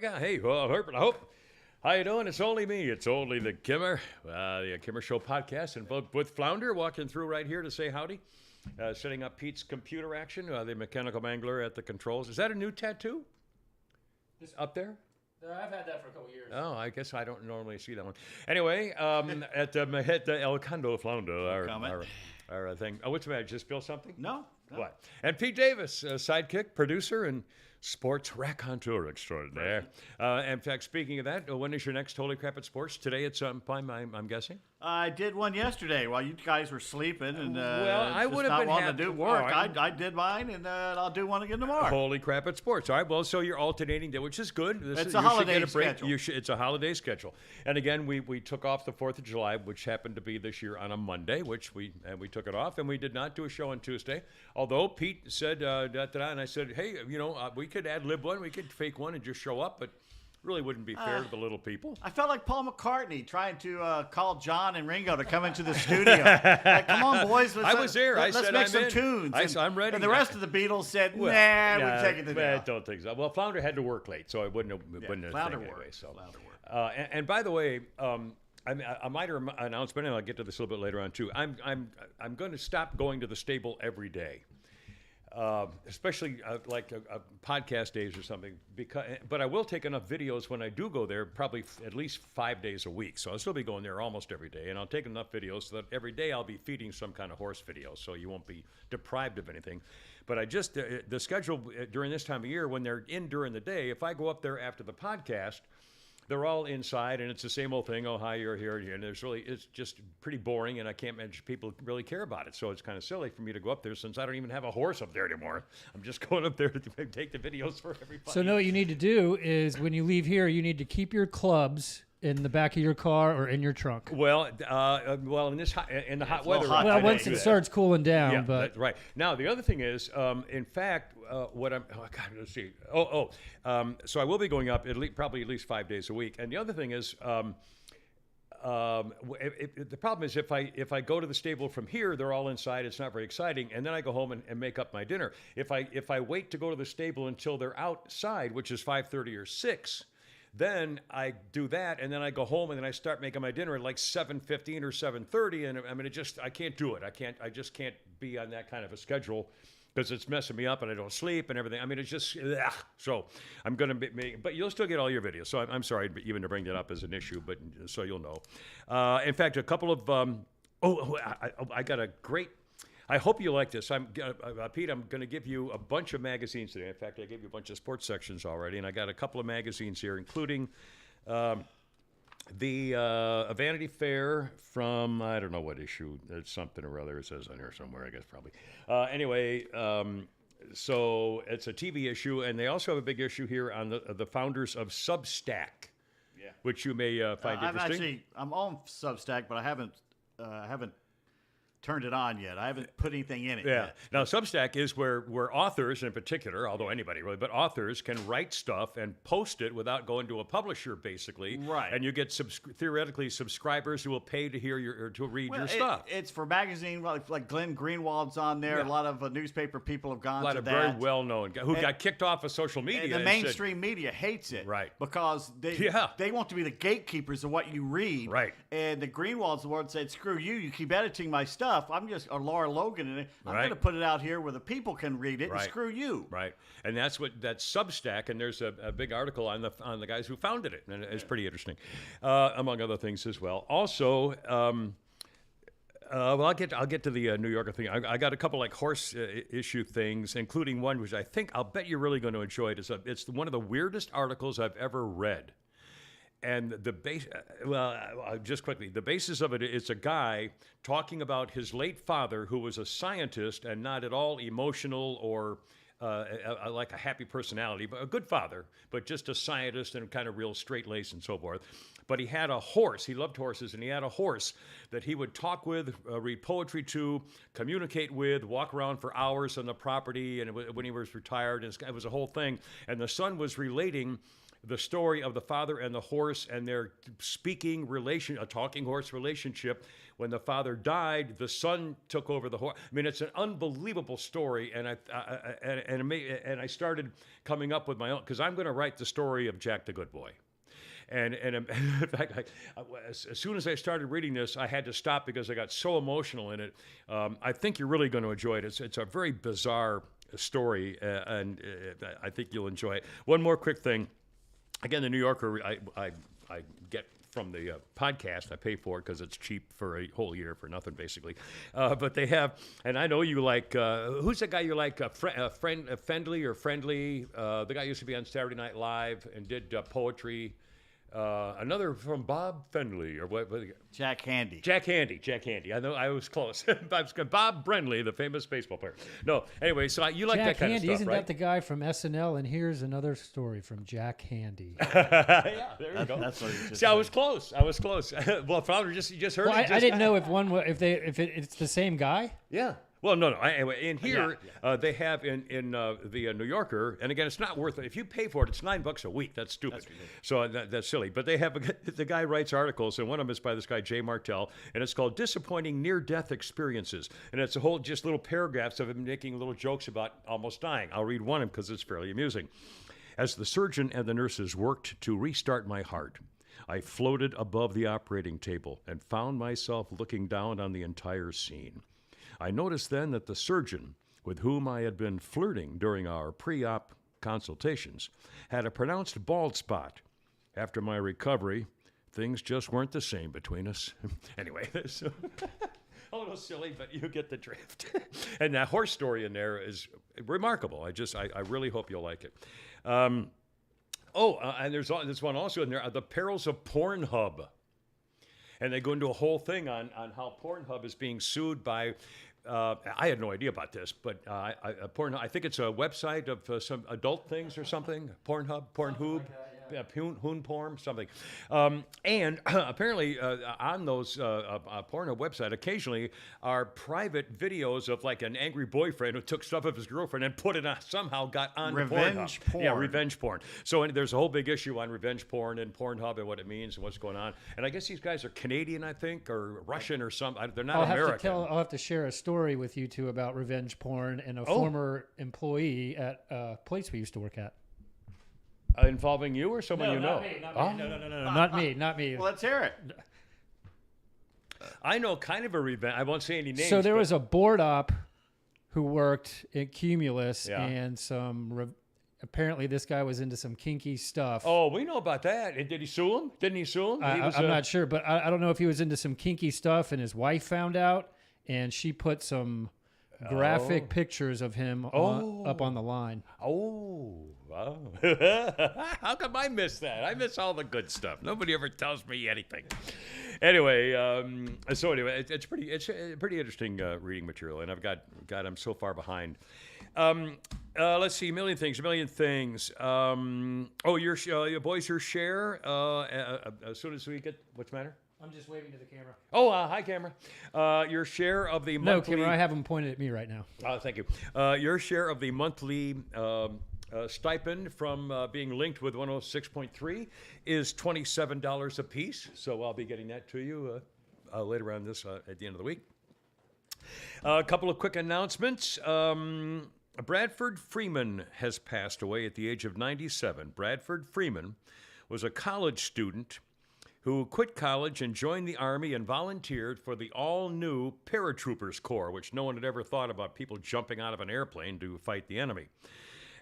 Hey, well, Herbert, I hope. How you doing? It's only me. It's only the Kimmer, the Kimmer Show podcast, and both with Flounder walking through right here to say howdy, setting up Pete's computer action, the mechanical mangler at the controls. Is that a new tattoo? This, Up there? I've had that for a couple years. Oh, I guess I don't normally see that one. Anyway, at the El Condo Flounder, our thing. Oh, what's the matter? Just spill something? No. What? And Pete Davis, sidekick, producer, and sports raconteur extraordinaire. In fact, speaking of that, when is your next Holy Crap at Sports? Today at some point, I'm guessing? I did one yesterday while you guys were sleeping, and I would have not been wanting happy to do work. Right. I did mine, and I'll do one again tomorrow. Holy Crap at Sports. All right, well, so you're alternating, which is good. It's a holiday schedule. It's a holiday schedule. And again, we took off the 4th of July, which happened to be this year on a Monday, which we took it off, and we did not do a show on Tuesday. Although Pete said, and I said, hey, we could ad-lib one, we could fake one and just show up, but really wouldn't be fair to the little people. I felt like Paul McCartney trying to call John and Ringo to come into the studio. Like, come on, boys. I was there. Let's I said, make I'm some in. tunes. I'm ready. And the rest of the Beatles said, we're taking the day I off. don't think so. Well, Flounder had to work late, so it wouldn't have Flounder thing worked. anyway. So. Flounder worked. And by the way, a minor announcement, and I'll get to this a little bit later on too. I'm going to stop going to the stable every day. Especially like podcast days or something. But I will take enough videos when I do go there, probably at least 5 days a week. So I'll still be going there almost every day, and I'll take enough videos so that every day I'll be feeding some kind of horse video, so you won't be deprived of anything. But I just the schedule during this time of year when they're in during the day. If I go up there after the podcast, they're all inside, and it's the same old thing. Oh, hi, you're here, and it's just pretty boring, and I can't imagine people really care about it. So it's kind of silly for me to go up there since I don't even have a horse up there anymore. I'm just going up there to take the videos for everybody. So what you need to do is when you leave here, you need to keep your clubs in the back of your car or in your trunk. Well, in the hot weather. Well, once it starts cooling down, yeah, but that's right. Now the other thing is, in fact, let's see. So I will be going up probably at least 5 days a week. And the other thing is, the problem is if I go to the stable from here, they're all inside. It's not very exciting, and then I go home and make up my dinner. If I wait to go to the stable until they're outside, which is 5:30 or 6. Then I do that, and then I go home, and then I start making my dinner at like 7:15 or 7:30, and I mean, I can't do it. I just can't be on that kind of a schedule because it's messing me up, and I don't sleep and everything. I mean, it's just so I'm gonna but you'll still get all your videos. So I'm sorry even to bring that up as an issue, but so you'll know. In fact, a couple of I got a great. I hope you like this. Pete, I'm going to give you a bunch of magazines today. In fact, I gave you a bunch of sports sections already, and I got a couple of magazines here, including the Vanity Fair from, I don't know what issue. It's something or other. It says on here somewhere, I guess, probably. Anyway, so it's a TV issue, and they also have a big issue here on the founders of Substack, which you may find interesting. I'm on Substack, but I haven't turned it on yet. I haven't put anything in it yet. Now, Substack is where authors in particular, although anybody really, but authors can write stuff and post it without going to a publisher, basically. Right. And you get theoretically subscribers who will pay to hear or to read your stuff. It's for magazine, like Glenn Greenwald's on there. Yeah. A lot of newspaper people have gone to that. A lot of very well-known guys who got kicked off of social media. And the mainstream media hates it. Right. Because they want to be the gatekeepers of what you read. Right. And the Greenwalds of the world said, screw you, you keep editing my stuff. Or Laura Logan, and I'm going to put it out here where the people can read it, and screw you. Right, and that's Substack, and there's a big article on the guys who founded it, and it's pretty interesting, among other things as well. Also, I'll get to the New Yorker thing. I got a couple like horse issue things, including one which I'll bet you're really going to enjoy it. It's one of the weirdest articles I've ever read. And just quickly, the basis of it is a guy talking about his late father, who was a scientist and not at all emotional or like a happy personality, but a good father, but just a scientist and kind of real straight-laced and so forth. But he had a horse. He loved horses, and he had a horse that he would talk with, read poetry to, communicate with, walk around for hours on the property, and when he was retired, it was a whole thing. And the son was relating the story of the father and the horse and their a talking horse relationship. When the father died, the son took over the horse. I mean, it's an unbelievable story, and I started coming up with my own, because I'm going to write the story of Jack the Good Boy. And in fact, as soon as I started reading this, I had to stop because I got so emotional in it. I think you're really going to enjoy it. It's a very bizarre story, and I think you'll enjoy it. One more quick thing. Again, the New Yorker, I get from the podcast. I pay for it because it's cheap for a whole year for nothing, basically. But they have, and I know you like, who's the guy you like? Fendley or Friendly? The guy used to be on Saturday Night Live and did poetry. Another from Bob Fendley or what? Jack Handy. Jack Handy. I know I was close. Bob Brenly, the famous baseball player. No, anyway, so you like Jack that kind Handy, of stuff, isn't right? that the guy from SNL? And here's another story from Jack Handy. Yeah, there you go. That's what you just See, said. I was close. Well, Fowler, you just heard Well, it. I didn't know if it's the same guy. Yeah. Well, no. Anyway, in here, they have in the New Yorker, and again, it's not worth it. If you pay for it, it's $9 a week. That's stupid. So that's silly. But they have the guy writes articles, and one of them is by this guy Jay Martell, and it's called "Disappointing Near-Death Experiences," and it's a whole just little paragraphs of him making little jokes about almost dying. I'll read one of them because it's fairly amusing. As the surgeon and the nurses worked to restart my heart, I floated above the operating table and found myself looking down on the entire scene. I noticed then that the surgeon, with whom I had been flirting during our pre-op consultations, had a pronounced bald spot. After my recovery, things just weren't the same between us. Anyway, so a little silly, but you get the drift. And that horse story in there is remarkable. I really hope you'll like it. And there's one also in there, The Perils of Pornhub. And they go into a whole thing on how Pornhub is being sued by, I had no idea about this, but Pornhub, I think it's a website of some adult things or something. Pornhub. Yeah, hoon porn, something. And apparently on those Pornhub website, occasionally are private videos of like an angry boyfriend who took stuff of his girlfriend and put it on, somehow got on Revenge Pornhub. porn. Yeah, revenge porn. So there's a whole big issue on revenge porn and Pornhub and what it means and what's going on. And I guess these guys are Canadian, I think, or Russian or something. They're not American. I'll have to share a story with you two about revenge porn and a former employee at a place we used to work at. Involving you or someone you know? Not me. Not me. Well, let's hear it. I know kind of a revenge. I won't say any names. So there was a board op who worked at Humorous, Yeah. and apparently this guy was into some kinky stuff. Oh, we know about that. And did he sue him? Didn't he sue him? I'm not sure, but I don't know if he was into some kinky stuff, and his wife found out, and she put some graphic pictures of him up on the line. Oh, wow. How come I miss that? I miss all the good stuff. Nobody ever tells me anything. Anyway, it's pretty interesting reading material, and I'm so far behind. Let's see, a million things. Your boys, your share. As soon as we get, what's the matter? I'm just waving to the camera. Oh, hi, camera. Your share of the monthly... No, camera, I have them pointed at me right now. Thank you. Your share of the monthly stipend from being linked with 106.3 is $27 a piece. So I'll be getting that to you later on this at the end of the week. A couple of quick announcements. Bradford Freeman has passed away at the age of 97. Bradford Freeman was a college student who quit college and joined the Army and volunteered for the all-new Paratroopers Corps, which no one had ever thought about, people jumping out of an airplane to fight the enemy.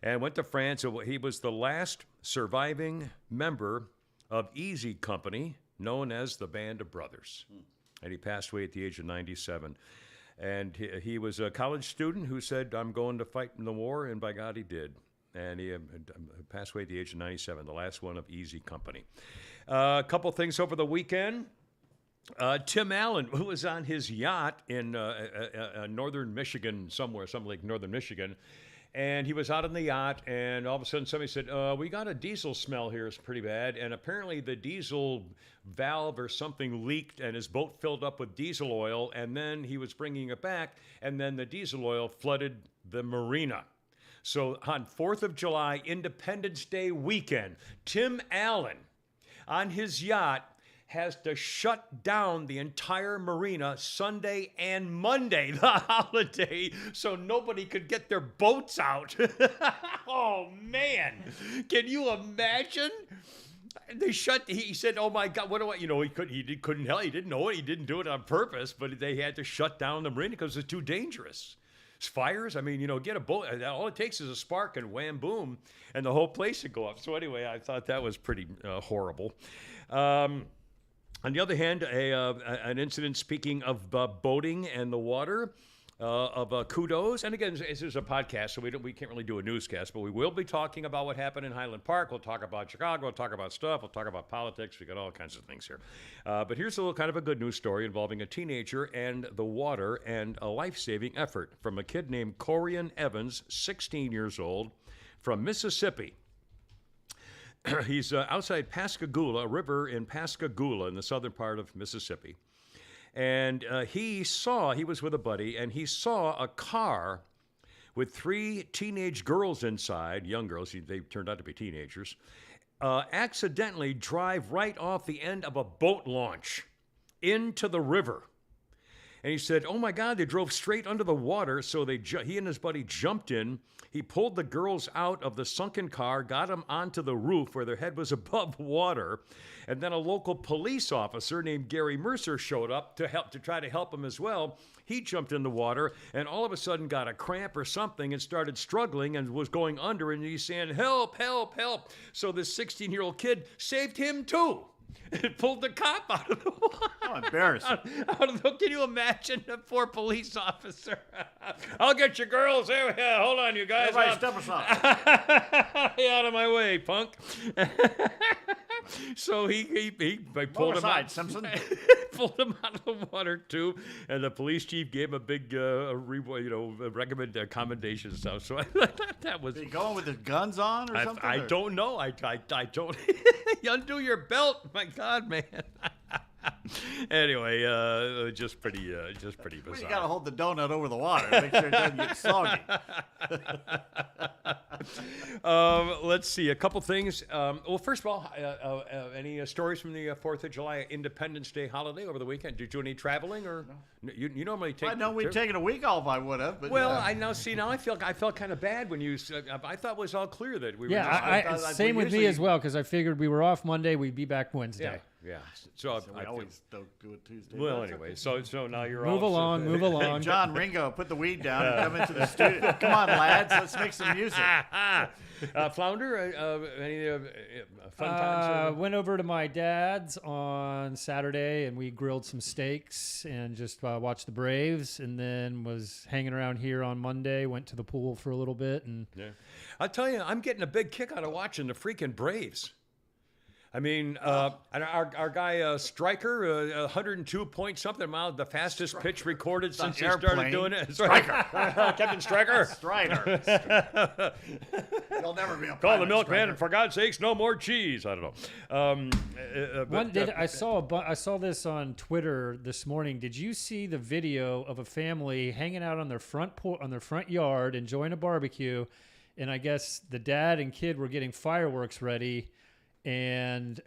And went to France. He was the last surviving member of Easy Company, known as the Band of Brothers. And he passed away at the age of 97. And he was a college student who said, I'm going to fight in the war, and by God, he did. And he passed away at the age of 97, the last one of Easy Company. A couple things over the weekend. Tim Allen, who was on his yacht in northern Michigan, some lake northern Michigan, and he was out on the yacht, and all of a sudden somebody said, we got a diesel smell here, it's pretty bad, and apparently the diesel valve or something leaked, and his boat filled up with diesel oil, and then he was bringing it back, and then the diesel oil flooded the marina. So on 4th of July, Independence Day weekend, Tim Allen on his yacht has to shut down the entire marina Sunday and Monday, the holiday, so nobody could get their boats out. Oh, man. Can you imagine? He said, oh my God, what do I, he couldn't help, he didn't know it, he didn't do it on purpose, but they had to shut down the marina because it's too dangerous. Fires, I mean, get a boat, all it takes is a spark and wham, boom, and the whole place would go up. So anyway, I thought that was pretty horrible. On the other hand, an incident, speaking of boating and the water, of kudos. And again, this is a podcast, so we can't really do a newscast, but we will be talking about what happened in Highland Park. We'll talk about Chicago. We'll talk about stuff. We'll talk about politics. We got all kinds of things here. But here's a little kind of a good news story involving a teenager and the water and a life-saving effort from a kid named Corian Evans, 16 years old, from Mississippi. He's outside Pascagoula, a river in Pascagoula in the southern part of Mississippi. And he was with a buddy, and he saw a car with 3 teenage girls inside, young girls, they turned out to be teenagers, accidentally drive right off the end of a boat launch into the river. And he said, oh my God, they drove straight under the water. So he and his buddy jumped in. He pulled the girls out of the sunken car, got them onto the roof where their head was above water. And then a local police officer named Gary Mercer showed up to try to help him as well. He jumped in the water and all of a sudden got a cramp or something and started struggling and was going under. And he's saying, help, help, help. So this 16-year-old kid saved him too. It pulled the cop out of the water. Oh, embarrassing. Can you imagine the poor police officer? I'll get you girls. Yeah, hold on, you guys. Everybody step aside. Out of my way, punk. So he pulled him out. Simpson. Pulled him out of the water too, and the police chief gave him a big, commendation stuff. So I thought that was. Is he going with his guns on or something? I don't know. I don't. You undo your belt. My God, man. Anyway, just pretty bizarre. Well, you got to hold the donut over the water to make sure it doesn't get soggy. Let's see, a couple things. Well, first of all, any stories from the 4th of July Independence Day holiday over the weekend? Did you do any traveling, or no. you normally take? I know we'd taken a week off. I would have. But well, I now I felt kind of bad when you. I thought it was all clear that we were. Yeah, same with me as well, because I figured we were off Monday, we'd be back Wednesday. Yeah. So we always don't do it Tuesday. Well, anyway, so now you're move along. Hey, John Ringo, put the weed down and come into the studio. Come on, lads, let's make some music. Flounder, any fun times? Went over to my dad's on Saturday, and we grilled some steaks and just watched the Braves, and then was hanging around here on Monday. Went to the pool for a little bit, and I'll tell you, I'm getting a big kick out of watching the freaking Braves. I mean, our guy Stryker, 102 point something mile, the fastest pitch recorded since he started doing it. Stryker. Captain Stryker. Strider. He'll never be a Call the pilot, milkman, Stryker. and for God's sakes, no more cheese. I don't know. I saw this on Twitter this morning. Did you see the video of a family hanging out on their front yard, enjoying a barbecue, and I guess the dad and kid were getting fireworks ready, and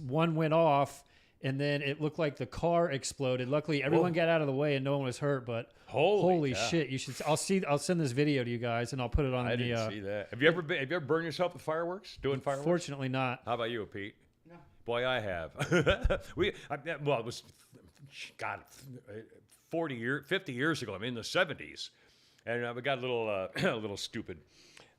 one went off, and then it looked like the car exploded. Luckily, everyone got out of the way and no one was hurt. But holy shit! You should. I'll send this video to you guys, and I'll put it on. I didn't see that. Have you ever burned yourself with fireworks? Doing fireworks? Fortunately, not. How about you, Pete? No. Boy, I have. It was 50 years ago. I mean, in the 70s, and we got a little stupid.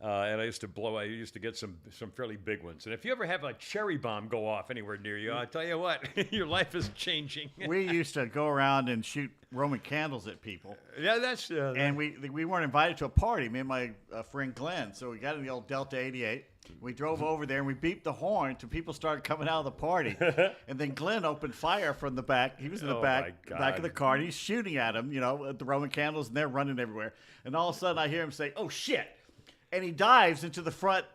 And I used to get some fairly big ones. And if you ever have a cherry bomb go off anywhere near you, I'll tell you what, your life is changing. We used to go around and shoot Roman candles at people. Yeah, that's... and we weren't invited to a party, me and my friend Glenn. So we got in the old Delta 88. We drove over there and we beeped the horn till people started coming out of the party. And then Glenn opened fire from the back. He was in the back of the car, and he's shooting at him, at the Roman candles, and they're running everywhere. And all of a sudden I hear him say, "Oh, shit." And he dives into the front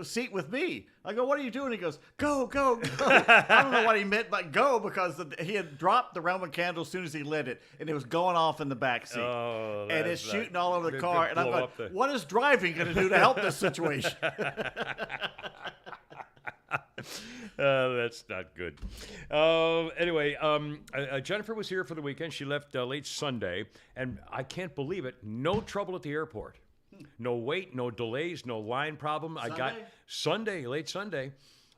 seat with me. I go, what are you doing? He goes, go, go, go. I don't know what he meant by go, because he had dropped the Roman candle as soon as he lit it, and it was going off in the back seat. Oh, and it's shooting all over the car. And I'm blow going, what is driving going to do to help this situation? That's not good. Anyway, Jennifer was here for the weekend. She left late Sunday, and I can't believe it. No trouble at the airport. No wait, no delays, no line problem. Sunday? I got Sunday, late Sunday.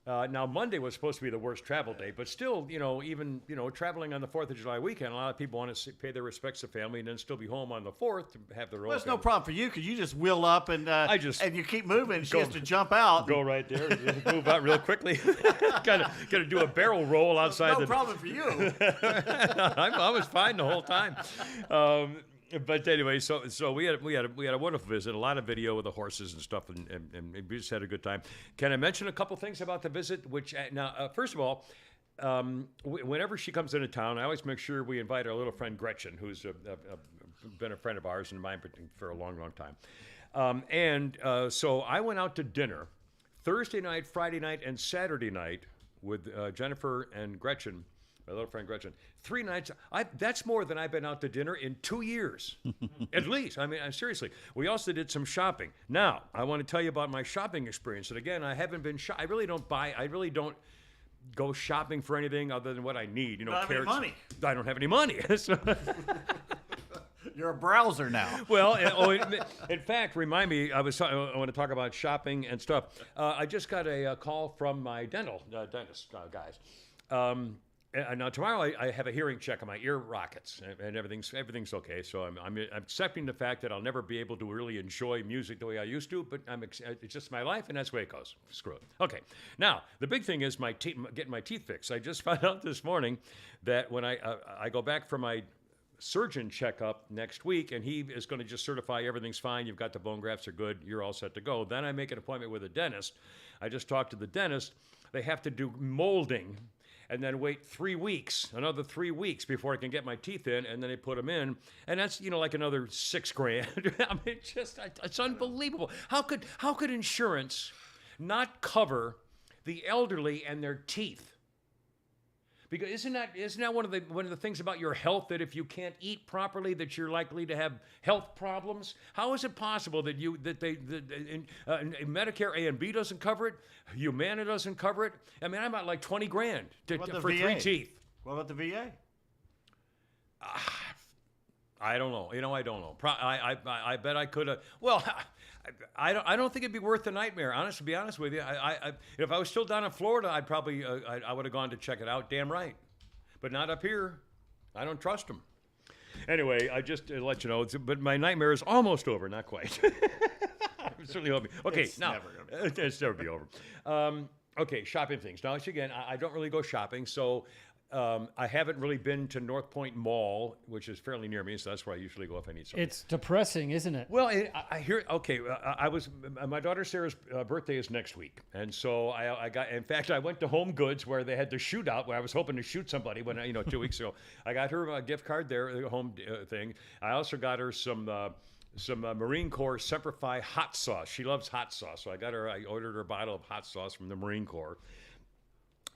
Now, Monday was supposed to be the worst travel day, but still, even, traveling on the 4th of July weekend, a lot of people want to pay their respects to family and then still be home on the 4th to have their own. Well, it's no problem for you, because you just wheel up and and you keep moving. She has to jump out. Go right there, move out real quickly. Got to do a barrel roll outside. No problem for you. I was fine the whole time. But anyway, so we had a wonderful visit, a lot of video with the horses and stuff, and we just had a good time. Can I mention a couple things about the visit? Which now, first of all, whenever she comes into town, I always make sure we invite our little friend Gretchen, who's been a friend of ours and mine for a long, long time. So I went out to dinner Thursday night, Friday night, and Saturday night with Jennifer and Gretchen. My little friend Gretchen. 3 nights. That's more than I've been out to dinner in 2 years, at least. I mean, seriously. We also did some shopping. Now, I want to tell you about my shopping experience. And again, I haven't been. I really don't go shopping for anything other than what I need. Don't have any money. I don't have any money. You're a browser now. Well, in fact, remind me. I want to talk about shopping and stuff. I just got a call from my dentist guys. Now tomorrow I have a hearing check on my ear rockets, and everything's okay. So I'm accepting the fact that I'll never be able to really enjoy music the way I used to. But it's just my life, and that's the way it goes. Screw it. Okay. Now the big thing is getting my teeth fixed. I just found out this morning that when I go back for my surgeon checkup next week, and he is going to just certify everything's fine. You've got the bone grafts are good. You're all set to go. Then I make an appointment with a dentist. I just talked to the dentist. They have to do molding, and then wait 3 weeks, another 3 weeks before I can get my teeth in, and then they put them in, and that's like another $6,000. I mean, it's unbelievable. How could insurance not cover the elderly and their teeth? Because isn't that one of the things about your health, that if you can't eat properly, that you're likely to have health problems? How is it possible that Medicare A and B doesn't cover it, Humana doesn't cover it? I mean, I'm at like $20,000 for VA? 3 teeth. What about the VA? I don't know. I don't know. I bet I could have. Well, I don't think it'd be worth the nightmare. To be honest with you, if I was still down in Florida, I'd probably I would have gone to check it out. Damn right, but not up here. I don't trust them. Anyway, I just to let you know. But my nightmare is almost over. Not quite. I'm certainly hoping. Okay, it's now it's never be over. Okay, shopping things. Now, again, I don't really go shopping, so. I haven't really been to North Point Mall, which is fairly near me, so that's where I usually go if I need something. It's depressing, isn't it? Well, I hear. Okay, my daughter Sarah's birthday is next week, and so I got. In fact, I went to Home Goods where they had the shootout, where I was hoping to shoot somebody 2 weeks ago. I got her a gift card there, the home thing. I also got her some Marine Corps Semper Fi hot sauce. She loves hot sauce, so I ordered her a bottle of hot sauce from the Marine Corps.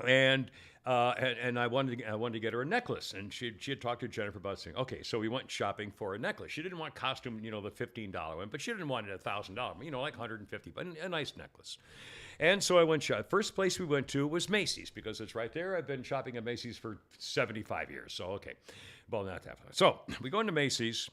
And I wanted to get her a necklace, and she had talked to Jennifer about saying, okay, so we went shopping for a necklace. She didn't want costume, the $15 one, but she didn't want it $1,000, like $150, but a nice necklace. And so I went shopping. First place we went to was Macy's, because it's right there. I've been shopping at Macy's for 75 years, so okay, well, not that far. So we go into Macy's.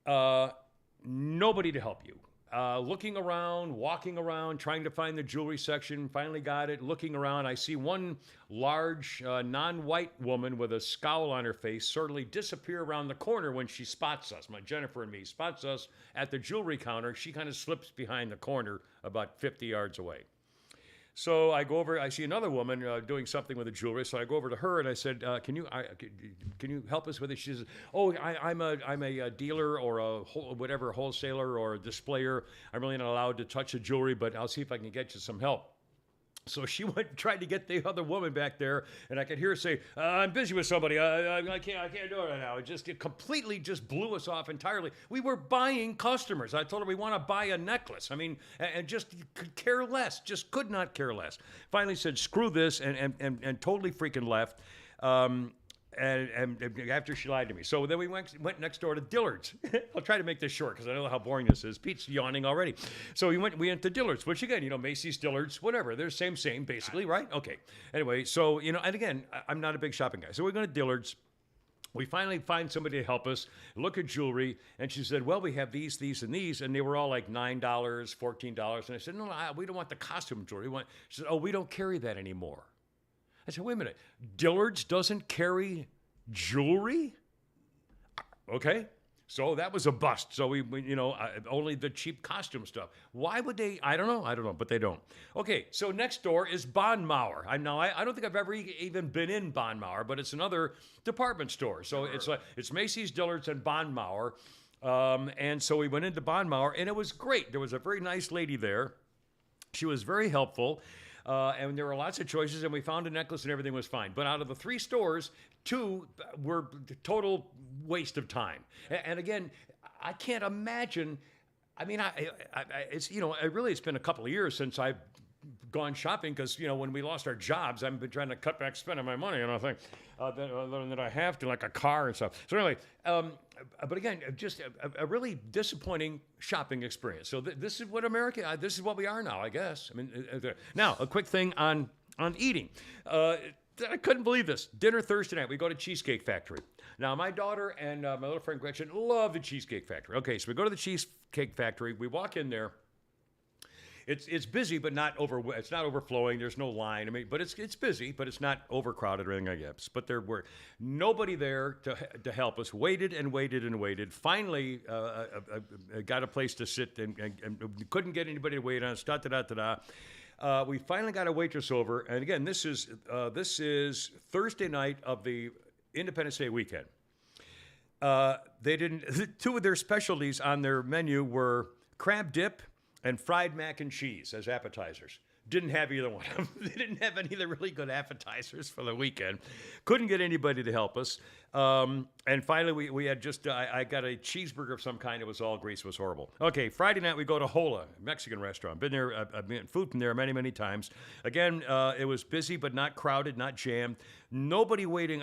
Nobody to help you. Looking around, walking around, trying to find the jewelry section. Finally got it. Looking around, I see one large, non-white woman with a scowl on her face suddenly disappear around the corner when she spots us. Jennifer and me spots us at the jewelry counter. She kind of slips behind the corner about 50 yards away. So I go over. I see another woman doing something with the jewelry. So I go over to her and I said, "Can you help us with it?" She says, "Oh, I'm a dealer or a wholesaler or a displayer. I'm really not allowed to touch the jewelry, but I'll see if I can get you some help." So she tried to get the other woman back there, and I could hear her say, "I'm busy with somebody. I can't do it right now." It completely just blew us off entirely. We were buying customers. I told her we want to buy a necklace. I mean, and just could care less. Just could not care less. Finally said, "Screw this," and totally freaking left. And after she lied to me. So then we went next door to Dillard's. I'll try to make this short because I know how boring this is. Pete's yawning already. So we went to Dillard's, which again, Macy's, Dillard's, whatever. They're same, basically, right? Okay. Anyway, so, and again, I'm not a big shopping guy. So we're going to Dillard's. We finally find somebody to help us, look at jewelry, and she said, well, we have these, and these, and they were all like $9, $14. And I said, no, we don't want the costume jewelry. She said, oh, we don't carry that anymore. I said, wait a minute, Dillard's doesn't carry jewelry? Okay, so that was a bust. So we only the cheap costume stuff. Why would they? I don't know, but they don't. Okay, so next door is Bon Maher. I don't think I've ever even been in Bon Maher, but it's another department store. So it's Macy's, Dillard's, and Bon Maher. And so we went into Bon Maher, and it was great. There was a very nice lady there. She was very helpful. And there were lots of choices, and we found a necklace, and everything was fine. But out of the 3 stores, 2 were total waste of time. And again, I can't imagine. I mean, it's been a couple of years since I've gone shopping because when we lost our jobs, I've been trying to cut back spending my money on things that I have to, like a car and stuff. So anyway, but again, just a really disappointing shopping experience. So this is what America. This is what we are now, I guess. I mean, now a quick thing on eating. I couldn't believe this. Dinner Thursday night, we go to Cheesecake Factory. Now, my daughter and my little friend Gretchen love the Cheesecake Factory. Okay, so we go to the Cheesecake Factory. We walk in there. It's busy, but it's not overflowing. There's no line. I mean, but it's busy, but it's not overcrowded or anything, I guess. But there were nobody there to help us. Waited and waited and waited. Finally, got a place to sit and couldn't get anybody to wait on us. We finally got a waitress over, and again, this is Thursday night of the Independence Day weekend. They didn't. 2 of their specialties on their menu were crab dip and fried mac and cheese as appetizers. Didn't have either one of them. They didn't have any of the really good appetizers for the weekend. Couldn't get anybody to help us. And finally, we had just, I got a cheeseburger of some kind. It was all grease. It was horrible. Okay, Friday night, we go to Hola, Mexican restaurant. Been there, I've been food from there many, many times. Again, it was busy, but not crowded, not jammed. Nobody waiting.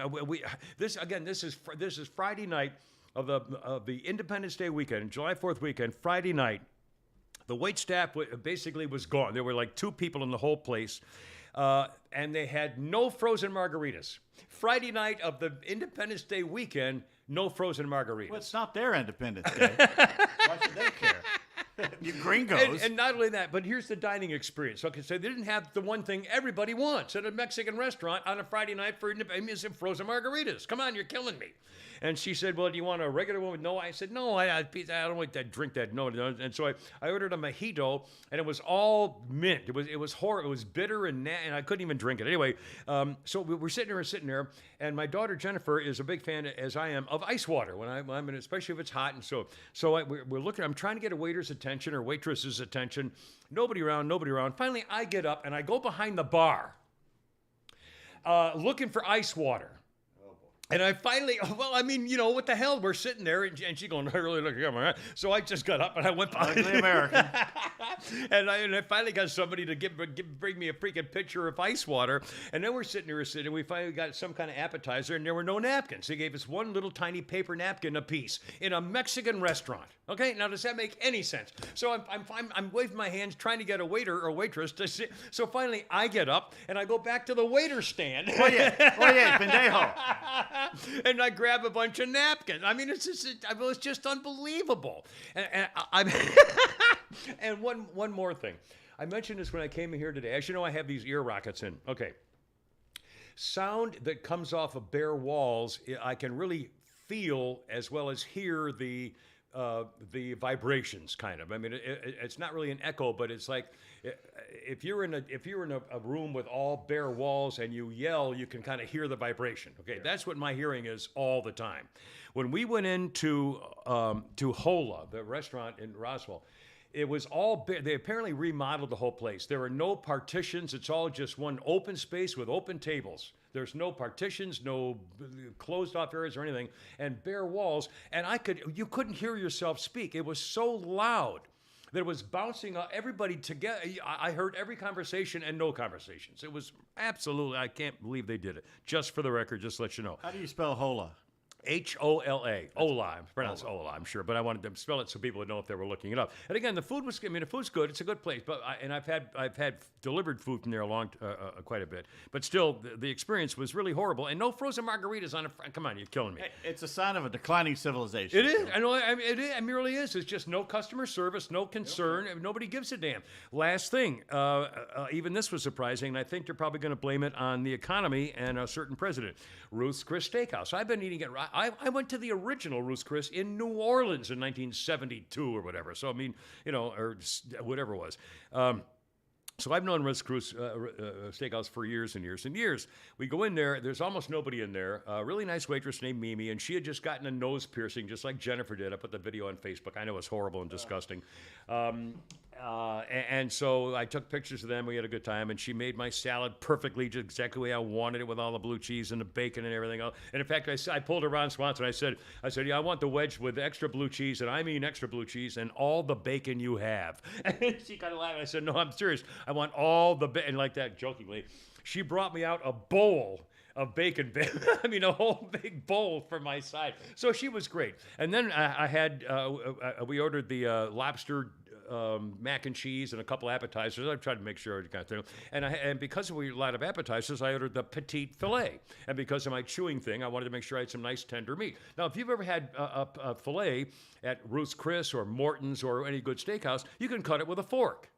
This is Friday night of the Independence Day weekend, July 4th weekend, Friday night. The wait staff basically was gone. There were like 2 people in the whole place, and they had no frozen margaritas. Friday night of the Independence Day weekend, no frozen margaritas. Well, it's not their Independence Day. Why should they care? You gringos. And not only that, but here's the dining experience. Okay, so they didn't have the one thing everybody wants at a Mexican restaurant on a Friday night for frozen margaritas. Come on, you're killing me. And she said, well, do you want a regular one with no? I said, no, I don't want to drink that. No. And so I ordered a mojito, and it was all mint. It was horrible. It was bitter and I couldn't even drink it. Anyway, so we're sitting there, and my daughter Jennifer is a big fan, as I am, of ice water when I'm in, especially if it's hot. And so we're looking. I'm trying to get a waiter's attention or waitress's attention. Nobody around. Finally, I get up and I go behind the bar, looking for ice water. And I finally, what the hell? We're sitting there, and she's going, I really look at my. So I just got up and I went behind the American. and I finally got somebody to bring me a freaking pitcher of ice water. And then we're sitting, and we finally got some kind of appetizer, and there were no napkins. They gave us one little tiny paper napkin apiece in a Mexican restaurant. Okay, now does that make any sense? So I'm waving my hands trying to get a waiter or waitress to sit. So finally I get up and I go back to the waiter stand. Oye, pendejo. And I grab a bunch of napkins. I mean, it's just unbelievable. And one more thing. I mentioned this when I came in here today. As you know, I have these ear rockets in. Okay. Sound that comes off of bare walls, I can really feel as well as hear the vibrations, kind of. I mean, it's not really an echo, but it's like if you're in a room with all bare walls and you yell, you can kind of hear the vibration. Okay, that's what my hearing is all the time. When we went into Hola, the restaurant in Roswell, It was all, they apparently remodeled the whole place. There are no partitions. It's all just one open space with open tables. There's no partitions, no closed off areas or anything, and bare walls. And you couldn't hear yourself speak. It was so loud that it was bouncing everybody together. I heard every conversation and no conversations. It was absolutely, I can't believe they did it. Just for the record, just to let you know. How do you spell hola? H-O-L-A. Ola. I'm pronounced Ola, I'm sure, but I wanted them to spell it so people would know if they were looking it up. And again, the food's good. It's a good place, but I've had delivered food from there quite a bit. But still, the experience was really horrible. And no frozen margaritas on a. Come on, you're killing me. It's a sign of a declining civilization. It is. I know. It really is. It's just no customer service, no concern. Okay. Nobody gives a damn. Last thing, even this was surprising, and I think they're probably going to blame it on the economy and a certain president. Ruth's Chris Steakhouse. I've been eating it. I went to the original Ruth's Chris in New Orleans in 1972 or whatever. So, I mean, or whatever it was. So I've known Ruth's Chris Steakhouse for years and years and years. We go in there. There's almost nobody in there. A really nice waitress named Mimi, and she had just gotten a nose piercing, just like Jennifer did. I put the video on Facebook. I know it's horrible and disgusting. And so I took pictures of them. We had a good time, and she made my salad perfectly, just exactly the way I wanted it, with all the blue cheese and the bacon and everything else. And in fact, I pulled her Ron Swanson. I said, yeah, I want the wedge with extra blue cheese, and I mean extra blue cheese, and all the bacon you have. And she kind of laughed. I said, no, I'm serious. I want all the bacon, like that, jokingly. She brought me out a bowl of bacon. I mean, a whole big bowl for my side. So she was great. And then we ordered the lobster mac and cheese and a couple appetizers. I tried to make sure I got through. And because we had a lot of appetizers, I ordered the petite filet. And because of my chewing thing, I wanted to make sure I had some nice tender meat. Now, if you've ever had a filet at Ruth's Chris or Morton's or any good steakhouse, you can cut it with a fork.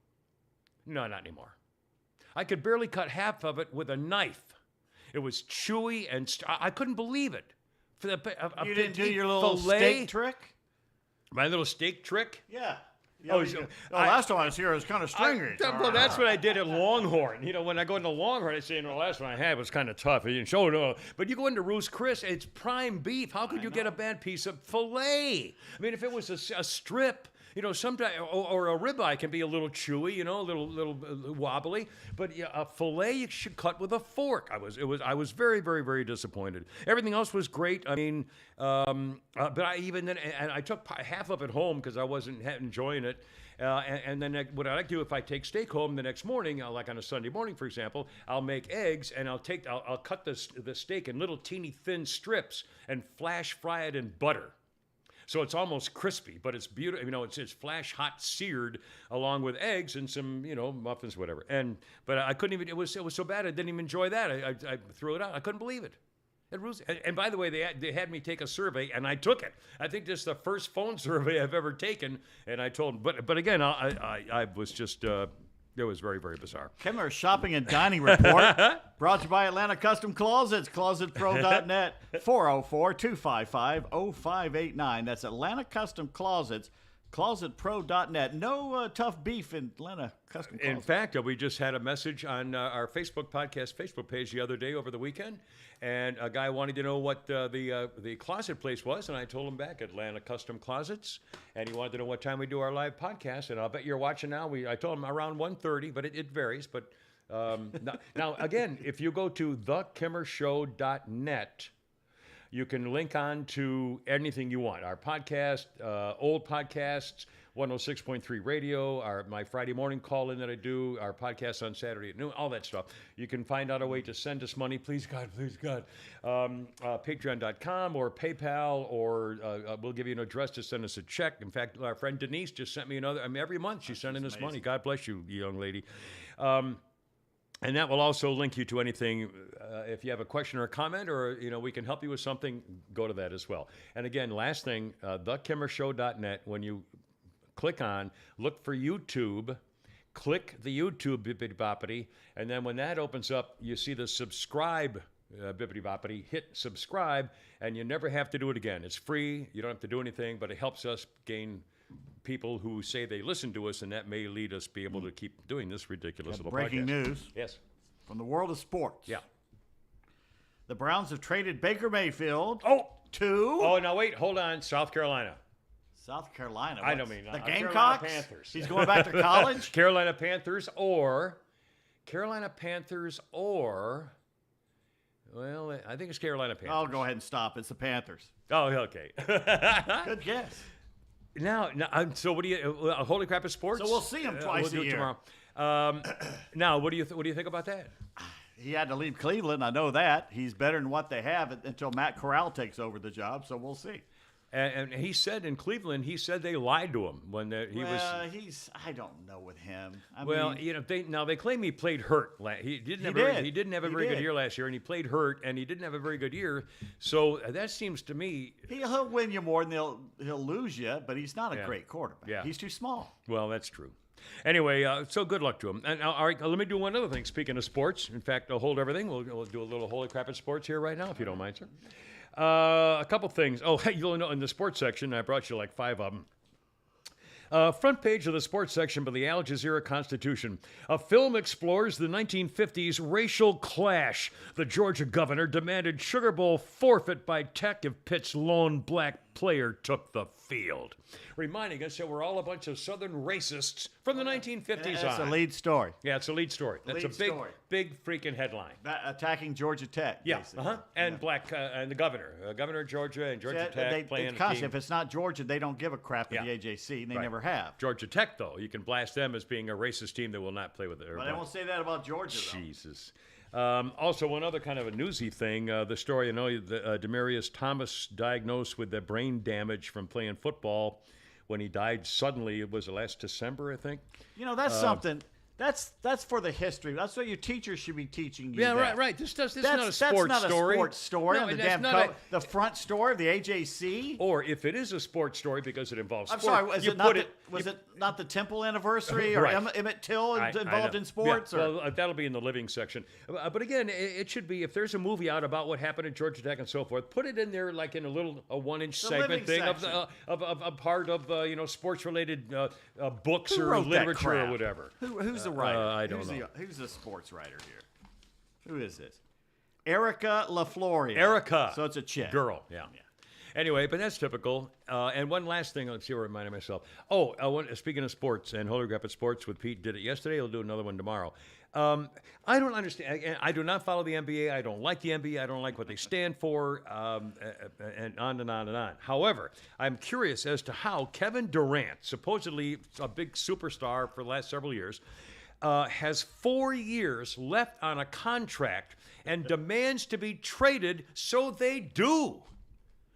No, not anymore. I could barely cut half of it with a knife. It was chewy and I couldn't believe it. For you didn't do your little steak trick? My little steak trick? Yeah. Last time I was here, it was kind of stringy. Well, that's what I did at Longhorn. When I go into Longhorn, I say, the last one I had was kind of tough. You didn't show no. But you go into Ruth's Chris, it's prime beef. How could you get a bad piece of filet? I mean, if it was a strip, sometimes, or a ribeye can be a little chewy, a little wobbly. But a filet you should cut with a fork. I was very, very, very disappointed. Everything else was great. I mean, but I took half of it home because I wasn't enjoying it. And then what I like to do, if I take steak home the next morning, like on a Sunday morning, for example, I'll make eggs and I'll cut the steak in little teeny thin strips and flash fry it in butter. So it's almost crispy, but it's beautiful. It's flash hot seared along with eggs and some, muffins, whatever. But I couldn't even. It was so bad I didn't even enjoy that. I threw it out. I couldn't believe it. And by the way, they had me take a survey, and I took it. I think this is the first phone survey I've ever taken, and I told them. But again, I was just. It was very, very bizarre. Kimmer's Shopping and Dining Report, brought to you by Atlanta Custom Closets, closetpro.net, 404-255-0589. That's Atlanta Custom Closets, closetpro.net. No tough beef in Atlanta Custom Closets. In fact, we just had a message on our Facebook podcast Facebook page the other day over the weekend, and a guy wanted to know what the closet place was, and I told him back, Atlanta Custom Closets, and he wanted to know what time we do our live podcast, and I'll bet you're watching now. I told him around 1:30, but it varies. But now, again, if you go to thekimmershow.net, you can link on to anything you want. Our podcast, old podcasts, 106.3 radio, my Friday morning call-in that I do, our podcast on Saturday at noon, all that stuff. You can find out a way to send us money, please God, patreon.com or PayPal, or we'll give you an address to send us a check. In fact, our friend Denise just sent me another. Every month she's sending us money. God bless you, young lady. And that will also link you to anything. If you have a question or a comment, or we can help you with something, go to that as well. And again, last thing, thekimmershow.net. When you look for YouTube, click the YouTube bippity-boppity, and then when that opens up, you see the subscribe bippity-boppity. Hit subscribe, and you never have to do it again. It's free. You don't have to do anything, but it helps us gain people who say they listen to us, and that may lead us be able to keep doing this ridiculous little breaking podcast. News. Yes. From the world of sports. Yeah. The Browns have traded Baker Mayfield to... Oh, now wait. Hold on. South Carolina. South Carolina. I don't What's- mean the Carolina Gamecocks. Panthers. He's going back to college. Carolina Panthers or, well, I think it's Carolina Panthers. Oh, go ahead and stop. It's the Panthers. Oh, okay. Good guess. Now, so what do you? Holy crap! It's sports. So we'll see him twice we'll do a it year. tomorrow. Now, what do you think about that? He had to leave Cleveland. I know that. He's better than what they have until Matt Corral takes over the job. So we'll see. And he said in Cleveland, he said they lied to him when he was. I don't know with him. I Well, mean, they claim he played hurt. He didn't have a very good year last year, and he played hurt, and he didn't have a very good year. So that seems to me. he'll win you more than he'll lose you, but he's not a great quarterback. Yeah. He's too small. Well, that's true. Anyway, so good luck to him. And all right, let me do one other thing. Speaking of sports, in fact, I'll hold everything. We'll do a little holy crap at sports here right now, if you don't mind, sir. A couple things. Oh, you'll know in the sports section, I brought you like 5 of them. Front page of the sports section by the Al Jazeera Constitution. A film explores the 1950s racial clash. The Georgia governor demanded Sugar Bowl forfeit by Tech if Pitt's lone black player took the field. Reminding us that we're all a bunch of Southern racists from the 1950s That's on. a lead story. Yeah, it's a lead story. That's Lead a big, story. big freaking headline. Attacking Georgia Tech. Yeah, basically. and black and the governor of Georgia and Georgia Tech playing it's a constant. team. If it's not Georgia, they don't give a crap at Yeah. the AJC, and they Right. never have. Georgia Tech, though, you can blast them as being a racist team that will not play with it. But I won't say that about Georgia, though. Jesus. Also, one other kind of a newsy thing, the story, Demaryius Thomas diagnosed with the brain damage from playing football when he died suddenly. It was last December, I think. That's something. That's for the history. That's what your teachers should be teaching you. Yeah, that. right. This is not a That's sports not story. a sports story. No, on the and damn that's not the front story of the AJC. Or if it is a sports story because it involves I'm sport, sorry. Was you it put not the Temple anniversary or Right. Emmett Till I involved know. in sports? Yeah, Or well, that'll be in the living section. But again, it should be, if there's a movie out about what happened at Georgia Tech and so forth, put it in there like in a 1-inch The segment living thing section. of a part of sports-related books Who or wrote that literature crap? or whatever. Who's the writer? I don't know. Who's the sports writer here? Who is this? Erica LaFloria. Erica. So it's a chick. Girl, yeah. Anyway, but that's typical. And one last thing, let's see what I reminded myself. Speaking of sports and Holy Crap at Sports with Pete, did it yesterday. He'll do another one tomorrow. I don't understand. I do not follow the NBA. I don't like the NBA. I don't like what they stand for, and on and on and on. However, I'm curious as to how Kevin Durant, supposedly a big superstar for the last several years, has 4 years left on a contract and demands to be traded, so they do.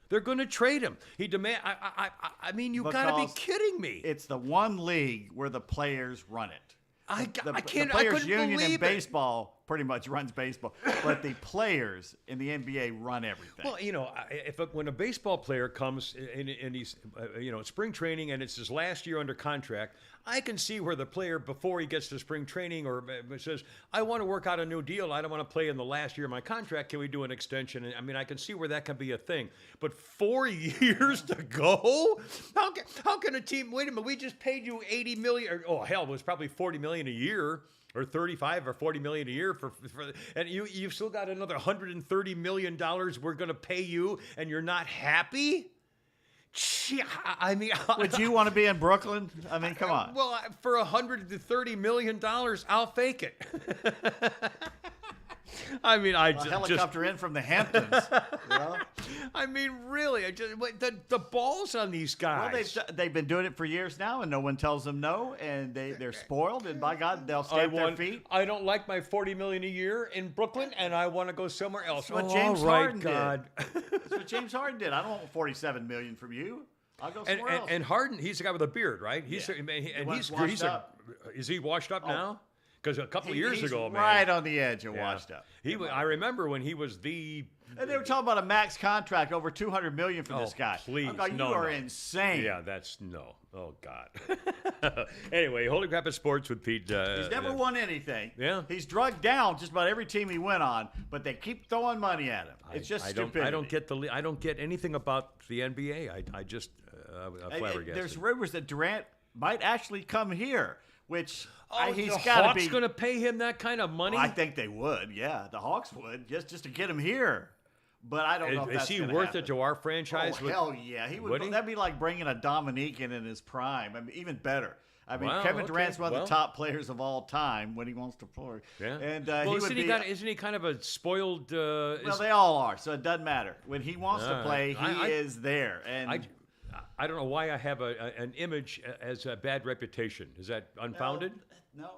They're going to trade him. He demand. I mean, you got to be Because kidding me. It's the one league where the players run it. I can't. The I players couldn't union believe in it. baseball pretty much runs baseball, but the players in the NBA run everything. Well, when a baseball player comes and he's spring training and it's his last year under contract, I can see where the player, before he gets to spring training or says, I want to work out a new deal. I don't want to play in the last year of my contract. Can we do an extension? And, I mean, I can see where that can be a thing. But 4 years to go? How can a team, wait a minute, we just paid you $80 million, it was probably $40 million a year. Or 35 or 40 million a year for and you've still got another $130 million we're going to pay you, and you're not happy? Gee, I mean, Would you want to be in Brooklyn? I mean, come on. Well, for $130 million, I'll fake it. I mean, A helicopter in from the Hamptons. You know? I mean, really, the balls on these guys. Well, they've been doing it for years now, and no one tells them no, and they're spoiled, and by God, they'll stamp their feet. I don't like my $40 million a year in Brooklyn, and I want to go somewhere else. That's what James Harden God. did. That's what James Harden did. I don't want $47 million from you. I'll go somewhere else. And Harden, he's the guy with a beard, right? Yeah. He's washed up. Is he washed up now? Because a couple of years He's ago, man, right on the edge of yeah. washed up. I remember when he was the. And they were talking about a max contract over $200 million for this guy. Please, I'm going, no, you are no. insane. Yeah, that's no. Oh God. Anyway, Holy Crap at Sports with Pete. He's never won anything. Yeah. He's drugged down just about every team he went on, but they keep throwing money at him. It's just stupidity. I don't get anything about the NBA. I just flabbergasted. There's rumors that Durant might actually come here, which he's the got to Hawks be. going to pay him that kind of money? I think they would. Yeah, the Hawks would just to get him here. But I don't know if Is that's he gonna worth happen. it to our franchise? Oh, hell yeah. He would. Would he? That'd be like bringing a Dominican in his prime. I mean, even better. I mean, Wow, Kevin okay, Durant's one of well. the top players of all time when he wants to play. Yeah. And well, he isn't would he, be. isn't he kind of a spoiled? Well, they all are, so it doesn't matter. When he wants to All play, right. he is there. And I don't know why I have an image as a bad reputation. Is that unfounded? No.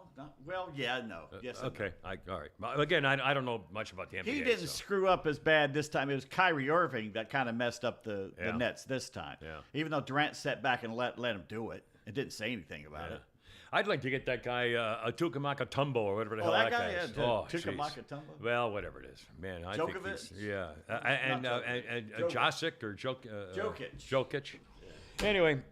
Well, yeah, no. Yes. and Okay. All right. Well, again, I don't know much about the NBA. no. He didn't so. screw up as bad this time. It was Kyrie Irving that kind of messed up the Yeah. Nets this time. Yeah. Even though Durant sat back and let him do it and didn't say anything about Yeah. it. I'd like to get that guy Atukamaka Tumbo or whatever the hell that that guy? guy is. Yeah, Oh, Tukamaka jeez. Tumbo? Well, whatever it is, man. I think Djokovic? he's, yeah, and Djokovic. Josic or Jokic. Jokic. Anyway,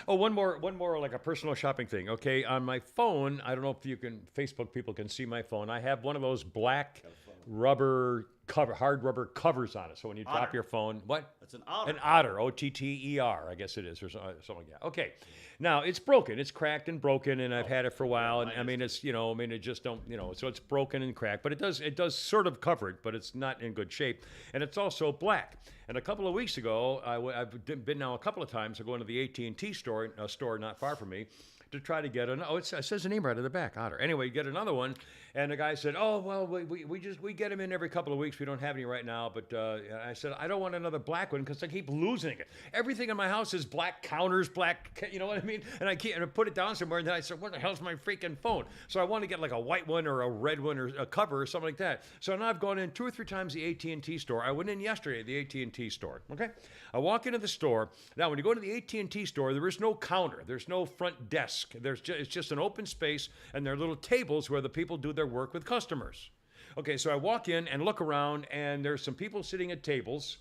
one more like a personal shopping thing. Okay, on my phone, I don't know if you can, Facebook people can see my phone. I have one of those black rubber hard rubber covers on it. So when you drop Otter. your phone, what? That's an otter. An otter, Otter, I guess it is, or something like that. Okay, now it's broken, it's cracked and broken, and I've had it for a while. And I mean, it's it just don't, so it's broken and cracked, but it does sort of cover it, but it's not in good shape, and it's also black. And a couple of weeks ago, I've been now a couple of times. I go into the AT&T store, a store not far from me, to try to get it says the name right at the back, Otter. Anyway, you get another one, and the guy said, "Oh well, we get them in every couple of weeks. We don't have any right now." But I said, "I don't want another black one because I keep losing it. Everything in my house is black counters, black, you know what I mean? And I put it down somewhere, and then I said, "What the hell's my freaking phone?" So I want to get like a white one or a red one or a cover or something like that. So now I've gone in 2 or 3 times the AT&T store. I went in yesterday, the AT&T store. Okay, I walk into the store. Now, when you go to the AT&T store, there is no counter. There's no front desk. It's just an open space, and there are little tables where the people do their work with customers. Okay, so I walk in and look around, and there's some people sitting at tables,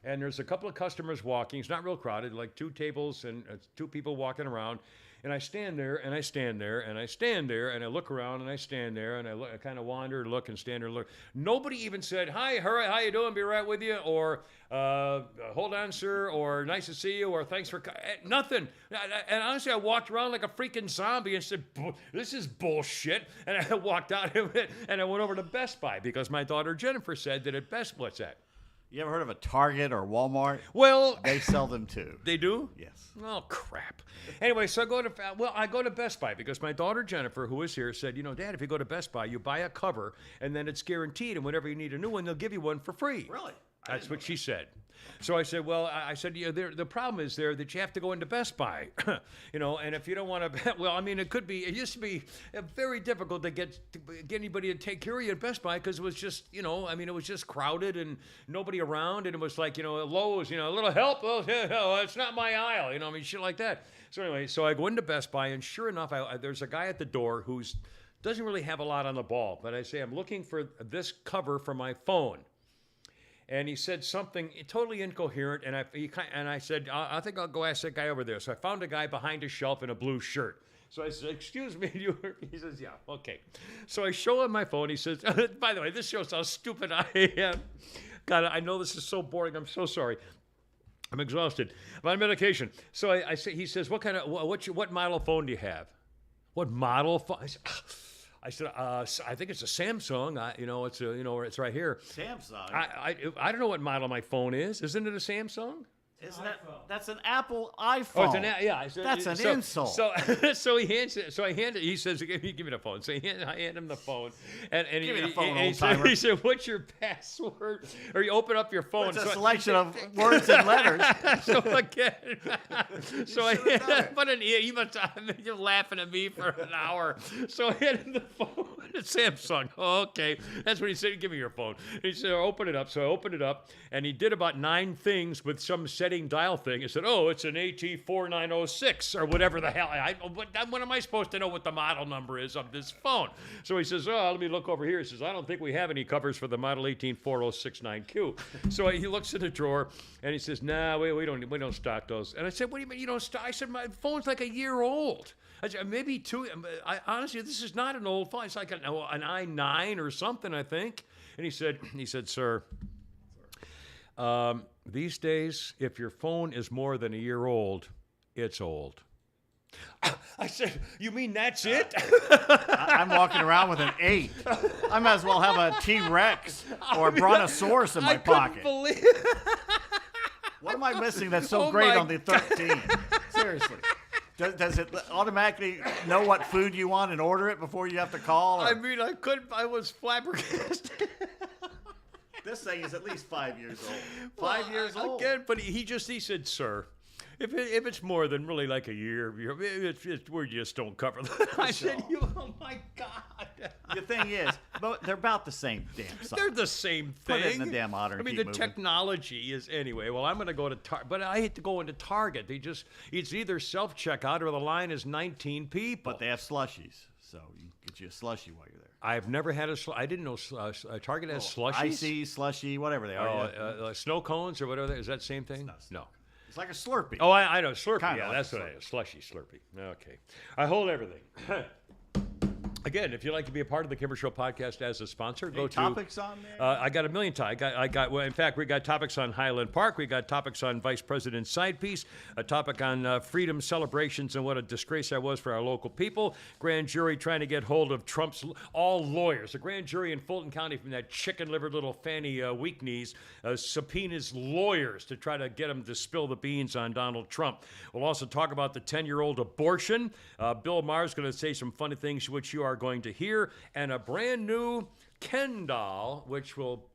and there's a couple of customers walking. It's not real crowded, like 2 tables and 2 people walking around. And I stand there, and I stand there, and I stand there, and I look around, and I stand there, and I kind of wander, look, and stand there, and look. Nobody even said, "Hi, hurry, how you doing? Be right with you," or "Hold on, sir," or "Nice to see you," or "Thanks for..." Nothing. And honestly, I walked around like a freaking zombie and said, "This is bullshit." And I walked out of it, and I went over to Best Buy because my daughter Jennifer said that at Best, what's that? You ever heard of a Target or Walmart? Well, They sell them too. they do? Yes. Oh, crap. Anyway, so I go to Best Buy because my daughter Jennifer, who is here, said, Dad, if you go to Best Buy, you buy a cover, and then it's guaranteed, and whenever you need a new one, they'll give you one for free. Really? That's what she said. So I said, the problem is there that you have to go into Best Buy, and if you don't want to, it used to be very difficult to get anybody to take care of you at Best Buy because it was just, it was just crowded and nobody around, and it was like, Lowe's, a little help, it's not my aisle, shit like that. So anyway, so I go into Best Buy, and sure enough, there's a guy at the door who's doesn't really have a lot on the ball, but I say, I'm looking for this cover for my phone. And he said something totally incoherent, and I said, I think I'll go ask that guy over there. So I found a guy behind a shelf in a blue shirt. So I said, "Excuse me," he says, "Yeah, okay." So I show him my phone. He says, "By the way, this shows how stupid I am. God, I know this is so boring. I'm so sorry. I'm exhausted. I'm on medication." So he says, "What model phone do you have?" "What model phone?" I said, I think it's a Samsung. It's right here. Samsung? I don't know what model my phone is. Isn't it a Samsung? Isn't that's an Apple iPhone? Oh, it's I said, That's an insult. So he hands it. So I hand it. He says, "Give me the phone." So I hand him the phone, and Give me the phone, he said, "What's your password?" Or you open up your phone. It's a selection of words and letters. So again, you're laughing at me for an hour. So I hand him the phone. It's Samsung. Oh, okay, that's what he said. "Give me your phone." He said, "Open it up." So I opened it up, and he did about 9 things with some setting dial thing. He said, "Oh, it's an AT4906 or whatever the hell." What am I supposed to know what the model number is of this phone? So he says, "Oh, let me look over here." He says, "I don't think we have any covers for the model 18409Q. So he looks in the drawer and he says, "Nah, we don't stock those." And I said, "What do you mean you don't stock?" I said, "My phone's like a year old." I said, "Maybe 2. Honestly, this is not an old phone. It's like an i9 or something, I think." And he said, "Sir, these days, if your phone is more than a year old, it's old." I said, you mean that's it? I'm walking around with an 8. I might as well have a T-Rex or a Brontosaurus in my pocket. Believe What am I missing that's so Oh great my on the 13? Seriously. Does it automatically know what food you want and order it before you have to call? I mean, I was flabbergasted. This thing is at least 5 years old. 5 years old. Again, but he said, sir, if it's more than really like a year, we just don't cover that. I said, oh my God. The thing is, they're about the same damn size. They're the same thing. Put it in the damn modern. I mean, keep the moving. technology is anyway. Well, I'm going to go to Target, but I hate to go into Target. It's either self checkout or the line is 19 people. But they have slushies, so you can get you a slushie while you're there. I've never had I didn't know Target has slushies. Icy, slushy, whatever they are. yeah. Snow cones or whatever. Is that the same thing? No. It's like a Slurpee. Oh, I know. Slurpee. Kinda Yeah, like that's a what I know. Slushy Slurpee. Okay. I hold everything. Again, if you'd like to be a part of the Kimber Show podcast as a sponsor, go Any to topics on there? I got a million. Well, in fact, we got topics on Highland Park. We got topics on Vice President's side piece. A topic on freedom celebrations and what a disgrace that was for our local people. Grand jury trying to get hold of Trump's all lawyers. A grand jury in Fulton County from that chicken-livered little Fanny weak knees subpoenas lawyers to try to get them to spill the beans on Donald Trump. We'll also talk about the 10-year-old abortion. Bill Maher is going to say some funny things which you are going to hear, and a brand new Ken doll, which will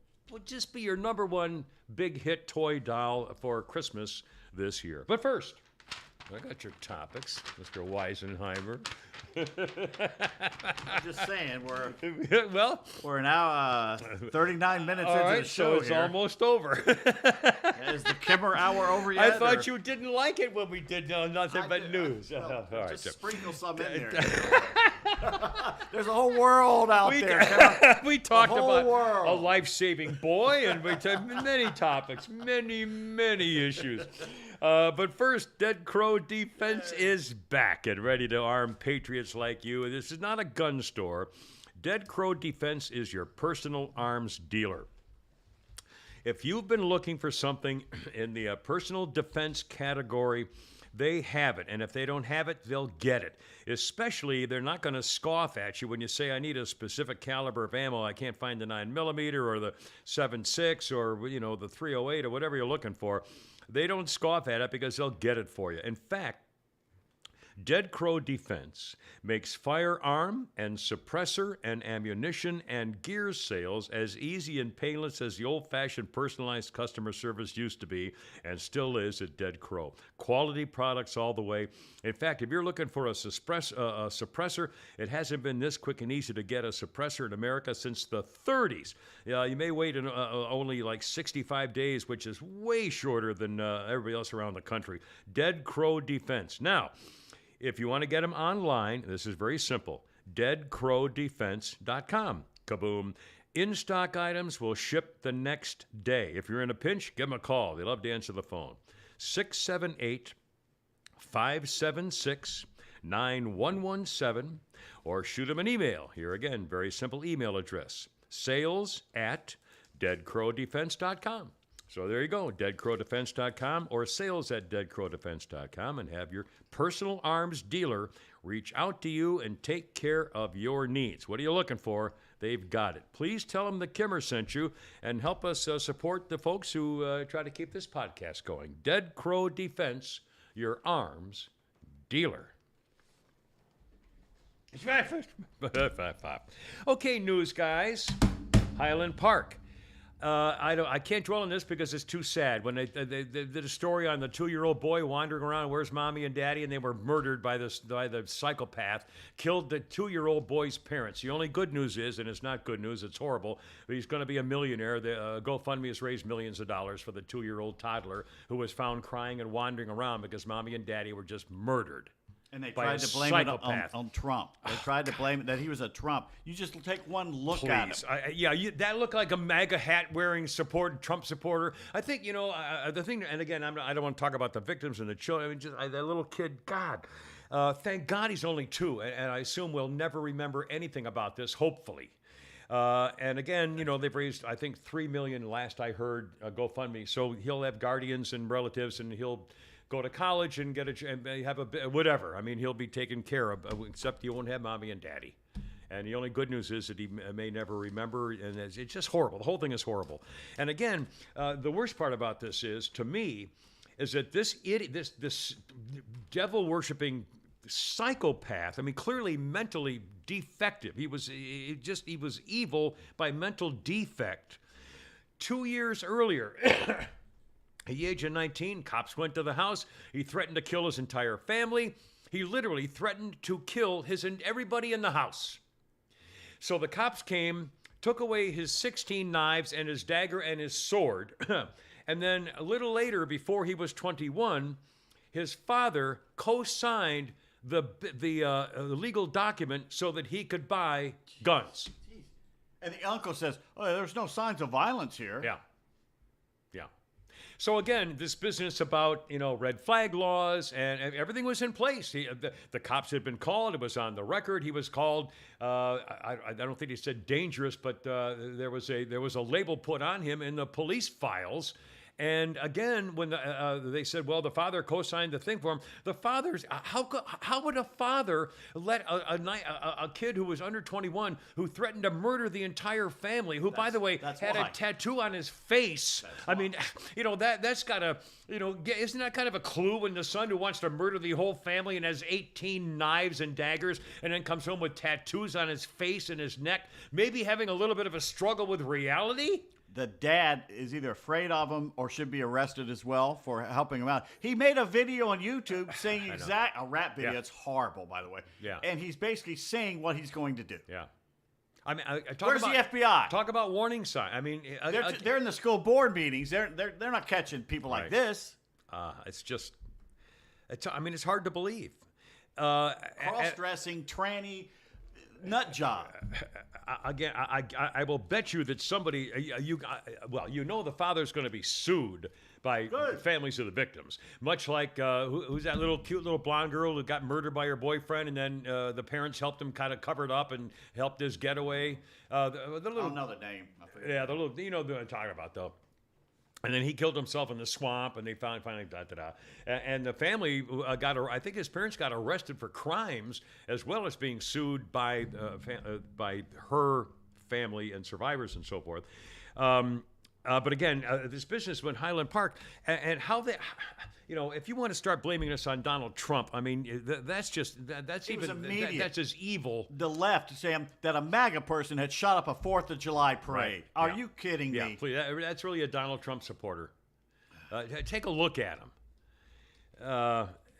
just be your number one big hit toy doll for Christmas this year. But first, I got your topics, Mr. Weisenheimer. I'm just saying, we're Well, now 39 minutes all into right, the show so it's here. almost over. Is the Kimmer hour over I yet? thought you didn't like it when we did nothing but news. Well, All right, just so- sprinkle some in there. There's a whole world out there. Kimmer. We talked whole about world. a life-saving boy, and we took many topics, many issues. But first, Dead Crow Defense is back and ready to arm patriots like you. This is not a gun store. Dead Crow Defense is your personal arms dealer. If you've been looking for something in the personal defense category, they have it. And if they don't have it, they'll get it. Especially, they're not going to scoff at you when you say, I need a specific caliber of ammo. I can't find the 9mm or the 7.6 or, the 308 or whatever you're looking for. They don't scoff at it because they'll get it for you. In fact, Dead Crow Defense makes firearm and suppressor and ammunition and gear sales as easy and painless as the old-fashioned personalized customer service used to be and still is at Dead Crow. Quality products all the way. In fact, if you're looking for a suppressor, it hasn't been this quick and easy to get a suppressor in America since the 30s. You may wait only like 65 days, which is way shorter than everybody else around the country. Dead Crow Defense. Now, if you want to get them online, this is very simple. deadcrowdefense.com. Kaboom. In-stock items will ship the next day. If you're in a pinch, give them a call. They love to answer the phone. 678-576-9117. Or shoot them an email. Here again, very simple email address. sales@deadcrowdefense.com. So there you go, deadcrowdefense.com or sales@deadcrowdefense.com, and have your personal arms dealer reach out to you and take care of your needs. What are you looking for? They've got it. Please tell them the Kimmer sent you and help us support the folks who try to keep this podcast going. Dead Crow Defense, your arms dealer. Okay, news guys. Highland Park. I can't dwell on this because it's too sad. When they did a story on the 2-year-old boy wandering around, where's mommy and daddy, and they were murdered by the psychopath, killed the 2-year-old boy's parents. The only good news is, and it's not good news, it's horrible, but he's going to be a millionaire. The GoFundMe has raised millions of dollars for the 2-year-old toddler who was found crying and wandering around because mommy and daddy were just murdered. And they by tried a to blame it psychopath. on Trump. They tried to blame it that he was a Trump. You just take one look at him. That looked like a MAGA hat wearing Trump supporter. I think the thing, and again, I don't want to talk about the victims and the children. I mean, just that little kid. God, thank God he's only 2, and I assume we'll never remember anything about this. Hopefully. And again, they've raised, I think, $3 million last I heard, GoFundMe. So he'll have guardians and relatives, and he'll go to college and and have whatever. I mean, he'll be taken care of, except he won't have mommy and daddy. And the only good news is that he may never remember, and it's just horrible. The whole thing is horrible. And again, the worst part about this is, to me, is that this idiot, this devil-worshipping psychopath, I mean, clearly mentally defective. He was evil by mental defect. 2 years earlier, at the age of 19, cops went to the house. He threatened to kill his entire family. He literally threatened to kill everybody in the house. So the cops came, took away his 16 knives and his dagger and his sword. And then a little later, before he was 21, his father co-signed the legal document so that he could buy guns. And the uncle says, "Oh, there's no signs of violence here." Yeah. So again, this business about, red flag laws, and everything was in place. The cops had been called. It was on the record. He was called. I don't think he said dangerous, but there was a label put on him in the police files. And again, when they said, well, the father co-signed the thing for him, the father's, how would a father let a kid who was under 21, who threatened to murder the entire family, who, by the way, had a tattoo on his face? I mean, that's got to, isn't that kind of a clue when the son who wants to murder the whole family and has 18 knives and daggers and then comes home with tattoos on his face and his neck, maybe having a little bit of a struggle with reality? The dad is either afraid of him or should be arrested as well for helping him out. He made a video on YouTube saying a rap video. Yeah. It's horrible, by the way. Yeah. And he's basically saying what he's going to do. Yeah. I mean, where's the FBI? Talk about warning sign. I mean, they're in the school board meetings. They're not catching people like this. It's just, it's hard to believe. Cross-dressing, tranny, nut job. Again, I will bet you that somebody, the father's going to be sued by families of the victims. Much like, who's that cute little blonde girl who got murdered by her boyfriend, and then the parents helped him kind of cover it up and helped his getaway. The little, another name. Yeah, the little, what I'm talking about, though. And then he killed himself in the swamp, and they finally And the family I think his parents got arrested for crimes, as well as being sued by her family and survivors and so forth. But again, this business went Highland Park, and how they, if you want to start blaming this on Donald Trump, I mean, that's as evil. The left saying that a MAGA person had shot up a 4th of July parade. Are you kidding me? Yeah, please, that's really a Donald Trump supporter. Take a look at him.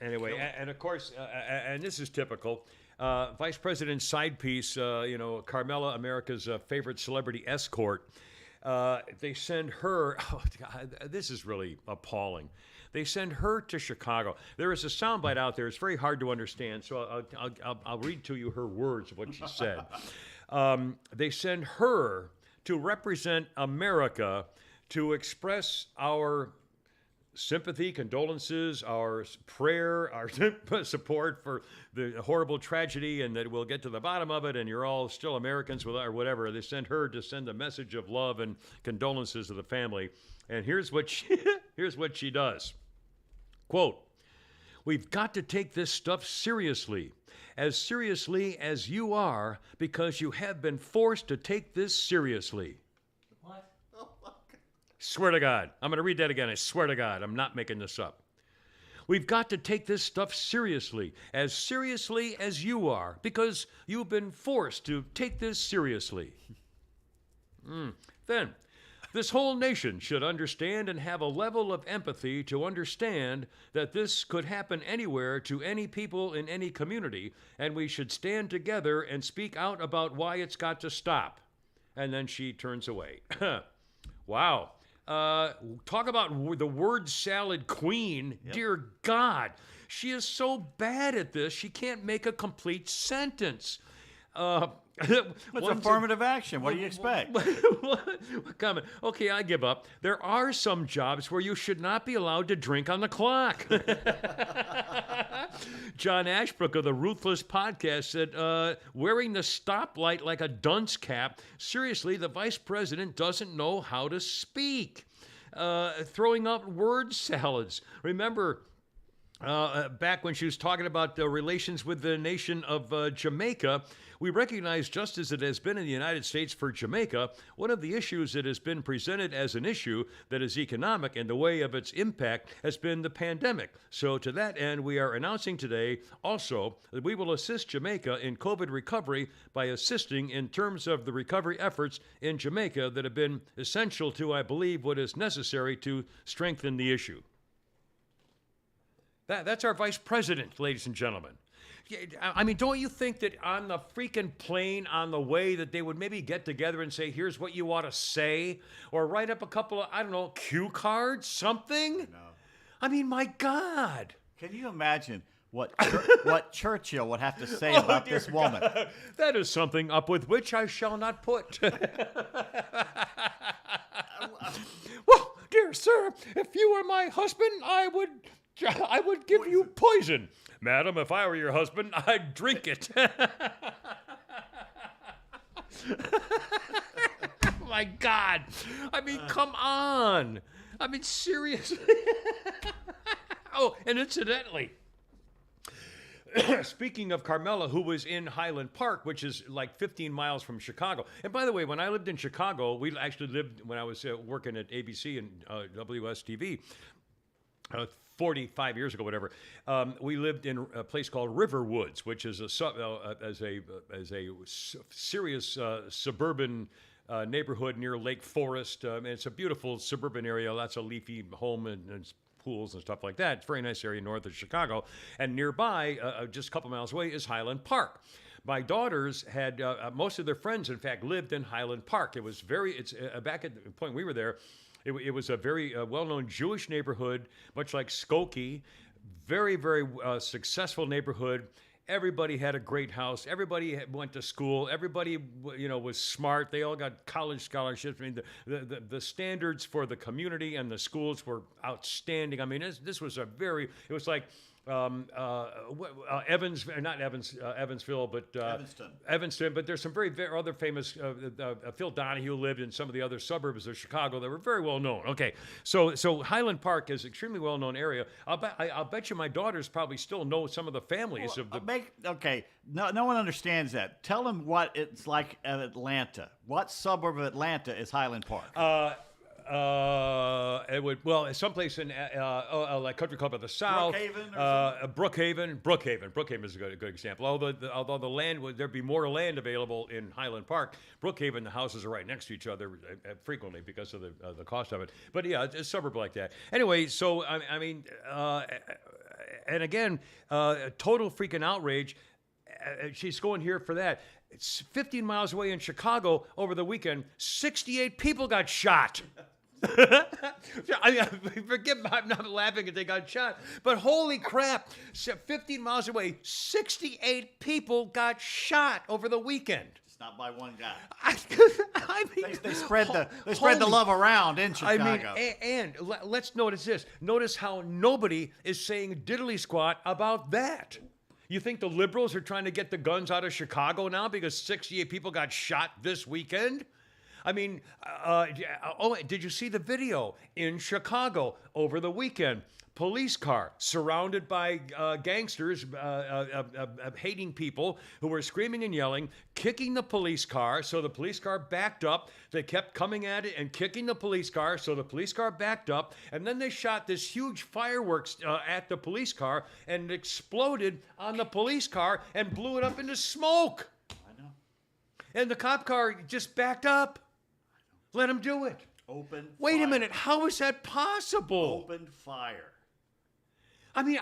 Anyway, and of course, and this is typical. Vice President's side piece, Carmela, America's favorite celebrity escort. They send her, this is really appalling. They send her to Chicago. There is a soundbite out there. It's very hard to understand, so I'll read to you her words of what she said. They send her to represent America, to express our sympathy, condolences, our prayer, our support for the horrible tragedy, and that we'll get to the bottom of it, and you're all still Americans or whatever. They send her to send a message of love and condolences to the family. And here's what she does. Quote, "We've got to take this stuff seriously as you are, because you have been forced to take this seriously." What? Swear to God. I'm going to read that again. I swear to God. I'm not making this up. "We've got to take this stuff seriously as you are, because you've been forced to take this seriously." Then, this whole nation should understand and have a level of empathy to understand that this could happen anywhere to any people in any community, and we should stand together and speak out about why it's got to stop. And then she turns away. Wow. Talk about the word salad queen. Yep. Dear God, she is so bad at this, she can't make a complete sentence. What's affirmative action? What do you expect? What comment? Okay, I give up. There are some jobs where you should not be allowed to drink on the clock. John Ashbrook of the Ruthless podcast said, wearing the stoplight like a dunce cap. Seriously, the vice president doesn't know how to speak. Throwing out word salads. Remember, back when she was talking about the relations with the nation of Jamaica, we recognize, just as it has been in the United States for Jamaica, one of the issues that has been presented as an issue that is economic in the way of its impact has been the pandemic. So to that end, we are announcing today also that we will assist Jamaica in COVID recovery by assisting in terms of the recovery efforts in Jamaica that have been essential to, I believe, what is necessary to strengthen the issue. That's our vice president, ladies and gentlemen. I mean, don't you think that on the freaking plane on the way that they would maybe get together and say, here's what you ought to say? Or write up a couple of, I don't know, cue cards, something? No. I mean, my God. Can you imagine what Churchill would have to say about this woman? God. That is something up with which I shall not put. Well, dear sir, if you were my husband, I would give you poison. Madam, if I were your husband, I'd drink it. My God. I mean, come on. I mean, seriously. Oh, and incidentally, speaking of Carmela, who was in Highland Park, which is like 15 miles from Chicago. And by the way, when I lived in Chicago, we actually lived, when I was working at ABC and WSTV, 45 years ago, whatever, we lived in a place called Riverwoods, which is a serious suburban neighborhood near Lake Forest. And it's a beautiful suburban area, lots of leafy home and pools and stuff like that. It's a very nice area north of Chicago. And nearby, just a couple miles away, is Highland Park. My daughters had, most of their friends, in fact, lived in Highland Park. It was back at the point we were there, it was a very well-known Jewish neighborhood, much like Skokie. Very, very successful neighborhood. Everybody had a great house. Everybody went to school. Everybody, was smart. They all got college scholarships. I mean, the standards for the community and the schools were outstanding. I mean, this was it was like Evansville, but Evanston. But there's some very other famous. Phil Donahue lived in some of the other suburbs of Chicago that were very well known. Okay, so Highland Park is an extremely well known area. I'll bet you my daughters probably still know some of the families of the. No one understands that. Tell them what it's like at Atlanta. What suburb of Atlanta is Highland Park? Someplace in like Country Club of the South, Brookhaven. Brookhaven is a good example. Although the land there'd be more land available in Highland Park. Brookhaven, the houses are right next to each other frequently because of the cost of it. But yeah, it's a suburb like that. Anyway, so I mean, and again, total freaking outrage. She's going here for that. It's 15 miles away in Chicago over the weekend. 68 people got shot. Forget, I'm not laughing if they got shot, but holy crap, 15 miles away, 68 people got shot over the weekend. It's not by one guy. I mean, they spread the love around in Chicago. I mean, and let's notice this. Notice how nobody is saying diddly squat about that. You think the liberals are trying to get the guns out of Chicago now because 68 people got shot this weekend? I mean, did you see the video in Chicago over the weekend? Police car surrounded by gangsters, hating people who were screaming and yelling, kicking the police car. So the police car backed up. They kept coming at it and kicking the police car. So the police car backed up. And then they shot this huge fireworks at the police car and it exploded on the police car and blew it up into smoke. I know. And the cop car just backed up. Let him do it. Wait a minute. How is that possible? Open fire. I mean,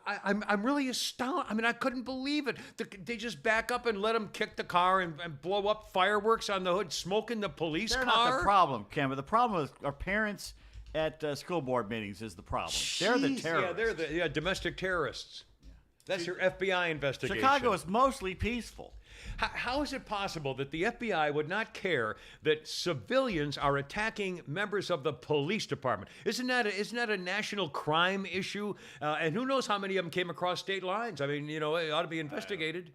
I'm really astounded. I mean, I couldn't believe it. They just back up and let them kick the car and blow up fireworks on the hood, smoking the police car. They're not the problem, Ken. The problem is our parents at school board meetings is the problem. Jeez, they're the terrorists. Yeah, they're the domestic terrorists. That's your FBI investigation. Chicago is mostly peaceful. How is it possible that the FBI would not care that civilians are attacking members of the police department? Isn't that a national crime issue? And who knows how many of them came across state lines? I mean, it ought to be investigated.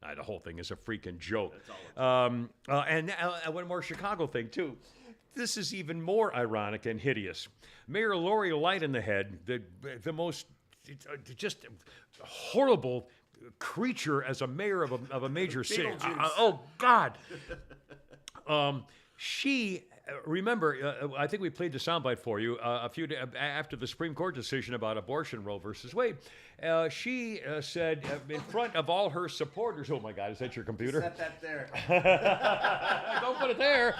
The whole thing is a freaking joke. And one more Chicago thing, too. this is even more ironic and hideous. Mayor Lori Lightning, the most just horrible creature as a mayor of a major city. Oh God. She. Remember, I think we played the soundbite for you a few days after the Supreme Court decision about abortion, Roe versus Wade. She said in front of all her supporters, "Oh my God, is that your computer? Set that there." Don't put it there.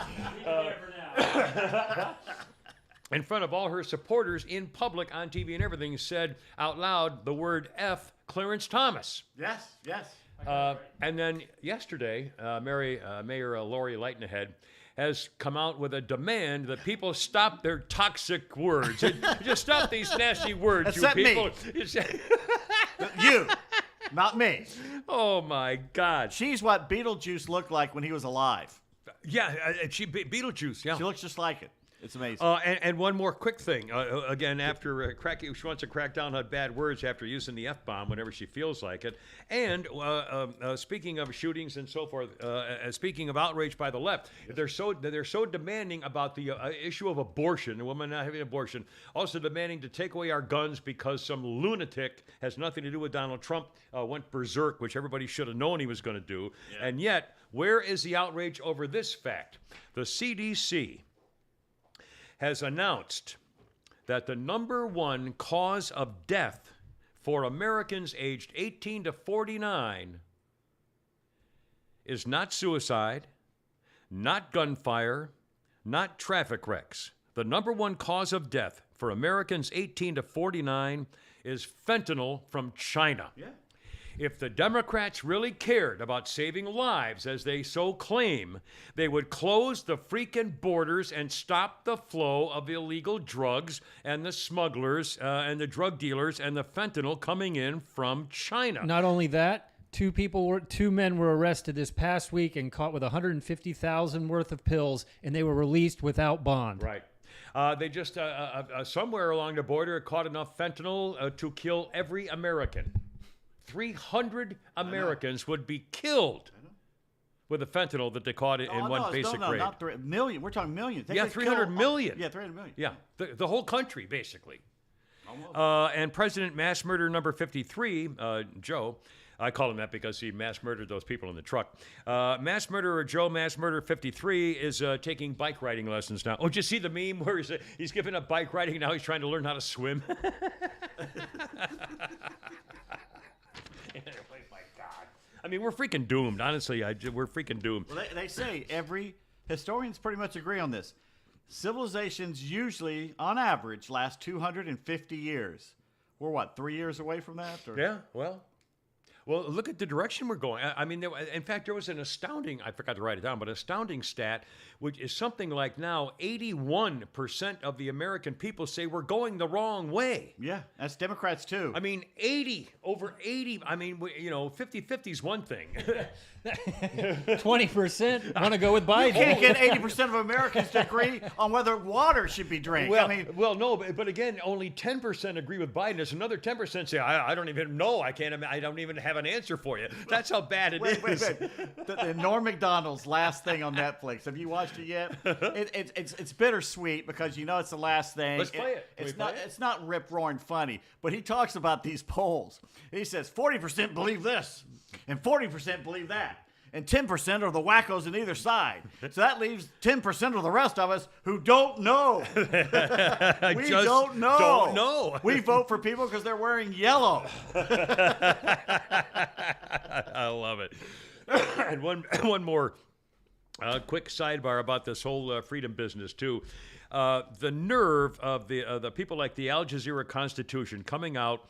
In front of all her supporters in public, on TV and everything, said out loud the word F. Clarence Thomas. Yes. And then yesterday, Mayor Lori Lightning has come out with a demand that people stop their toxic words. Just stop these nasty words, Except you people. You, not me. Oh, my God. She's what Beetlejuice looked like when he was alive. Yeah, Beetlejuice, yeah. She looks just like it. It's amazing. And one more quick thing. Again, after she wants to crack down on bad words after using the F-bomb whenever she feels like it. And speaking of shootings and so forth, speaking of outrage by the left, they're so demanding about the issue of abortion, a woman not having an abortion, also demanding to take away our guns because some lunatic has nothing to do with Donald Trump, went berserk, which everybody should have known he was going to do. Yeah. And yet, where is the outrage over this fact? The CDC has announced that the number one cause of death for Americans aged 18 to 49 is not suicide, not gunfire, not traffic wrecks. The number one cause of death for Americans 18 to 49 is fentanyl from China. Yeah. If the Democrats really cared about saving lives, as they so claim, they would close the freaking borders and stop the flow of illegal drugs and the smugglers and the drug dealers and the fentanyl coming in from China. Not only that, two men were arrested this past week and caught with 150,000 worth of pills, and they were released without bond. Right. They just, somewhere along the border, caught enough fentanyl to kill every American. 300 Americans would be killed with the fentanyl that they caught in one basic raid. Not 3 million. We're talking millions. Yeah, 300 million. Yeah, 300 million. Yeah, the whole country, basically. And President Mass Murderer number 53, Joe, I call him that because he mass murdered those people in the truck. Mass Murderer Joe, Mass Murderer 53, is taking bike riding lessons now. Oh, did you see the meme where he's giving up bike riding, now he's trying to learn how to swim? My God. I mean, we're freaking doomed. Honestly, we're freaking doomed. Well, they say historians pretty much agree on this. Civilizations usually, on average, last 250 years. We're what, 3 years away from that? Or? Yeah, well, look at the direction we're going. I mean, in fact, there was an astounding, I forgot to write it down, but astounding stat, which is something like now 81% of the American people say we're going the wrong way. Yeah, that's Democrats too. I mean, over 80. I mean, 50-50 is one thing. 20% want to go with Biden. You can't get 80% of Americans to agree on whether water should be drank. Well, no, but again, only 10% agree with Biden. There's another 10% say, I don't even know. I don't even have an answer for you. That's how bad it is. Wait. The Norm Macdonald's last thing on Netflix. Have you watched it yet? It's bittersweet because it's the last thing. Let's play it. It's not rip-roaring funny, but he talks about these polls. He says 40% believe this and 40% believe that. And 10% are the wackos on either side. So that leaves 10% of the rest of us who don't know. We don't know. We vote for people because they're wearing yellow. I love it. And one more quick sidebar about this whole freedom business, too. The nerve of the people like the Al Jazeera Constitution coming out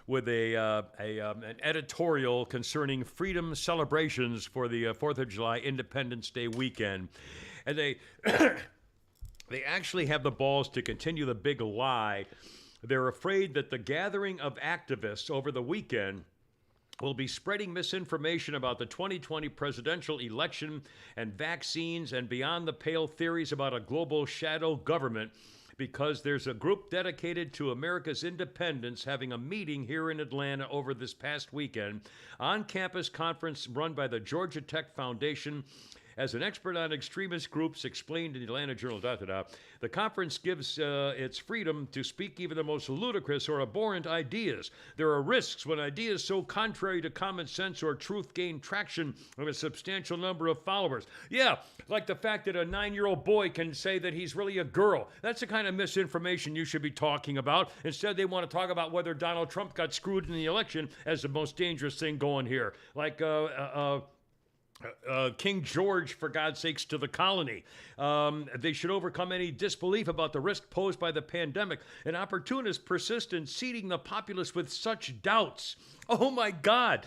with an editorial concerning freedom celebrations for the 4th of July Independence Day weekend. And they actually have the balls to continue the big lie. They're afraid that the gathering of activists over the weekend will be spreading misinformation about the 2020 presidential election and vaccines and beyond the pale theories about a global shadow government, because there's a group dedicated to America's independence having a meeting here in Atlanta over this past weekend, on-campus conference run by the Georgia Tech Foundation As an expert on extremist groups explained in the Atlanta Journal, the conference gives its freedom to speak even the most ludicrous or abhorrent ideas. There are risks when ideas so contrary to common sense or truth gain traction with a substantial number of followers. Yeah, like the fact that a 9-year-old boy can say that he's really a girl. That's the kind of misinformation you should be talking about. Instead, they want to talk about whether Donald Trump got screwed in the election as the most dangerous thing going here. Like King George, for God's sakes, to the colony. They should overcome any disbelief about the risk posed by the pandemic. And opportunists persist in seeding the populace with such doubts. Oh my God.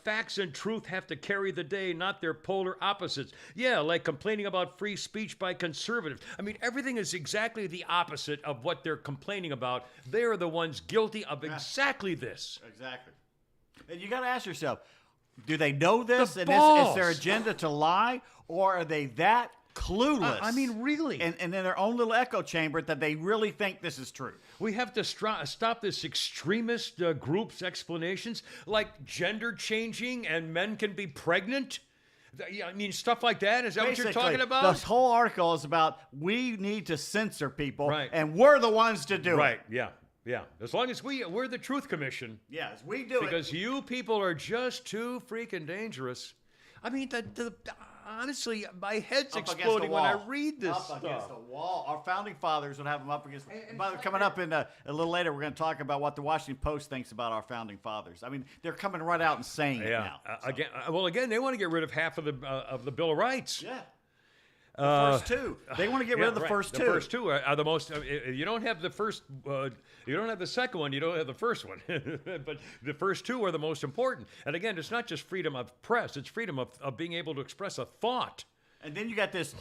Facts and truth have to carry the day, not their polar opposites. Yeah, like complaining about free speech by conservatives. I mean, everything is exactly the opposite of what they're complaining about. They're the ones guilty of exactly this. Exactly. And you got to ask yourself, do they know this? The And balls. is their agenda to lie? Or are they that clueless? I mean, really. And in their own little echo chamber that they really think this is true. We have to stop this extremist group's explanations, like gender changing and men can be pregnant. I mean, stuff like that. Is that what you're talking about? This whole article is about we need to censor people, Right. and we're the ones to do Right. it. Yeah. Yeah. As long as we're the Truth Commission. Yes, we do Because it. you people are just too freaking dangerous. I mean, honestly, my head's Up against exploding the when I wall. read this Up stuff. against the wall. Our founding fathers would have them up against. By the way, coming up in a little later, we're going to talk about what the Washington Post thinks about our founding fathers. I mean, they're coming right out and saying it Yeah. now. So, Again, they want to get rid of half of the Bill of Rights. yeah. The first two. They want to get rid of the right. first two. The first two are the most. You don't have the first. You don't have the second one. You don't have the first one. But the first two are the most important. And again, it's not just freedom of press. It's freedom of being able to express a thought. And then you got this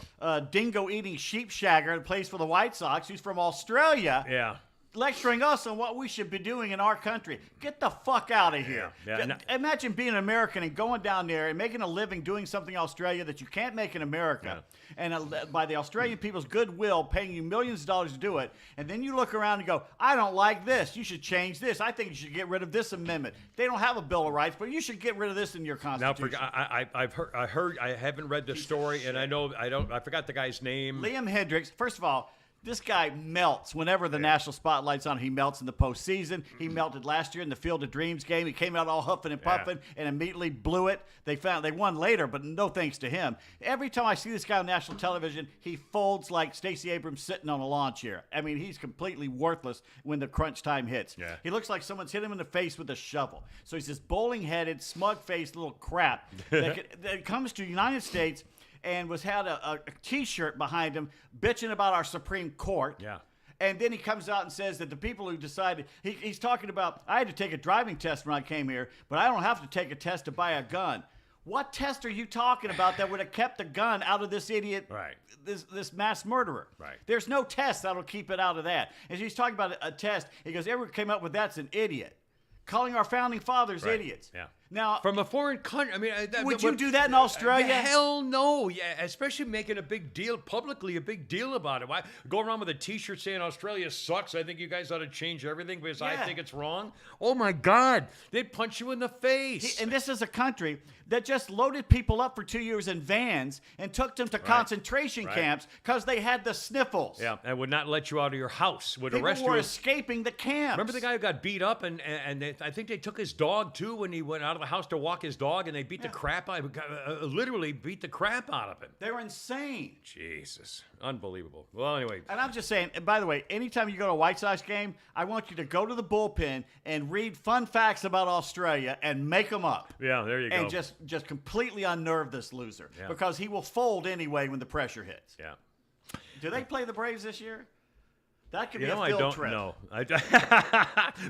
dingo-eating sheep shagger that plays for the White Sox, who's from Australia, Yeah. lecturing us on what we should be doing in our country. Get the fuck out of here. Yeah. Imagine being an American and going down there and making a living doing something in Australia that you can't make in America. And by the Australian people's goodwill, paying you millions of dollars to do it. And then you look around and go, I don't like this. You should change this. I think you should get rid of this amendment. They don't have a Bill of Rights, but you should get rid of this in your Now, Constitution. I've heard. I haven't read the story, and I forgot the guy's name. Liam Hendricks, first of all, this guy melts whenever the national spotlight's on. He melts in the postseason. He melted last year in the Field of Dreams game. He came out all huffing and puffing and immediately blew it. They won later, but no thanks to him. Every time I see this guy on national television, he folds like Stacey Abrams sitting on a lawn chair. I mean, he's completely worthless when the crunch time hits. Yeah. He looks like someone's hit him in the face with a shovel. So he's this bowling-headed, smug-faced little crap that comes to the United States and had a T-shirt behind him bitching about our Supreme Court. Yeah. And then he comes out and says that the people who decided, he's talking about, I had to take a driving test when I came here, but I don't have to take a test to buy a gun. What test are you talking about that would have kept the gun out of this idiot, Right. this mass murderer? Right. There's no test that'll keep it out of that. And he's talking about a test. He goes, everyone came up with that's an idiot. Calling our founding fathers Right. idiots. Yeah. Now, From a foreign country. I mean, would you do that in Australia? Hell no. Yeah, especially making a big deal publicly, a big deal about it. Why go around with a T-shirt saying Australia sucks? I think you guys ought to change everything because I Yeah. think it's wrong. Oh my God, they'd punch you in the face. And this is a country that just loaded people up for 2 years in vans and took them to concentration camps because they had the sniffles. Yeah, and would not let you out of your house. Would People arrest were you. escaping the camps. Remember the guy who got beat up, and I think they took his dog too when he went out of the house to walk his dog, and they beat the crap out, literally beat the crap out of him. They were insane. Jesus, unbelievable. Well, anyway, And I'm just saying, and by the way, anytime you go to a White Sox game, I want you to go to the bullpen and read fun facts about Australia and make them up. yeah, there you go. And just completely unnerve this loser Yeah. because he will fold anyway when the pressure hits. yeah. Do they play the Braves this year? That could You be know, a I field don't trip. know. That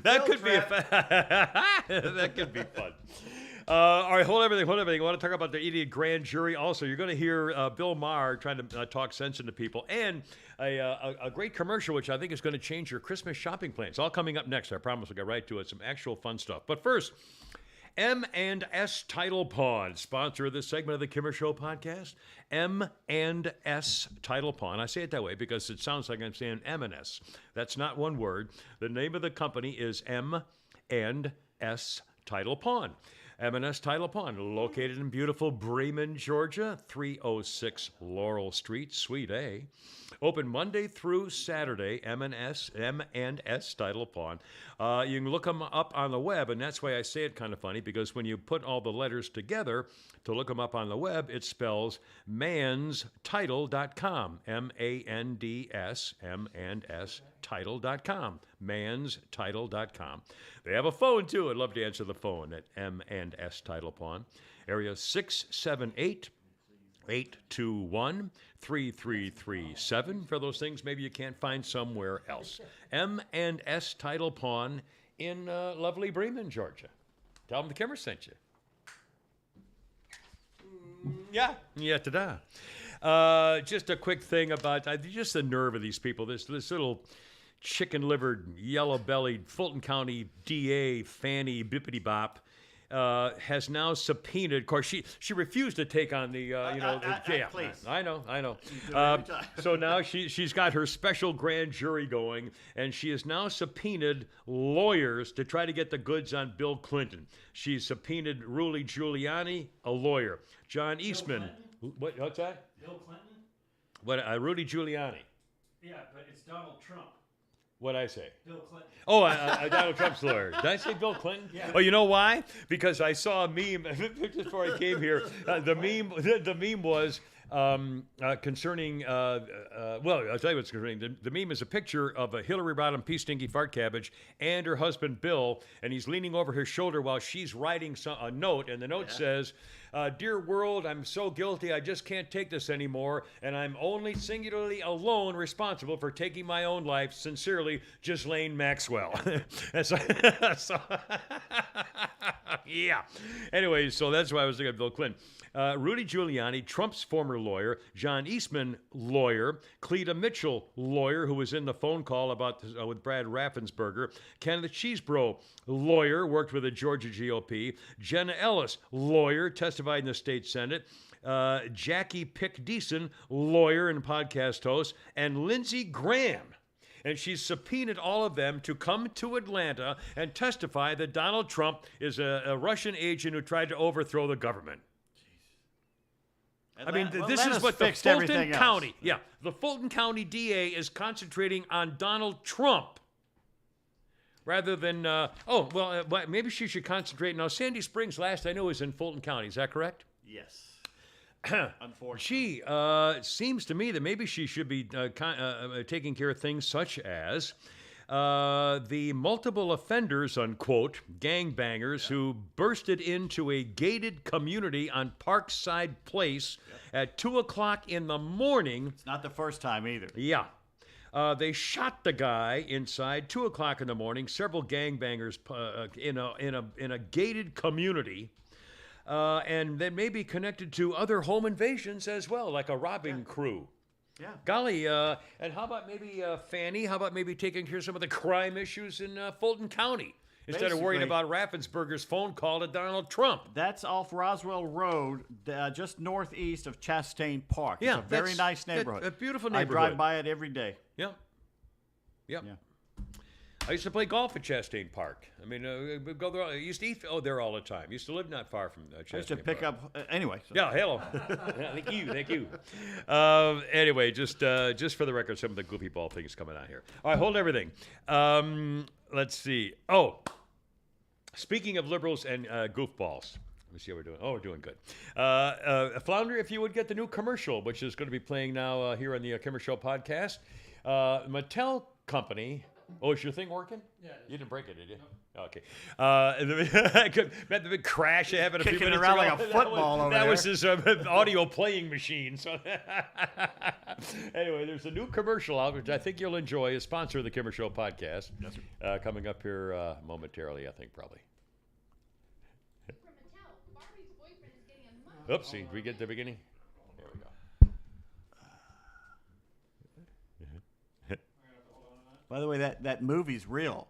Field could trip. be that could be fun. All right, hold everything. I want to talk about the idiot grand jury. Also, you're going to hear Bill Maher trying to talk sense into people, and a great commercial, which I think is going to change your Christmas shopping plans. All coming up next. I promise we'll get right to it. Some actual fun stuff. But first, M&S Title Pawn, sponsor of this segment of the Kimmer Show podcast. M&S Title Pawn. I say it that way because it sounds like I'm saying M&S. That's not one word. The name of the company is M&S Title Pawn. M&S Title Pawn, located in beautiful Bremen, Georgia, 306 Laurel Street, Suite A. Open Monday through Saturday, M&S Title Pawn. You can look them up on the web, and that's why I say it kind of funny, because when you put all the letters together to look them up on the web, it spells manstitle.com, M-A-N-D-S, M&S title.com, manstitle.com. They have a phone, too. I'd love to answer the phone at M&S Title Pawn. Area 678-821-3337. For those things maybe you can't find somewhere else. M&S Title Pawn in lovely Bremen, Georgia. Tell them the Kimmer sent you. Yeah, ta-da. Just a quick thing about just the nerve of these people. This little chicken-livered, yellow-bellied Fulton County DA Fanny Bippity Bop has now subpoenaed. Of course, she refused to take on the please. I know. Time. So now she's got her special grand jury going, and she has now subpoenaed lawyers to try to get the goods on Bill Clinton. She's subpoenaed Rudy Giuliani, a lawyer, John Eastman. What's that? Bill Clinton? Rudy Giuliani. Yeah, but it's Donald Trump. What'd I say? Bill Clinton. Oh, Donald Trump's lawyer. Did I say Bill Clinton? Yeah. Oh, you know why? Because I saw a meme just before I came here. The meme was concerning. Well, I'll tell you what's concerning. The meme is a picture of a Hillary Rodham pea stinky fart cabbage and her husband Bill, and he's leaning over her shoulder while she's writing a note, and the note says, "Dear world, I'm so guilty. I just can't take this anymore, and I'm only singularly alone responsible for taking my own life. Sincerely, Ghislaine Maxwell." Yeah. Anyway, so that's why I was thinking of Bill Clinton. Rudy Giuliani, Trump's former lawyer, John Eastman, lawyer, Cleta Mitchell, lawyer, who was in the phone call about with Brad Raffensperger, Kenneth Cheesebro, lawyer, worked with the Georgia GOP, Jenna Ellis, lawyer, testified in the state Senate, Jackie Pick-Deason, lawyer and podcast host, and Lindsey Graham. And she's subpoenaed all of them to come to Atlanta and testify that Donald Trump is a Russian agent who tried to overthrow the government. I mean, this is what the Fulton County, the Fulton County DA is concentrating on Donald Trump rather than, maybe she should concentrate. Now, Sandy Springs, last I knew, is in Fulton County. Is that correct? Yes. Unfortunately. She seems to me that maybe she should be taking care of things such as the multiple offenders, unquote, gangbangers who bursted into a gated community on Parkside Place at 2 o'clock in the morning. It's not the first time either. Yeah. They shot the guy inside 2 o'clock in the morning. Several gangbangers in a gated community. And that may be connected to other home invasions as well, like a robbing crew. Yeah. Golly, and how about maybe Fanny? How about maybe taking care of some of the crime issues in Fulton County instead of worrying about Raffensperger's phone call to Donald Trump? That's off Roswell Road, just northeast of Chastain Park. Yeah, it's a very nice neighborhood. A beautiful neighborhood. I drive by it every day. Yep. Yeah. I used to play golf at Chastain Park. I mean, we'd go there. I used to eat there all the time. Used to live not far from Chastain Park. I used to pick up anyway. So. Yeah, hello. Thank you. Anyway, just for the record, some of the goofy ball things coming out here. All right, hold everything. Let's see. Oh, speaking of liberals and goofballs. Let me see how we're doing. Oh, we're doing good. Flounder, if you would get the new commercial, which is going to be playing now here on the Kimmer Show podcast. Mattel Company. Oh, is your thing working? Yeah. You didn't break it, did you? No. Okay. The big crash I happened a few minutes around ago. like a football over there. That was his audio playing machine. So anyway, there's a new commercial out, which I think you'll enjoy, a sponsor of the Kimmer Show podcast. Yes, sir. Coming up here momentarily, I think, probably. Oops, did we get the beginning? There we go. By the way, that movie's real.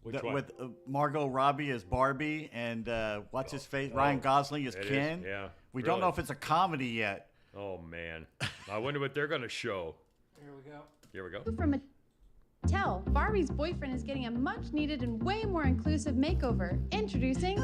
Which one? With Margot Robbie as Barbie and what's his face? Ryan Gosling as Ken. Yeah. We don't know if it's a comedy yet. Oh man, I wonder what they're gonna show. Here we go. Here we go. From Mattel, Barbie's boyfriend is getting a much-needed and way more inclusive makeover. Introducing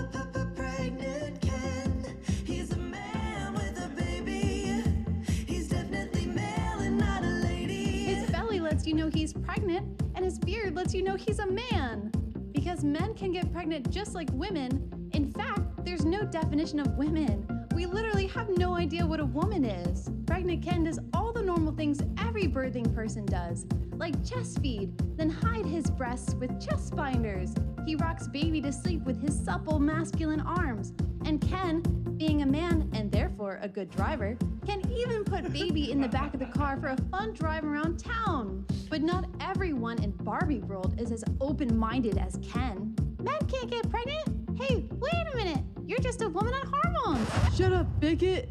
you know he's a man. Because men can get pregnant just like women. In fact, there's no definition of women. We literally have no idea what a woman is. Pregnant Ken does all the normal things every birthing person does, like chest feed, then hide his breasts with chest binders. He rocks baby to sleep with his supple masculine arms. And Ken, being a man and therefore a good driver, can even put baby in the back of the car for a fun drive around town. But not everyone in Barbie world is as open-minded as Ken. Men can't get pregnant? Hey, wait a minute. You're just a woman on hormones. Shut up, bigot.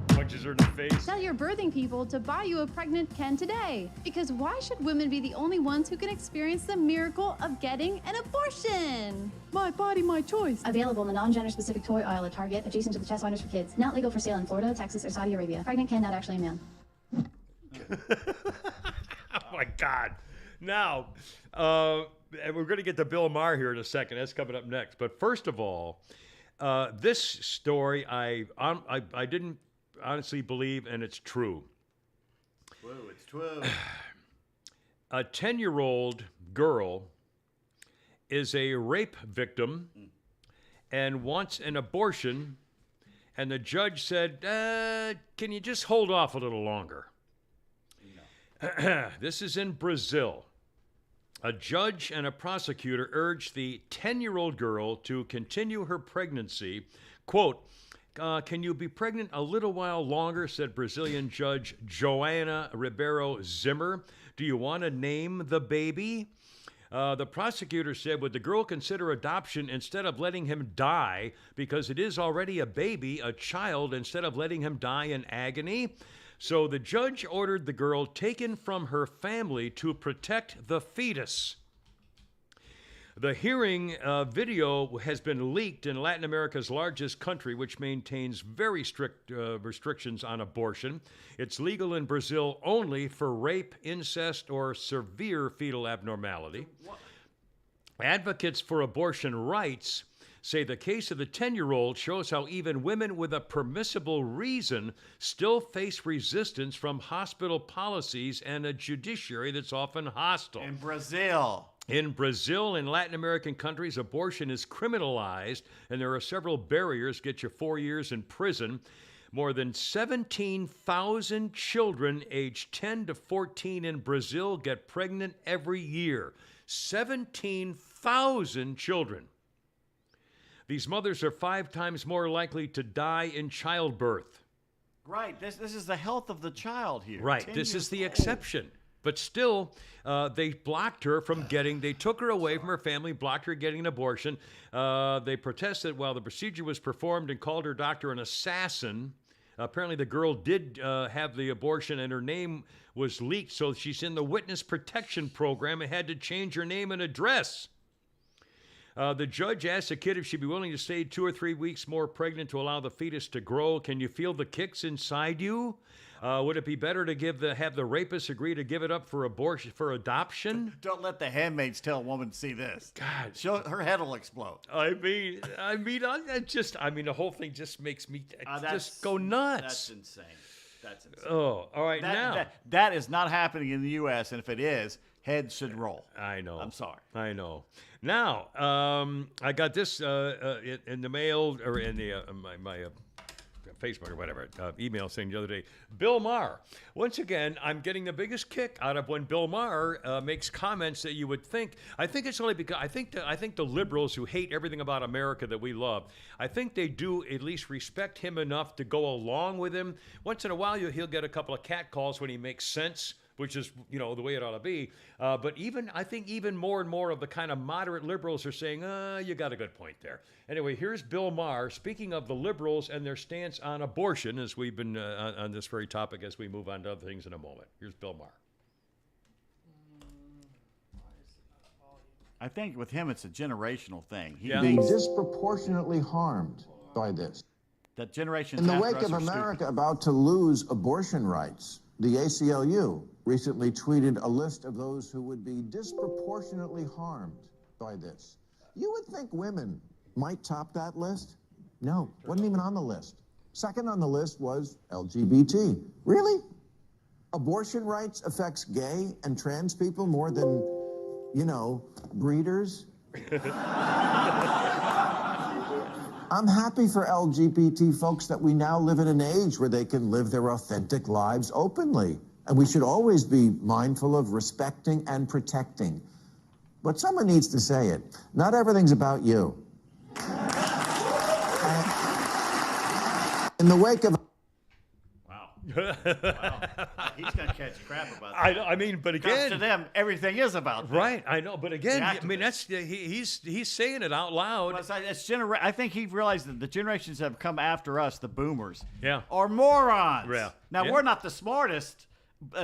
Punches her in the face. Tell your birthing people to buy you a pregnant Ken today. Because why should women be the only ones who can experience the miracle of getting an abortion? My body, my choice. Available in the non-gender specific toy aisle at Target, adjacent to the chest binders for kids. Not legal for sale in Florida, Texas, or Saudi Arabia. Pregnant Ken, not actually a man. Oh my God. Now, and we're going to get to Bill Maher here in a second. That's coming up next. But first of all, this story I didn't honestly believe, and it's true. Whoa, it's true. A 10-year-old girl is a rape victim and wants an abortion, and the judge said, can you just hold off a little longer? No. This is in Brazil. A judge and a prosecutor urged the 10-year-old girl to continue her pregnancy. Quote, can you be pregnant a little while longer, said Brazilian Judge Joana Ribeiro Zimmer. Do you want to name the baby? The prosecutor said, would the girl consider adoption instead of letting him die because it is already a baby, a child, instead of letting him die in agony? So the judge ordered the girl taken from her family to protect the fetus. The hearing video has been leaked in Latin America's largest country, which maintains very strict restrictions on abortion. It's legal in Brazil only for rape, incest, or severe fetal abnormality. Advocates for abortion rights say the case of the 10-year-old shows how even women with a permissible reason still face resistance from hospital policies and a judiciary that's often hostile. In Brazil. In Brazil and Latin American countries, abortion is criminalized, and there are several barriers. Get you 4 years in prison. More than 17,000 children aged 10 to 14 in Brazil get pregnant every year. 17,000 children. These mothers are 5 times more likely to die in childbirth. Right. This is the health of the child here. Right. This is the exception. But still, they blocked her from getting, they took her away from her family, blocked her getting an abortion. They protested while the procedure was performed and called her doctor an assassin. Apparently, the girl did have the abortion and her name was leaked, so she's in the witness protection program and had to change her name and address. The judge asked the kid if she'd be willing to stay 2 or 3 weeks more pregnant to allow the fetus to grow. Can you feel the kicks inside you? Would it be better to have the rapist agree to give it up for adoption? Don't let the Handmaid's Tale woman see this. God, Her head will explode. I mean, the whole thing just makes me just go nuts. That's insane. That's insane. Oh, all right, now. That is not happening in the U.S., and if it is, heads should roll. I know. I'm sorry. I know. Now, I got this in the mail, or in the my Facebook or whatever, email saying the other day, Bill Maher. Once again, I'm getting the biggest kick out of when Bill Maher makes comments that you would think. I think it's only because I think the liberals who hate everything about America that we love, I think they do at least respect him enough to go along with him. Once in a while, he'll get a couple of catcalls when he makes sense, which is, the way it ought to be. But I think even more and more of the kind of moderate liberals are saying, you got a good point there. Anyway, here's Bill Maher speaking of the liberals and their stance on abortion, as we've been on this very topic as we move on to other things in a moment. Here's Bill Maher. I think with him, it's a generational thing. He Being disproportionately harmed by this. That generation In the wake of America about to lose abortion rights, the ACLU recently tweeted a list of those who would be disproportionately harmed by this. You would think women might top that list? No, wasn't even on the list. Second on the list was LGBT. Really? Abortion rights affects gay and trans people more than you know, breeders. I'm happy for LGBT folks that we now live in an age where they can live their authentic lives openly. And we should always be mindful of respecting and protecting. But someone needs to say it. Not everything's about you. In the wake of... Wow. He's going to catch crap about that. I mean, but Because again, to them, everything is about them. right? I know, but again, The I mean, activists. he's saying it out loud. Well, I think he realized that the generations that have come after us, the boomers, Yeah. are morons. Yeah. Now, Yeah. we're not the smartest,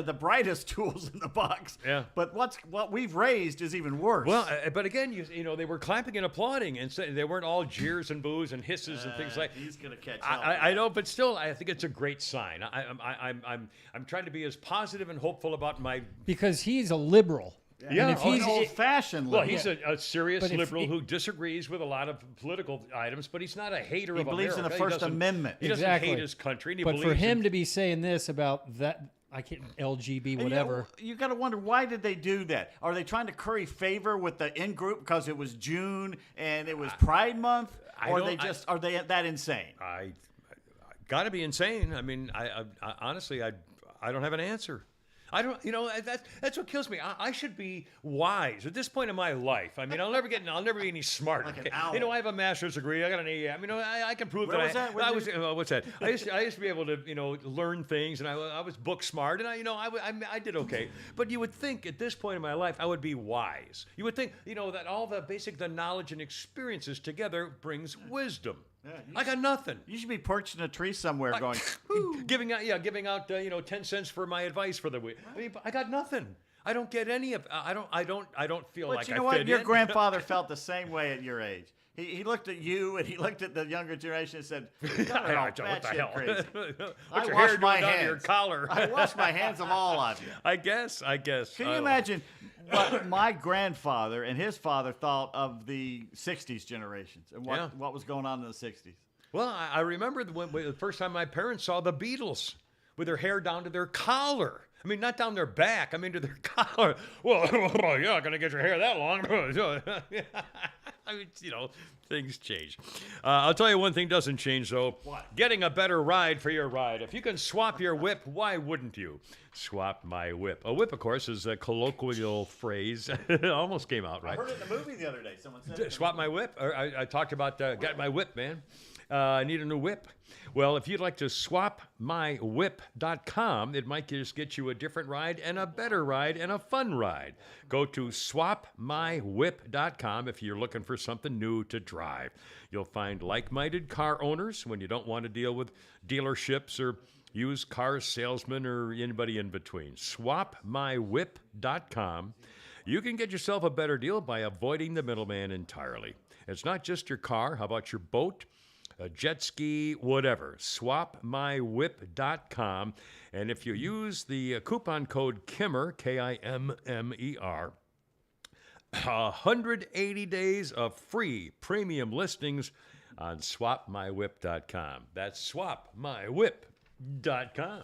the brightest tools in the box. Yeah. But what we've raised is even worse. Well, but again, you know, they were clapping and applauding, and they weren't all jeers and boos and hisses and things like. He's going to catch hell. I know, but still, I think it's a great sign. I'm trying to be as positive and hopeful about my. Because he's a liberal. Yeah, And if oh, he's no. old-fashioned. Well, he's a serious But if liberal it- who disagrees with a lot of political items, but he's not a hater He of believes in America. the He First doesn't- Amendment. He doesn't Exactly. hate his country. And he But for believes him in, to be saying this about that, I can't LGB whatever. You got to wonder, why did they do that? Are they trying to curry favor with the in-group because it was June and it was Pride Month? Or are they that insane? I got to be insane. I mean, I honestly, I don't have an answer. I don't, you know, that's what kills me. I should be wise at this point in my life. I mean, I'll never be any smarter. Like an owl. You know, I have a master's degree. I got an A. I mean, I can prove Where that was that? Where I did was. you- What's that? I used to be able to, you know, learn things, and I was book smart, and I did okay. But you would think at this point in my life I would be wise. You would think, you know, that all the knowledge and experiences together brings wisdom. I got nothing. You should be perched in a tree somewhere going, giving out 10 cents for my advice for the week. I mean, I got nothing. I don't get any of. I don't feel but like you know I what? fit Your in. grandfather felt the same way at your age. He looked at you and he looked at the younger generation and said, I "What don't the know, crazy." What's your wash hair my doing down to your hands. collar? I wash my hands of all of you. I guess. Can you imagine what my grandfather and his father thought of the 60s generations and what was going on in the 60s? Well, I remember the first time my parents saw the Beatles with their hair down to their collar. I mean, not down their back. I mean, to their collar. Well, you're not going to get your hair that long. I mean, you know, things change. I'll tell you one thing doesn't change, though. What? Getting a better ride for your ride. If you can swap your whip, why wouldn't you? Swap my whip. A whip, of course, is a colloquial phrase. It almost came out I right. heard it in the movie the other day. Someone said it. Swap my whip. I talked about got my whip, man. I need a new whip. Well, if you'd like to swap mywhip.com, it might just get you a different ride and a better ride and a fun ride. Go to swapmywhip.com if you're looking for something new to drive. You'll find like-minded car owners when you don't want to deal with dealerships or used car salesmen or anybody in between. Swapmywhip.com. You can get yourself a better deal by avoiding the middleman entirely. It's not just your car. How about your boat? A jet ski, whatever. Swapmywhip.com. And if you use the coupon code KIMMER, KIMMER, 180 days of free premium listings on swapmywhip.com. That's swapmywhip.com.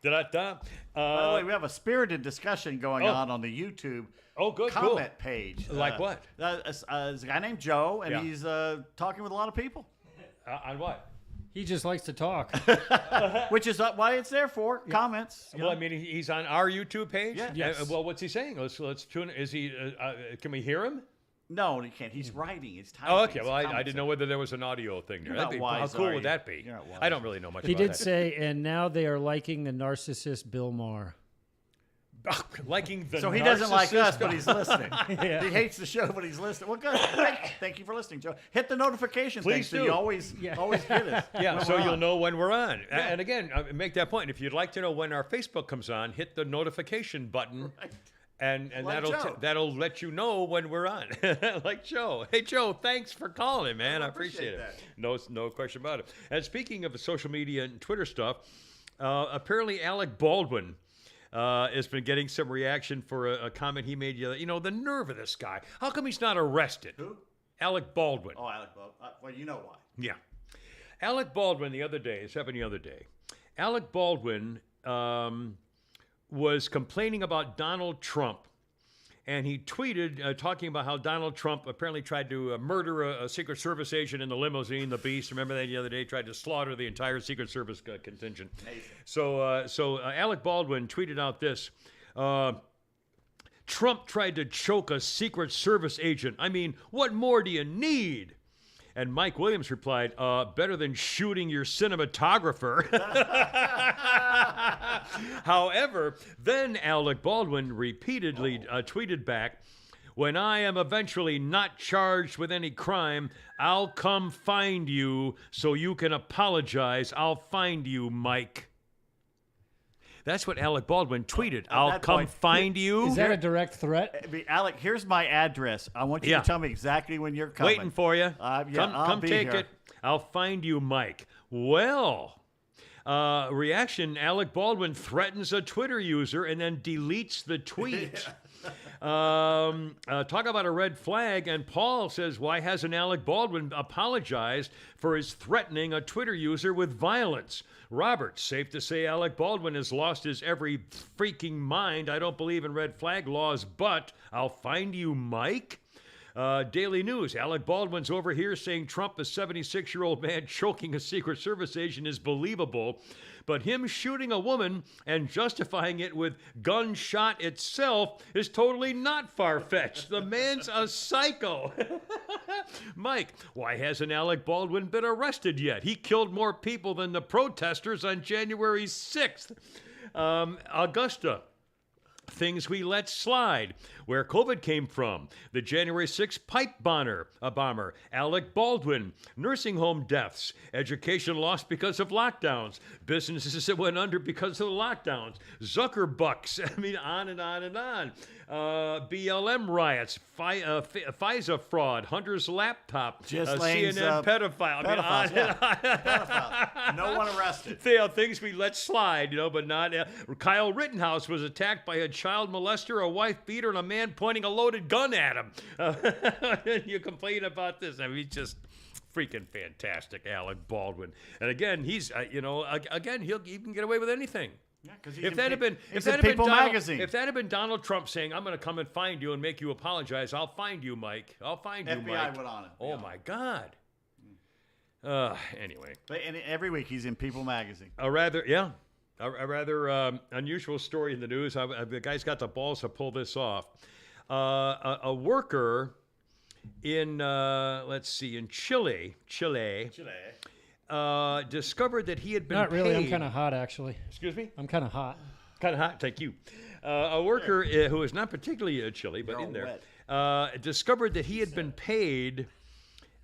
Da-da-da. By the way, we have a spirited discussion going on the YouTube good, comment page. Like what? There's a guy named Joe, and Yeah. he's talking with a lot of people, On what? He just likes to talk. which is why it's there for comments. you Well, know. I mean, he's on our YouTube page. Yeah. Yes. Well, what's he saying? Let's tune. Is he? Can we hear him? No, he can't. He's writing. He's typing. Oh, okay. He's Well, I commenting. didn't know whether there was an audio thing there. You're not wise, how cool are would you? that be? You're not wise. I don't really know much He about did that. say, and now they are liking the narcissist Bill Maher. Liking the So he doesn't like us, narcissist- but he's listening. Yeah. He hates the show, but he's listening. Well, good. Thank you for listening, Joe. Hit the notification thing Please so do. you always get us. Yeah, when so we're you'll on. know when we're on. And again, make that point. If you'd like to know when our Facebook comes on, hit the notification button. Right. And Like Joe. that'll let you know when we're on. Like Joe. Hey, Joe, thanks for calling, man. I appreciate it. that. No question about it. And speaking of the social media and Twitter stuff, apparently Alec Baldwin has been getting some reaction for a comment he made. You know, the nerve of this guy. How come he's not arrested? Who? Alec Baldwin. Oh, Alec Bob. Well, you know why. Yeah. Alec Baldwin the other day, Alec Baldwin was complaining about Donald Trump and he tweeted talking about how Donald Trump apparently tried to murder a Secret Service agent in the limousine, the Beast. Remember that the other day? Tried to slaughter the entire Secret Service contingent. So Alec Baldwin tweeted out this. Trump tried to choke a Secret Service agent. I mean, what more do you need? And Mike Williams replied, better than shooting your cinematographer. However, then Alec Baldwin repeatedly tweeted back, when I am eventually not charged with any crime, I'll come find you so you can apologize. I'll find you, Mike. That's what Alec Baldwin tweeted. I'll come find you. Is that a direct threat? Alec, here's my address. I want you to tell me exactly when you're coming. Waiting for you. Come take here. it. I'll find you, Mike. Well, reaction, Alec Baldwin threatens a Twitter user and then deletes the tweet. Talk about a red flag. And Paul says, why hasn't Alec Baldwin apologized for his threatening a Twitter user with violence? Robert, safe to say Alec Baldwin has lost his every freaking mind. I don't believe in red flag laws, but I'll find you, Mike. Daily News, Alec Baldwin's over here saying Trump, a 76-year-old man choking a Secret Service agent, is believable. But him shooting a woman and justifying it with gunshot itself is totally not far-fetched. The man's a psycho. Mike, why hasn't Alec Baldwin been arrested yet? He killed more people than the protesters on January 6th. Augusta, things we let slide. Where COVID came from. The January 6th pipe bomber. Alec Baldwin. Nursing home deaths. Education lost because of lockdowns. Businesses that went under because of the lockdowns. Zuckerbucks. I mean, on and on and on. BLM riots. FISA fraud. Hunter's laptop. CNN pedophile. Pedophile. No one arrested. Things we let slide, but not. Kyle Rittenhouse was attacked by a child molester, a wife beater, and a man pointing a loaded gun at him. You complain about this. I mean, he's just freaking fantastic, Alec Baldwin. And again, he's, again, he can get away with anything. Yeah, because if that had been Magazine. If that had been Donald Trump saying, "I'm going to come and find you and make you apologize," I'll find you, Mike. I'll find you, Mike. FBI went on it. Oh my God. Anyway. But every week he's in People Magazine. A rather unusual story in the news. The guy's got the balls to pull this off. A worker in in Chile, discovered that he had been Not really. paid. I'm kind of hot, actually. Excuse me? I'm kind of hot. Kind of hot. Thank you. A worker who is not particularly chilly, but in there, discovered that he had been paid.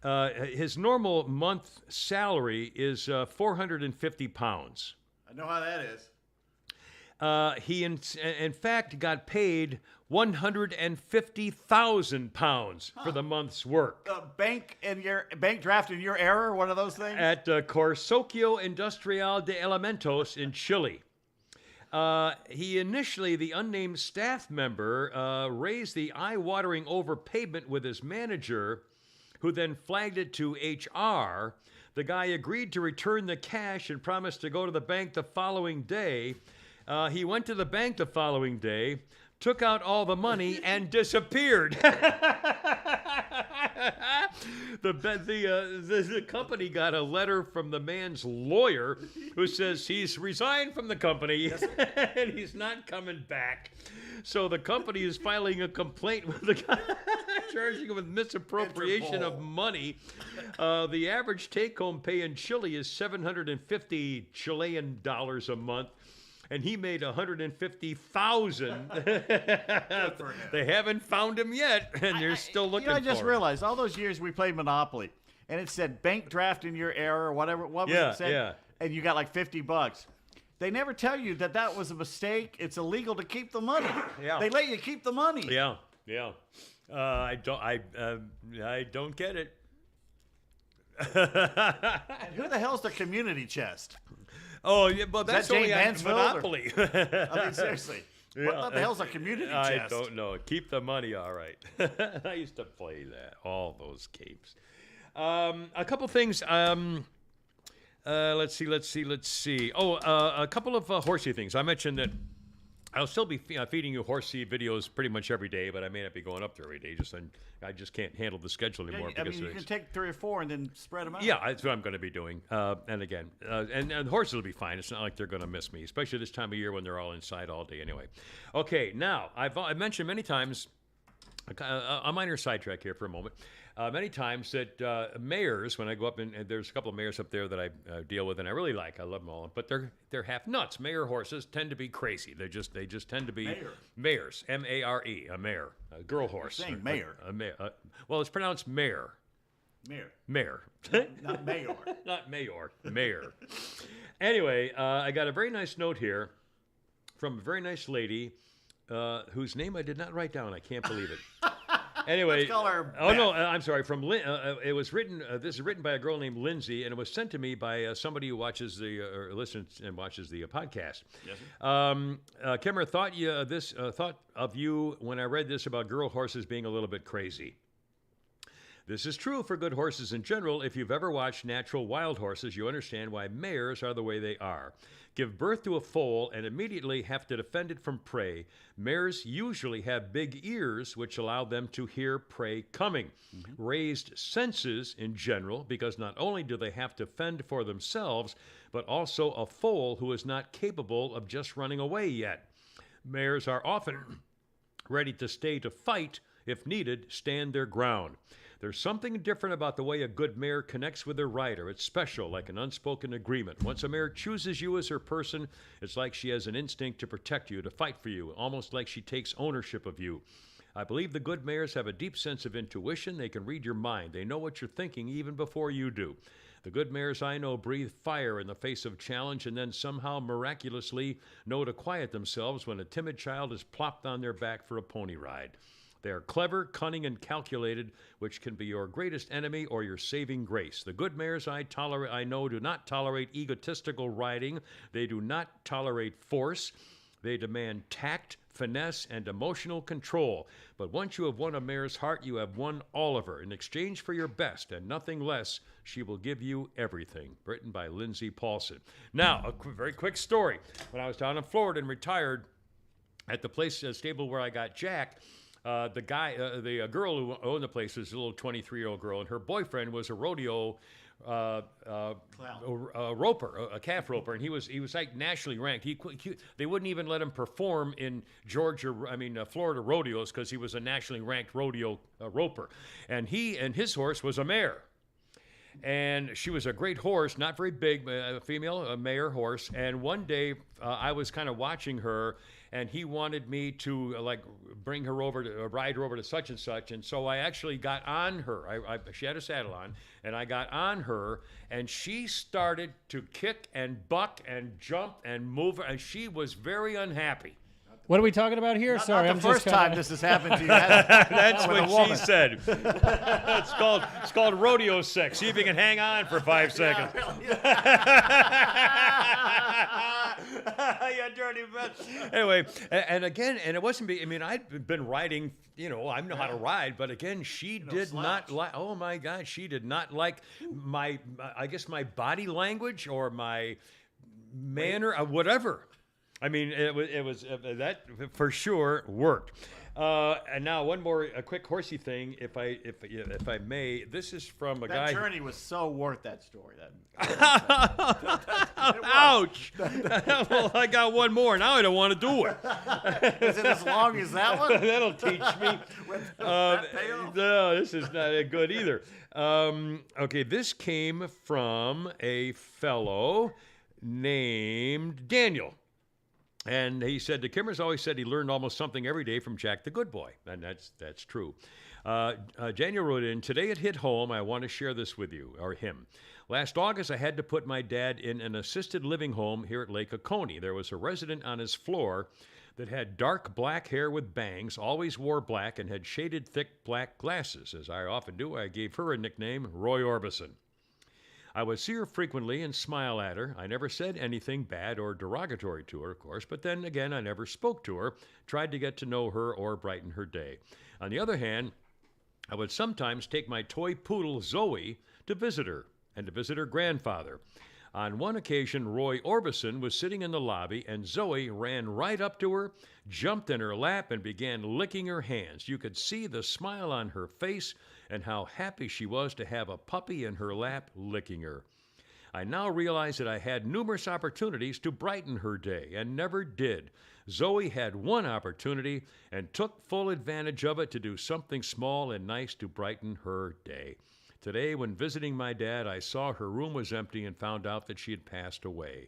His normal month salary is 450 pounds. I know how that is. He in fact got paid 150,000 pounds for the month's work. Bank draft in your error, one of those things? At Consorcio Industrial de Elementos in Chile. He initially, the unnamed staff member, raised the eye-watering overpayment with his manager, who then flagged it to HR. The guy agreed to return the cash and promised to go to the bank the following day. He went to the bank the following day, took out all the money, and disappeared. The company got a letter from the man's lawyer who says he's resigned from the company and he's not coming back. So the company is filing a complaint with the guy, charging him with misappropriation of money. The average take-home pay in Chile is 750 Chilean dollars a month. And he made 150,000. They haven't found him yet, and they're still looking for him. I just realized all those years we played Monopoly, and it said bank draft in your error or whatever. What was it said? Yeah. And you got like $50. They never tell you that was a mistake. It's illegal to keep the money. Yeah. They let you keep the money. Yeah. I don't get it. And who the hell's the community chest? Oh, yeah, but that's only on Monopoly. I mean, seriously. What the hell's a community chest? I don't know. Keep the money, all right. I used to play that, all those capes. A couple things. Let's see. Oh, a couple of horsey things. I mentioned that I'll still be feeding you horse seed videos pretty much every day, but I may not be going up there every day. I just can't handle the schedule anymore. I mean, you can take 3 or 4 and then spread them out. Yeah, that's what I'm going to be doing. And again, and horses will be fine. It's not like they're going to miss me, especially this time of year when they're all inside all day anyway. Okay, now, I've mentioned many times, a minor sidetrack here for a moment, many times that mayors, when I go up, and there's a couple of mayors up there that I deal with, and I really like. I love them all, but they're half nuts. Mayor horses tend to be crazy. They just tend to be mayors. Mare, a mare, a girl horse. You're saying mayor. Well, it's pronounced mare. Mayor. Not mayor. Not mayor. Mayor. Anyway, I got a very nice note here from a very nice lady whose name I did not write down. I can't believe it. Anyway, Let's call her oh no, I'm sorry. From it was written. This is written by a girl named Lindsay, and it was sent to me by somebody who watches or listens and watches the podcast. Yes, Kimmer, thought of you when I read this about girl horses being a little bit crazy. This is true for good horses in general. If you've ever watched natural wild horses, you understand why mares are the way they are. Give birth to a foal and immediately have to defend it from prey. Mares usually have big ears, which allow them to hear prey coming. Raised senses in general, because not only do they have to fend for themselves, but also a foal who is not capable of just running away yet. Mares are often ready to stay to fight, if needed, stand their ground. There's something different about the way a good mare connects with her rider. It's special, like an unspoken agreement. Once a mare chooses you as her person, it's like she has an instinct to protect you, to fight for you, almost like she takes ownership of you. I believe the good mares have a deep sense of intuition. They can read your mind. They know what you're thinking even before you do. The good mares I know breathe fire in the face of challenge and then somehow miraculously know to quiet themselves when a timid child is plopped on their back for a pony ride. They are clever, cunning, and calculated, which can be your greatest enemy or your saving grace. The good mares I know do not tolerate egotistical riding. They do not tolerate force. They demand tact, finesse, and emotional control. But once you have won a mare's heart, you have won all of her. In exchange for your best and nothing less, she will give you everything. Written by Lindsay Paulson. Now, a very quick story. When I was down in Florida and retired, at the place stable where I got Jack, the girl who owned the place was a little 23-year-old girl, and her boyfriend was a rodeo roper, a calf roper, and he was like nationally ranked. They wouldn't even let him perform in Florida rodeos because he was a nationally ranked rodeo roper, and his horse was a mare. And she was a great horse, not very big, a female, a mare horse. And one day I was kind of watching her, and he wanted me to bring her over to ride her over to such and such. And so I actually got on her. She had a saddle on, and I got on her, and she started to kick and buck and jump and move, and she was very unhappy. What are we talking about here? Sorry, not the first time this has happened to you. That's what she said. It's called rodeo sex. See if you can hang on for 5 seconds. You dirty bitch. Anyway, and again, and it wasn't. I'd been riding. I know how to ride, but again, she did not like. Oh my God, she did not like my body language or my manner, or whatever. It was that for sure worked. And now a quick horsey thing, if I may. This is from a guy. That journey was so worth that story. Ouch! Well, I got one more. Now I don't want to do it. Is it as long as that one? That'll teach me. No, this is not good either. Okay, this came from a fellow named Daniel. And he said, the Kimmers always said he learned almost something every day from Jack the Good Boy. And that's true. Daniel wrote in, today it hit home. I want to share this with you, or him. Last August, I had to put my dad in an assisted living home here at Lake Oconee. There was a resident on his floor that had dark black hair with bangs, always wore black, and had shaded thick black glasses. As I often do, I gave her a nickname, Roy Orbison. I would see her frequently and smile at her. I never said anything bad or derogatory to her, of course, but then again, I never spoke to her, tried to get to know her or brighten her day. On the other hand, I would sometimes take my toy poodle, Zoe, to visit her and to visit her grandfather. On one occasion, Roy Orbison was sitting in the lobby, and Zoe ran right up to her, jumped in her lap, and began licking her hands. You could see the smile on her face and how happy she was to have a puppy in her lap licking her. I now realize that I had numerous opportunities to brighten her day and never did. Zoe had one opportunity and took full advantage of it to do something small and nice to brighten her day. Today, when visiting my dad, I saw her room was empty and found out that she had passed away.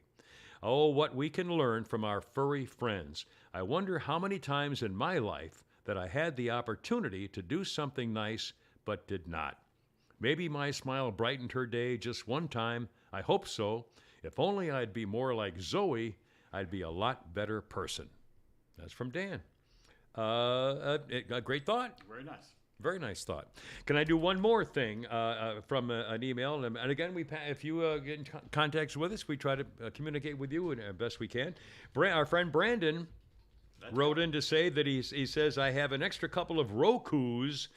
Oh, what we can learn from our furry friends. I wonder how many times in my life that I had the opportunity to do something nice but did not. Maybe my smile brightened her day just one time. I hope so. If only I'd be more like Zoe, I'd be a lot better person. That's from Dan. A great thought. Very nice. Very nice thought. Can I do one more thing from an email? And again, if you get in contact with us, we try to communicate with you as best we can. Our friend Brandon wrote in to say that he says, I have an extra couple of Rokus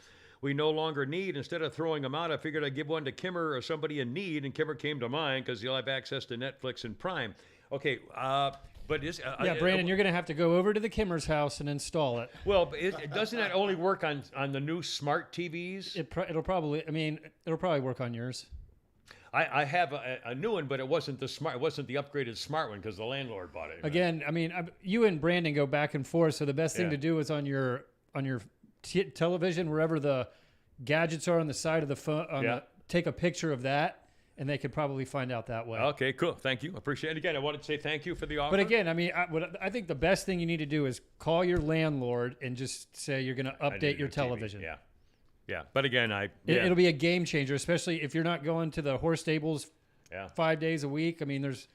we no longer need. Instead of throwing them out, I figured I'd give one to Kimmer or somebody in need, and Kimmer came to mind because he'll have access to Netflix and Prime. Okay, but Brandon, you're going to have to go over to the Kimmer's house and install it. Well, doesn't that only work on the new smart TVs? It'll probably work on yours. I have a new one, but it wasn't the upgraded smart one because the landlord bought it. Again, I mean, you and Brandon go back and forth, so the best thing to do is on your television, wherever the gadgets are on the side of the phone, take a picture of that, and they could probably find out that way. Okay, cool. Thank you. Appreciate it. Again, I wanted to say thank you for the offer. But again, I mean, I think the best thing you need to do is call your landlord and just say you're going to update your television. TV. Yeah. But again, it'll be a game changer, especially if you're not going to the horse stables 5 days a week. I mean, there's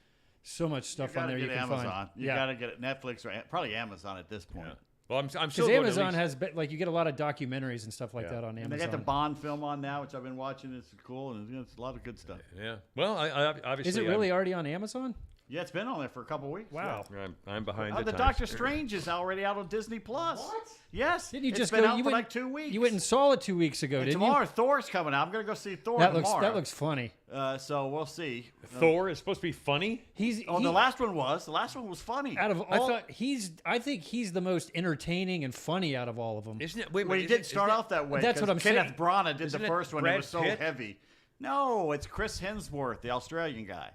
so much stuff on there you can Amazon. find. You got to get it Netflix or probably Amazon at this point. Yeah. Well, I'm still because Amazon has you get a lot of documentaries and stuff like that on Amazon. And they got the Bond film on now, which I've been watching. It's cool, and it's a lot of good stuff. Yeah. Well, I obviously. Is it really already on Amazon? Yeah, it's been on there for a couple weeks. Wow. Yeah. I'm behind the times. Doctor Strange is already out on Disney Plus. What? Yes. Didn't you it's just been go? out You for went, like 2 weeks. You went and saw it 2 weeks ago, and didn't tomorrow, you? Thor's coming out. I'm going to go see Thor tomorrow. That looks funny. So we'll see. Thor is supposed to be funny. The last one was. The last one was funny. Out of all, I think he's the most entertaining and funny out of all of them. Isn't it? Well, he did start off that way. That's what I'm saying. Kenneth Branagh did the first one. It was so Pitt? heavy. No, it's Chris Hemsworth, the Australian guy.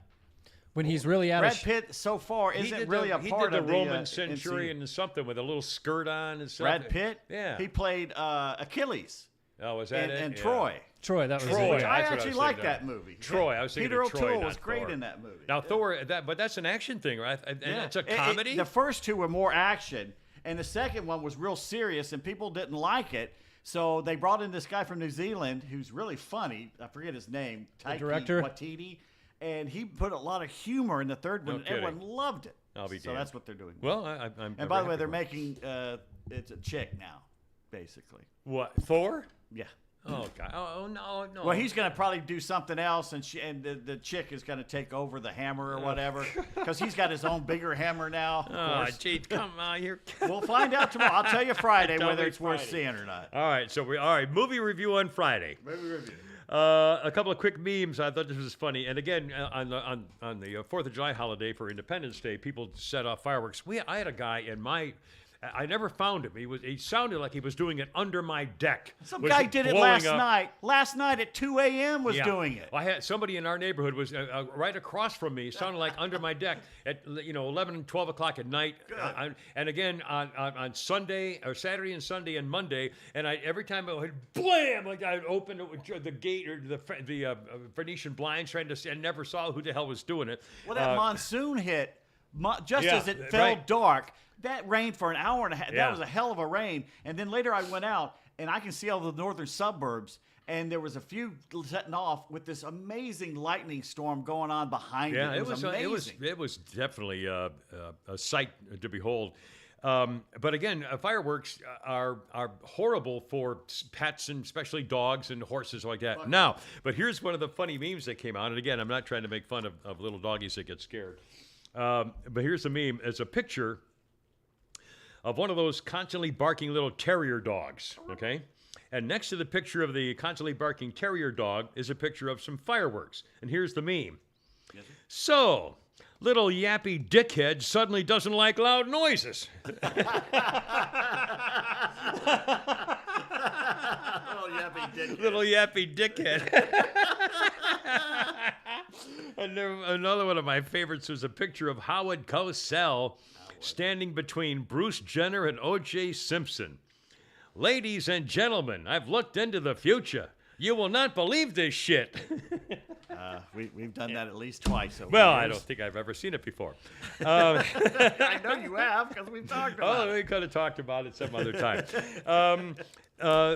When he's really out Brad of Pitt so far isn't really a part of the Roman NC. centurion and something with a little skirt on and stuff. Brad Pitt? Yeah. He played Achilles Oh, was that it? and Yeah. Troy. Troy, that was Troy. it. Which I That's what I actually was like thinking that of. movie. Troy, I was thinking Peter of Troy, O'Toole not was great Thor. in that movie. Now Thor, but that's an action thing, right? And it's a comedy. The first two were more action, and the second one was real serious, and people didn't like it. So they brought in this guy from New Zealand who's really funny. I forget his name. Taika director? Waititi. And he put a lot of humor in the third one, and kidding. everyone loved it. I'll be so damned. that's what they're doing. Well, I'm. And by the way, they're making it's a chick now, basically. what Thor? Yeah. Oh God! Oh no! Well, he's going to probably do something else, and the chick is going to take over the hammer or whatever, because he's got his own bigger hammer now. Of Oh, course. gee, come on here. We'll find out tomorrow. I'll tell you Friday Tell whether me it's worth Friday. seeing or not. All right, so movie review on Friday. Movie review. A couple of quick memes. I thought this was funny. And again, on the 4th of July holiday for Independence Day, people set off fireworks. I had a guy in my. I never found him. He sounded like he was doing it under my deck. Some Was guy did it blowing last up. night. Last night at 2 a.m. was Yeah. doing it. I had somebody in our neighborhood was right across from me, sounded like under my deck at 11 and 12 o'clock at night. And again on Sunday or Saturday and Sunday and Monday. And every time I would blam, like I'd open the gate or the Venetian blinds trying to see. I never saw who the hell was doing it. Well, that monsoon hit just as it fell right. dark. That rained for an hour and a half. Yeah. That was a hell of a rain. And then later I went out, and I can see all the northern suburbs, and there was a few setting off with this amazing lightning storm going on behind Yeah, it. It was amazing. it was definitely a sight to behold. But again, fireworks are horrible for pets and especially dogs and horses like that. Now, but here's one of the funny memes that came out. And again, I'm not trying to make fun of little doggies that get scared. But here's the meme. It's a picture of one of those constantly barking little terrier dogs, okay? And next to the picture of the constantly barking terrier dog is a picture of some fireworks. And here's the meme. So, little yappy dickhead suddenly doesn't like loud noises. Little yappy dickhead. And another one of my favorites was a picture of Howard Cosell standing between Bruce Jenner and O.J. Simpson. Ladies and gentlemen, I've looked into the future. You will not believe this shit. We've done that at least twice. Well, I don't think I've ever seen it before. I know you have because we've talked about it. We could have talked about it some other time.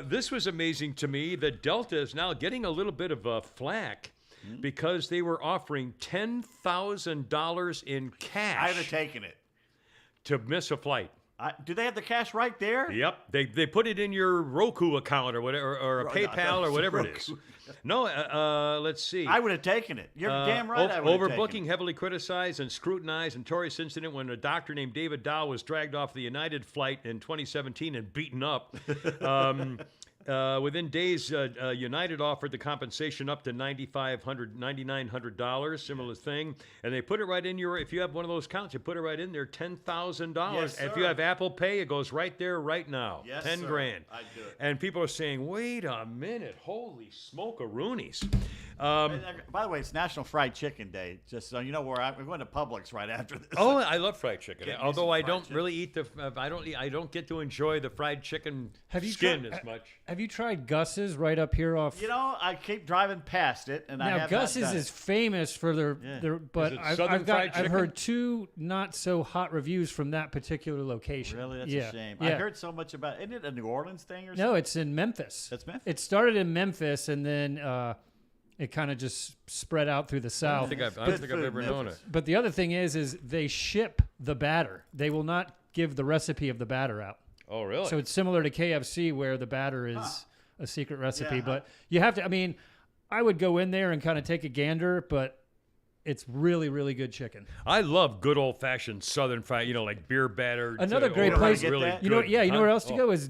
This was amazing to me that Delta is now getting a little bit of flack because they were offering $10,000 in cash. I'd have taken it. To miss a flight. Do they have the cash right there? Yep. They put it in your Roku account or whatever, or a PayPal or whatever it is. No, let's see. I would have taken it. You're damn right I would have taken Overbooking, heavily criticized and scrutinized, notorious incident when a doctor named David Dow was dragged off the United flight in 2017 and beaten up. Within days, United offered the compensation up to $9,900, similar thing. And they put it right in your, if you have one of those accounts, you put it right in there, $10,000. Yes, if you have Apple Pay, it goes right there right now. Yes, 10 sir. grand. I'd do it. And people are saying, wait a minute, holy smoke-a-roonies. By the way, it's National Fried Chicken Day. Just so you know where we're going to Publix right after this. Oh, I love fried chicken. Get me Although some I fried don't chicken. really eat I don't get to enjoy the fried chicken Have you skin tried- as much. Have you tried Gus's right up here off? You know, I keep driving past it, and I Now have Gus's not done is it. famous for their but Is it I've Southern fried I've chicken? heard two not so hot reviews from that particular location. Really, that's yeah. a shame. Yeah. I heard so much about. Isn't it a New Orleans thing or something? No, it's in Memphis. That's Memphis? It started in Memphis and then it kind of just spread out through the I South. don't think Good I've food, ever known it. Memphis. But the other thing is they ship the batter. They will not give the recipe of the batter out. Oh, really? So it's similar to KFC where the batter is a secret recipe. Yeah. But you have to, I mean, I would go in there and kind of take a gander, but it's really, really good chicken. I love good old-fashioned Southern fried, like beer batter. Another great know how to place, get really that? you know, good. yeah, you know Huh? where else to Oh. go is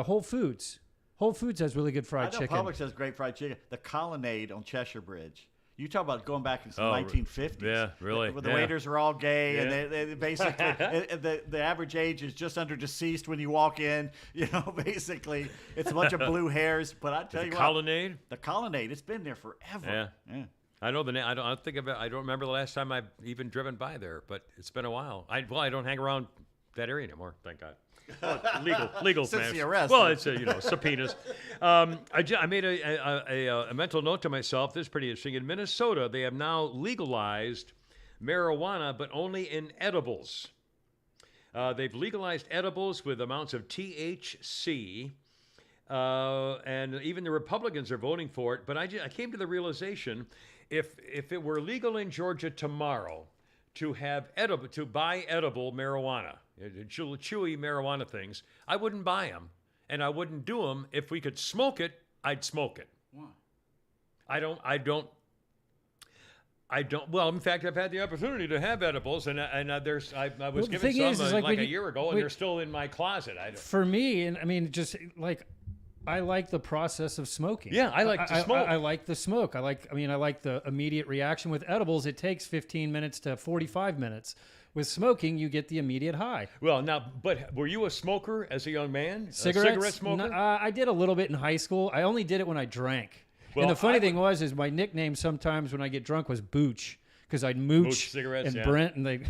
Whole Foods. Whole Foods has really good I fried know chicken. Publix has great fried chicken. The Colonnade on Cheshire Bridge. You talk about going back into the Oh, 1950s. yeah, really, Where the yeah. waiters are all gay, Yeah. and they basically the average age is just under deceased when you walk in. Basically, it's a bunch of blue hairs. But I tell you what, Colonnade? the Colonnade, it's been there forever. Yeah. I know the name. I don't think of it. I don't remember the last time I've even driven by there, but it's been a while. I don't hang around that area anymore. Thank God. Well, legal Since matters. the arrest. Well, it's subpoenas. I made a mental note to myself. This is pretty interesting. In Minnesota, they have now legalized marijuana, but only in edibles. They've legalized edibles with amounts of THC. And even the Republicans are voting for it. But I came to the realization, if it were legal in Georgia tomorrow to buy edible marijuana, chewy marijuana things, I wouldn't buy them, and I wouldn't do them. If we could smoke it, I'd smoke it. Why? I don't. Well, in fact, I've had the opportunity to have edibles, and I was the given thing some is like like when a you- year ago, and wait- they're still in my closet. For me, and I mean, just like I like the process of smoking. Yeah, I like to smoke. I like the smoke. I like the immediate reaction. With edibles, it takes 15 minutes to 45 minutes. With smoking, you get the immediate high. Well, now, but were you a smoker as a young man? Cigarettes? A cigarette smoker? No, I did a little bit in high school. I only did it when I drank. Well, and the funny I thing is my nickname sometimes when I get drunk was Booch because I'd mooch Mooch cigarettes, and yeah. Brent and they.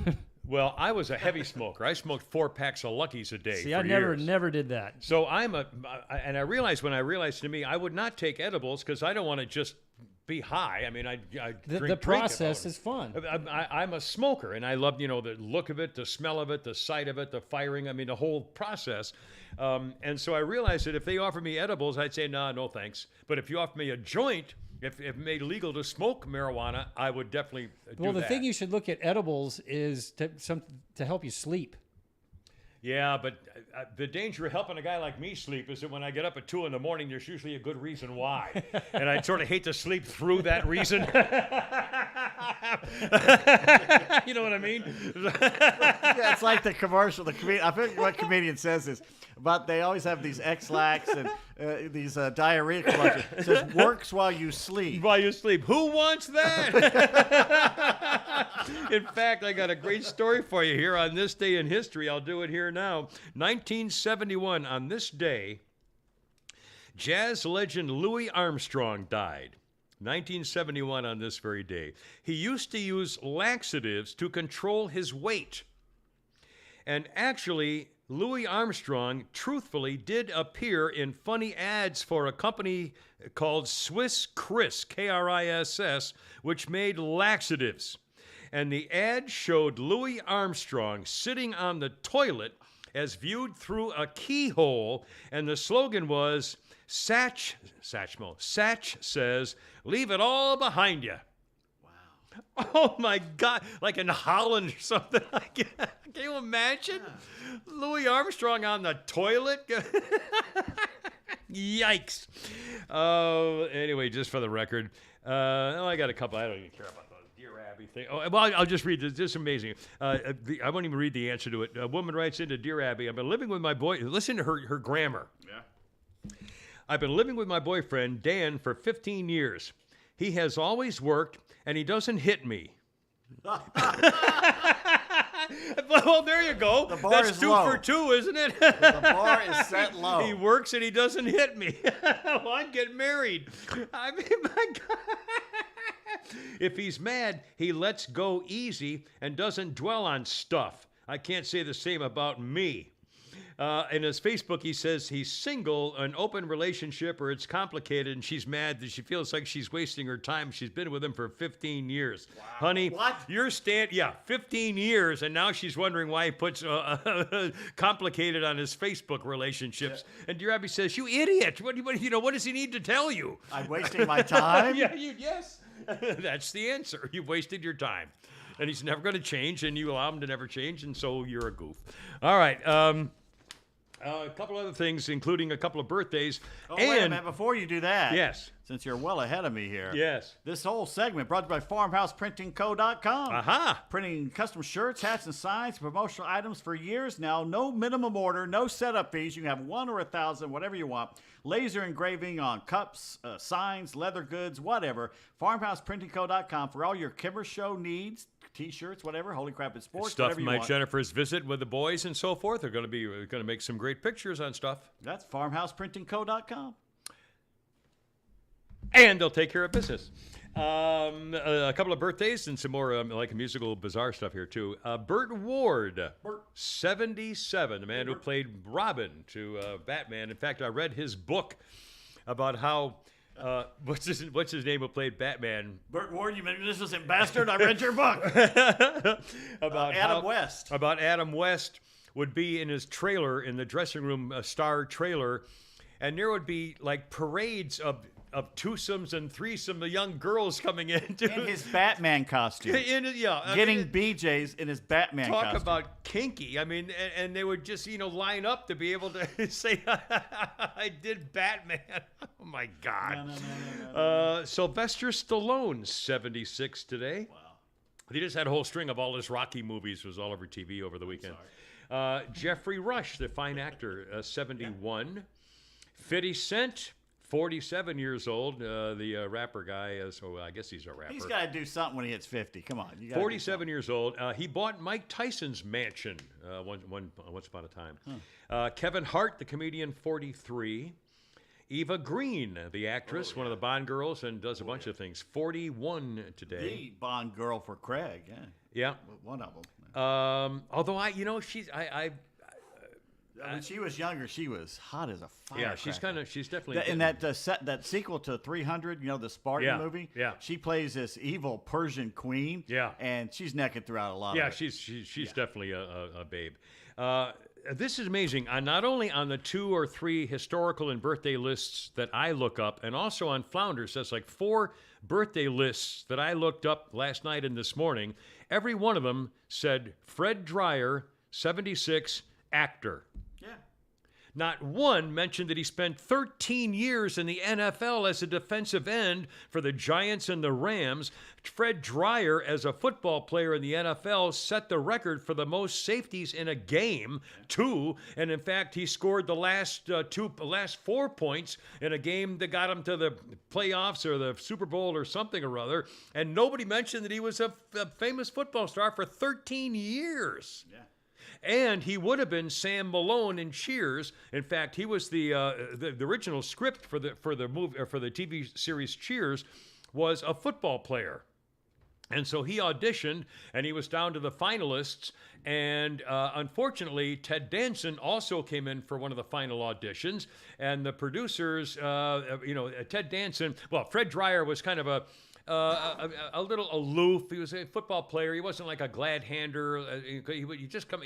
Well, I was a heavy smoker. I smoked 4 packs of Luckies a day. See, for I years. never did that. So and I realized when I realized to me, I would not take edibles because I don't want to just be high. I mean, I The process is fun. I'm a smoker, and I love the look of it, the smell of it, the sight of it, the firing. I mean, the whole process. And so I realized that if they offered me edibles, I'd say no thanks. But if you offer me a joint, if made legal to smoke marijuana, I would definitely do Well, the that. thing you should look at edibles is to help you sleep. Yeah, but the danger of helping a guy like me sleep is that when I get up at 2 a.m, there's usually a good reason why, and I'd sort of hate to sleep through that reason. You know what I mean? Yeah, it's like the commercial. The comedian. I think what comedian says is about they always have these X-Lax and these diarrhea commercials. It says works while you sleep. While you sleep. Who wants that? In fact, I got a great story for you here on this day in history. I'll do it here now. 1971, on this day, jazz legend Louis Armstrong died. 1971 on this very day. He used to use laxatives to control his weight. And actually, Louis Armstrong truthfully did appear in funny ads for a company called Swiss Kriss, K-R-I-S-S, which made laxatives. And the ad showed Louis Armstrong sitting on the toilet as viewed through a keyhole, and the slogan was, Satch says, leave it all behind you. Wow. Oh, my God. Like in Holland or something. Can you imagine? Yeah. Louis Armstrong on the toilet? Yikes. Anyway, just for the record, I got a couple. I don't even care about the Dear Abby thing. Oh, well, I'll just read this. This is amazing. I won't even read the answer to it. A woman writes into Dear Abby, I've been living with my boy. Listen to her grammar. Yeah. I've been living with my boyfriend, Dan, for 15 years. He has always worked, and he doesn't hit me. Well, there you go. The bar That's is 2 low. for 2, isn't it? The bar is set low. He works and he doesn't hit me. Well, I'd get married. I mean, my God. If he's mad, he lets go easy and doesn't dwell on stuff. I can't say the same about me. In his Facebook, he says he's single, an open relationship, or it's complicated, and she's mad that she feels like she's wasting her time. She's been with him for 15 years. Wow. Honey, what? 15 years, and now she's wondering why he puts complicated on his Facebook relationships. Yeah. And Dear Abby says, you idiot. What does he need to tell you? I'm wasting my time? Yes. That's the answer. You've wasted your time. And he's never going to change, and you allow him to never change, and so you're a goof. All right. A couple other things, including a couple of birthdays. Oh, wait a minute. Before you do that. Yes. Since you're well ahead of me here. Yes. This whole segment brought to you by FarmhousePrintingCo.com. Aha. Printing custom shirts, hats, and signs, promotional items for years now. No minimum order, no setup fees. You can have 1 or 1,000, whatever you want. Laser engraving on cups, signs, leather goods, whatever. FarmhousePrintingCo.com for all your Kimmer Show needs. T-shirts, whatever. Holy crap, it's sports. Stuff whatever you my want. Jennifer's visit with the boys and so forth. They're going to make some great pictures on stuff. That's FarmhousePrintingCo.com. And they'll take care of business. A couple of birthdays and some more like musical bizarre stuff here too. Burt Ward, 77, the man who played Robin to Batman. In fact, I read his book about how. What's his name who played Batman? Burt Ward, you magnificent bastard. I read your book. About Adam West. About Adam West would be in his trailer, in the dressing room star trailer, and there would be like parades of twosomes and threesomes of young girls coming in. In his Batman costume. Getting BJ's in his Batman costume. Talk about kinky. I mean, and they would just, line up to be able to say, I did Batman. Oh, my God. No. Sylvester Stallone, 76 today. Wow. He just had a whole string of all his Rocky movies. It was all over TV over the weekend. Jeffrey Rush, the fine actor, 71. Yeah. 50 Cent. 47 years old, the rapper guy. So I guess he's a rapper. He's got to do something when he hits 50. Come on. 47 years old. He bought Mike Tyson's mansion once upon a time. Huh. Kevin Hart, the comedian, 43. Eva Green, the actress, one of the Bond girls, and does a bunch of things. 41 today. The Bond girl for Craig. Yeah. One of them. Although when she was younger, she was hot as a fire. Yeah, she's definitely in that sequel to 300, the Spartan movie. Yeah, she plays this evil Persian queen. Yeah, and she's naked throughout a lot. Yeah, of it. she's definitely a babe. This is amazing. Not only on the 2 or 3 historical and birthday lists that I look up, and also on Flounders, that's like 4 birthday lists that I looked up last night and this morning. Every one of them said Fred Dryer, 76, actor. Not one mentioned that he spent 13 years in the NFL as a defensive end for the Giants and the Rams. Fred Dreyer, as a football player in the NFL, set the record for the most safeties in a game, 2. And in fact, he scored the last 4 points in a game that got him to the playoffs or the Super Bowl or something or other. And nobody mentioned that he was a famous football star for 13 years. Yeah. And he would have been Sam Malone in Cheers. In fact, he was the original script for the movie or for the TV series Cheers was a football player. And so he auditioned, and he was down to the finalists. And unfortunately, Ted Danson also came in for one of the final auditions. And the producers, Ted Danson, well, Fred Dreyer was kind of a little aloof. He was a football player. He wasn't like a glad hander. He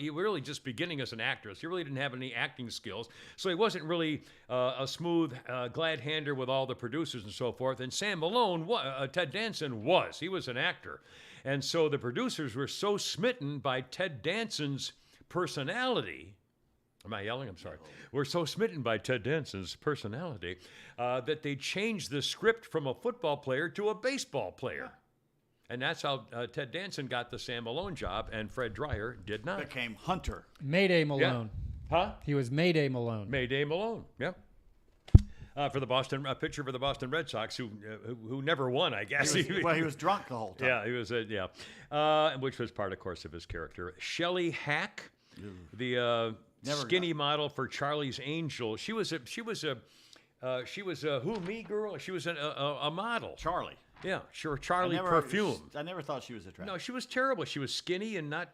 really just beginning as an actress. He really didn't have any acting skills. So he wasn't really a smooth glad hander with all the producers and so forth. And Sam Malone, Ted Danson was. He was an actor. And so the producers were so smitten by Ted Danson's personality. Am I yelling? I'm sorry. We're so smitten by Ted Danson's personality that they changed the script from a football player to a baseball player. And that's how Ted Danson got the Sam Malone job, and Fred Dreyer did not. Became Hunter. Mayday Malone. Yeah. Huh? He was Mayday Malone. Mayday Malone, yeah. For the pitcher for the Boston Red Sox, who never won, I guess. He was drunk the whole time. Yeah, he was, which was part, of course, of his character. Shelley Hack, the skinny model for Charlie's Angel. She was a who me girl. She was a model. Charlie. Yeah, sure. Charlie Perfume. I never thought she was attractive. No, she was terrible. She was skinny and not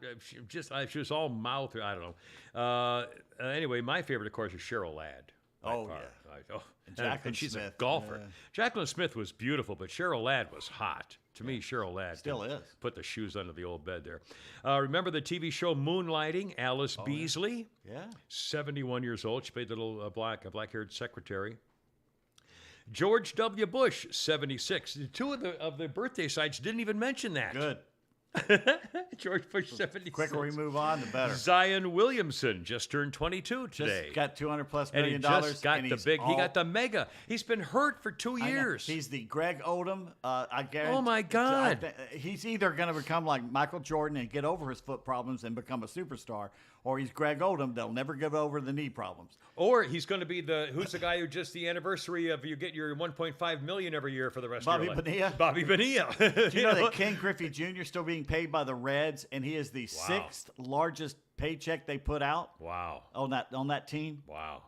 she was all mouth. I don't know. Anyway, my favorite, of course, is Cheryl Ladd. Oh yeah. And she's a golfer. Yeah. Jacqueline Smith was beautiful, but Cheryl Ladd was hot. To me, Cheryl Ladd still is. Put the shoes under the old bed there. Remember the TV show Moonlighting? Alice Beasley? Yeah. 71 years old. She played the little black-haired secretary. George W. Bush, 76. Two of the birthday sites didn't even mention that. Good. George Bush, 76. The quicker we move on, the better. Zion Williamson just turned 22 today. Just got $200+ and million. He just got the big. He got the mega. He's been hurt for 2 years. He's the Greg Odom. I guarantee. Oh my God! He's either going to become like Michael Jordan and get over his foot problems and become a superstar, or he's Greg Odom. They'll never get over the knee problems. Or he's going to be who's the guy who just the anniversary of you get your $1.5 million every year for the rest of your life. Bonilla. Bobby Bonilla. Do you know that Ken Griffey Jr. is still being paid by the Reds, and he is the 6th largest paycheck they put out. Wow. On that team. Wow.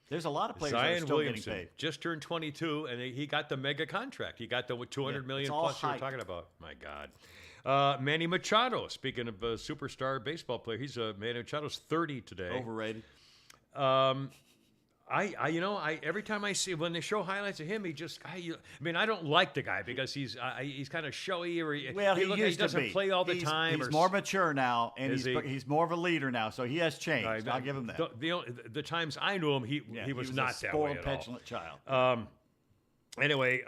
There's a lot of players that are still getting paid. Just turned 22, and he got the mega contract. He got the $200 million plus you were talking about. My God. Manny Machado, speaking of a superstar baseball player, Manny Machado's 30 today. Overrated. Every time I see when they show highlights of him, I don't like the guy because he's kind of showy or he doesn't play all the time. He's more mature now, and he's more of a leader now, so he has changed. Right, I'll give him that. The times I knew him, he was not that way at all. Petulant child. Anyway,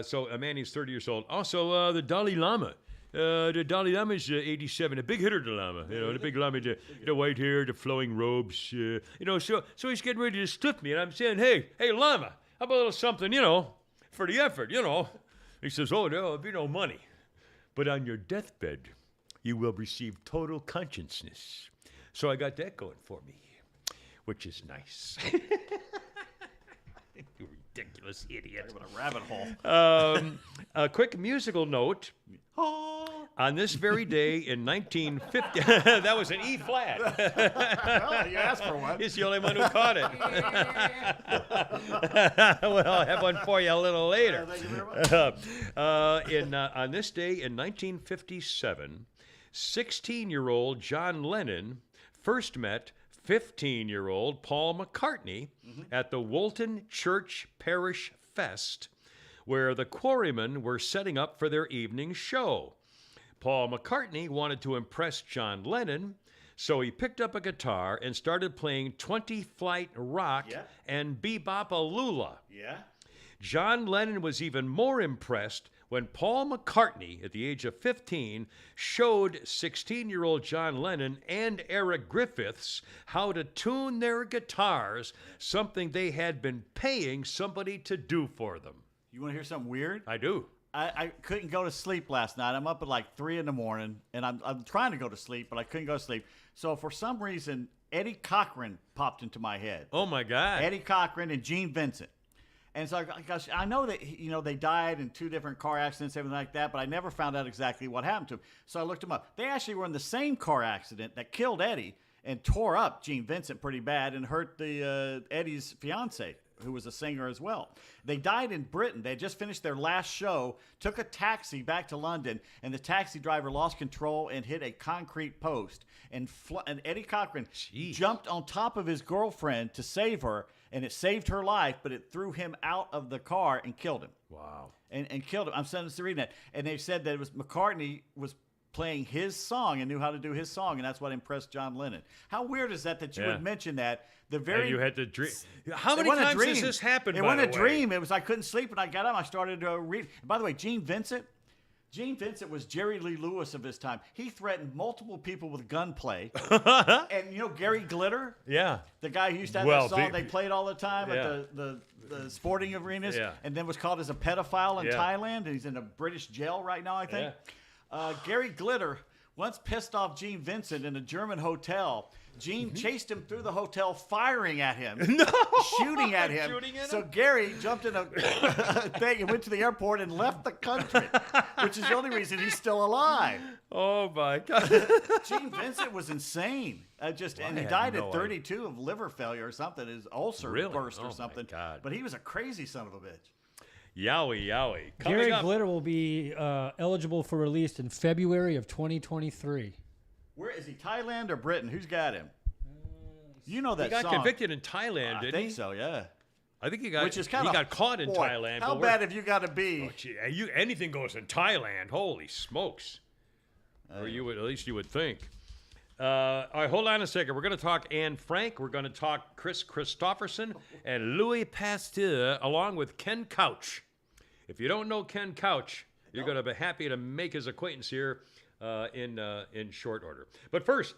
so Manny's 30 years old. Also, the Dalai Lama. The Dalai Lama is 87, a big hitter, the Lama. The big Lama, the white hair, the flowing robes. So he's getting ready to stiff me, and I'm saying, hey, Lama, how about a little something, for the effort, He says, oh, there'll be no money, but on your deathbed, you will receive total consciousness. So I got that going for me, which is nice. You ridiculous idiot. What a rabbit hole. A quick musical note. On this very day in 1950, that was an E flat. Well, you asked for one. He's the only one who caught it. Well, I'll have one for you a little later. Thank you very much. On this day in 1957, 16-year-old John Lennon first met 15-year-old Paul McCartney at the Woolton Church Parish Fest, where the Quarrymen were setting up for their evening show. Paul McCartney wanted to impress John Lennon, so he picked up a guitar and started playing 20 Flight Rock and Bebop-a-Lula. Yeah. John Lennon was even more impressed when Paul McCartney, at the age of 15, showed 16-year-old John Lennon and Eric Griffiths how to tune their guitars, something they had been paying somebody to do for them. You want to hear something weird? I do. I couldn't go to sleep last night. I'm up at like 3 in the morning, and I'm trying to go to sleep, but I couldn't go to sleep. So for some reason, Eddie Cochran popped into my head. Oh, my God. Eddie Cochran and Gene Vincent. And so I know that, they died in 2 different car accidents, everything like that, but I never found out exactly what happened to them. So I looked them up. They actually were in the same car accident that killed Eddie and tore up Gene Vincent pretty bad and hurt the Eddie's fiance, who was a singer as well. They died in Britain. They had just finished their last show, took a taxi back to London, and the taxi driver lost control and hit a concrete post. And Eddie Cochran jumped on top of his girlfriend to save her, and it saved her life, but it threw him out of the car and killed him. Wow. And killed him. I'm sentenced to reading that. And they said that it was McCartney was playing his song and knew how to do his song, and that's what impressed John Lennon. How weird is that you would mention that? And you had to dream. How many times has this happened? It wasn't a dream. It was I couldn't sleep, and I got up. I started to read. And by the way, Gene Vincent was Jerry Lee Lewis of his time. He threatened multiple people with gunplay. And Gary Glitter, the guy who used to have that song they played all the time at the sporting arenas, and then was caught as a pedophile in Thailand, and he's in a British jail right now, I think. Gary Glitter once pissed off Gene Vincent in a German hotel. Gene chased him through the hotel, firing at him, shooting at him. So Gary jumped in a thing and went to the airport and left the country, which is the only reason he's still alive. Oh, my God. Gene Vincent was insane. And he died at 32 of liver failure or something. His ulcer burst or something. God. But he was a crazy son of a bitch. Yowie, yowie. Gary Glitter will be eligible for release in February of 2023. Where is he? Thailand or Britain? Who's got him? You know that song. He got song. convicted in Thailand, didn't he? I think so, yeah. I think he got. Which is kind of got caught in Thailand. How bad have you got to be? Oh, gee, anything goes in Thailand. Holy smokes! Or you would, at least you would think. All right, hold on a second. We're going to talk Anne Frank. We're going to talk Chris Christopherson and Louis Pasteur, along with Ken Couch. If you don't know Ken Couch, you're going to be happy to make his acquaintance here in short order. But first,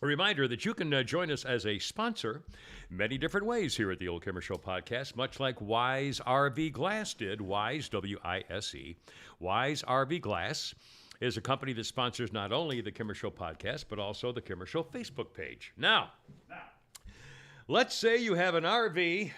a reminder that you can join us as a sponsor many different ways here at the Old Kimmer Show podcast, much like Wise RV Glass did. Wise, W-I-S-E. Wise RV Glass is a company that sponsors not only the Kimmer Show podcast, but also the Kimmer Show Facebook page. Now, let's say you have an RV.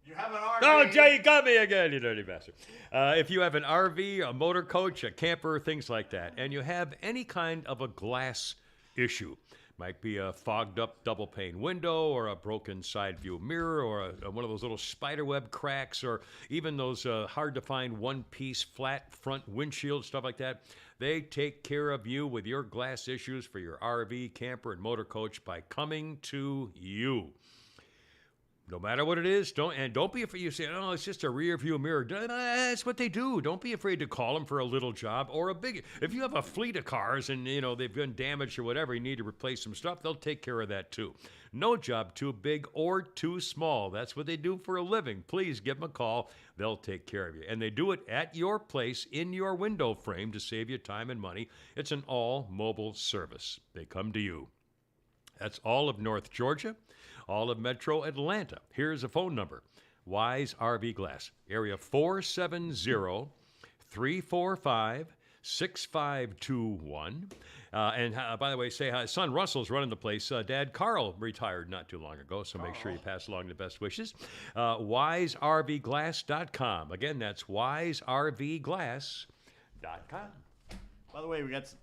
You have an RV. Oh, Jay, you got me again, you dirty bastard. If you have an RV, a motor coach, a camper, things like that, and you have any kind of a glass issue, might be a fogged up double pane window or a broken side view mirror or one of those little spiderweb cracks or even those hard to find one-piece flat front windshield, stuff like that. They take care of you with your glass issues for your RV, camper, and motor coach by coming to you. No matter what it is, don't be afraid. You say, oh, it's just a rear view mirror. That's what they do. Don't be afraid to call them for a little job or a big. If you have a fleet of cars and they've been damaged or whatever, you need to replace some stuff, they'll take care of that too. No job too big or too small. That's what they do for a living. Please give them a call. They'll take care of you. And they do it at your place in your window frame to save you time and money. It's an all mobile service. They come to you. That's all of North Georgia. All of Metro Atlanta. Here's a phone number. Wise RV Glass. Area 470-345-6521. And by the way, say hi. Son Russell's running the place. Dad Carl retired not too long ago, so make sure you pass along the best wishes. WiseRVGlass.com. Again, that's WiseRVGlass.com. By the way, we got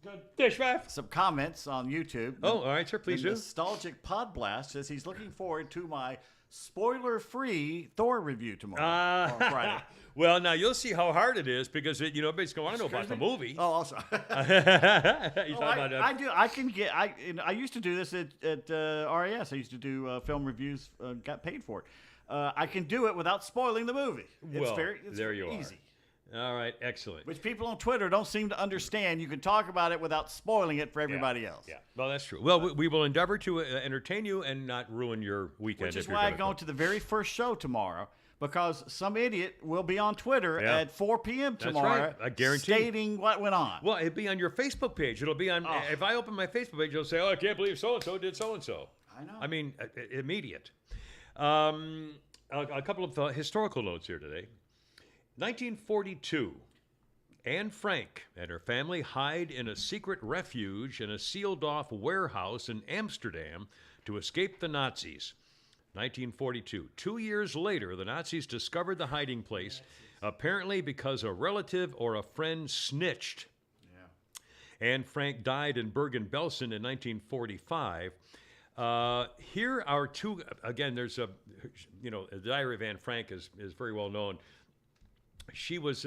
Good dish, Raf. some comments on YouTube. Oh, all right, sir. Please The do. Nostalgic Pod Blast says he's looking forward to my spoiler-free Thor review tomorrow on Friday. Well, now you'll see how hard it is because everybody's going, I want to know about the movie. Oh, also. I do. I can get. I used to do this at RAS. I used to do film reviews. Got paid for it. I can do it without spoiling the movie. It's there you easy. are. All right, excellent. Which people on Twitter don't seem to understand. You can talk about it without spoiling it for everybody else. Yeah, well, that's true. Well, we will endeavor to entertain you and not ruin your weekend. Which is why I go to the very first show tomorrow. because some idiot will be on Twitter Yeah. at 4 p.m. That's tomorrow right. I guarantee. stating what went on. Well, it'd be on your Facebook page. It'll be on. Oh. If I open my Facebook page, it'll say, "Oh, I can't believe so and so did so and so." I know. I mean, immediate. A couple of historical notes here today. 1942. Anne Frank and her family hide in a secret refuge in a sealed-off warehouse in Amsterdam to escape the Nazis. 1942. 2 years later, the Nazis discovered the hiding place, apparently because a relative or a friend snitched. Anne Frank died in Bergen-Belsen in 1945. Here are two, again, there's a, the diary of Anne Frank is very well known. She was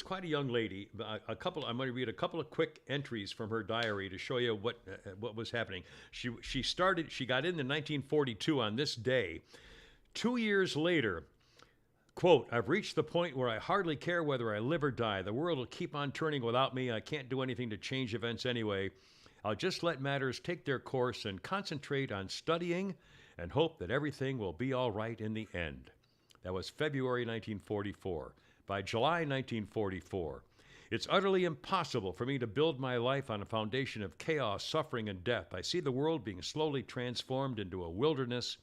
quite a young lady. I'm going to read a couple of quick entries from her diary to show you what was happening. She got in 1942 on this day. 2 years later, quote, "I've reached the point where I hardly care whether I live or die. The world will keep on turning without me. I can't do anything to change events anyway. I'll just let matters take their course and concentrate on studying and hope that everything will be all right in the end." That was February 1944. By July 1944, "It's utterly impossible for me to build my life on a foundation of chaos, suffering, and death. I see the world being slowly transformed into a wilderness.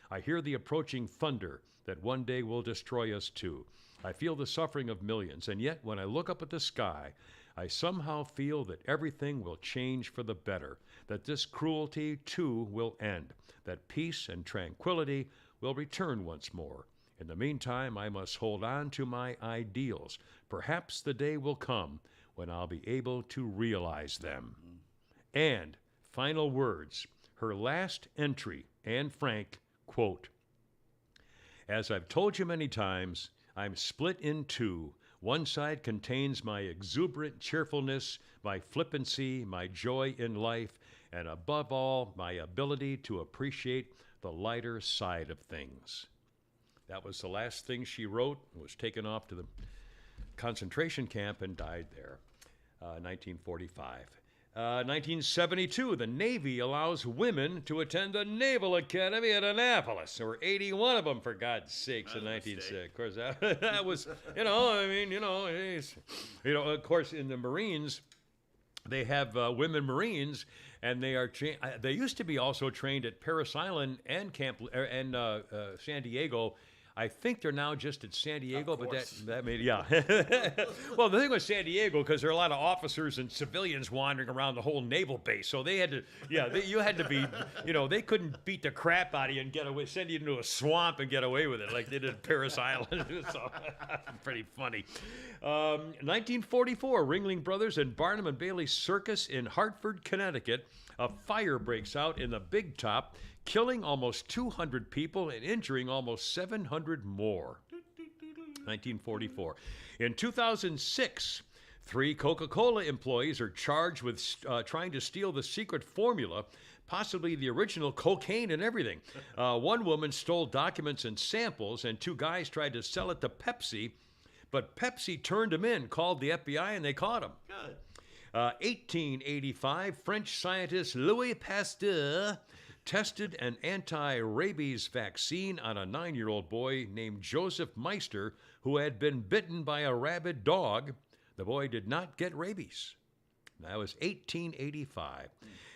I hear the approaching thunder that one day will destroy us too. I feel the suffering of millions, and yet when I look up at the sky, I somehow feel that everything will change for the better, that this cruelty too will end, that peace and tranquility will return once more. In the meantime, I must hold on to my ideals. Perhaps the day will come when I'll be able to realize them." And final words, her last entry, Anne Frank, quote, "As I've told you many times, I'm split in two. One side contains my exuberant cheerfulness, my flippancy, my joy in life, and above all, my ability to appreciate the lighter side of things." That was the last thing she wrote, was taken off to the concentration camp and died there, 1945. 1972, the Navy allows women to attend the Naval Academy at Annapolis. There were 81 of them, for God's sakes, in 1906. Of course, that was, of course, in the Marines, they have women Marines, and they are they used to be also trained at Parris Island and San Diego. I think they're now just at San Diego, but that made, yeah. Well, the thing with San Diego, because there are a lot of officers and civilians wandering around the whole naval base, so they had to, you had to be, they couldn't beat the crap out of you and get away, send you into a swamp and get away with it like they did at Parris Island. So, pretty funny. 1944, Ringling Brothers and Barnum and Bailey Circus in Hartford, Connecticut. A fire breaks out in the Big Top, killing almost 200 people and injuring almost 700 more. 1944. In 2006, 3 Coca-Cola employees are charged with trying to steal the secret formula, possibly the original cocaine and everything. One woman stole documents and samples, and 2 guys tried to sell it to Pepsi, but Pepsi turned them in, called the FBI, and they caught them. Good. 1885, French scientist Louis Pasteur tested an anti-rabies vaccine on a 9-year-old boy named Joseph Meister, who had been bitten by a rabid dog. The boy did not get rabies. That was 1885.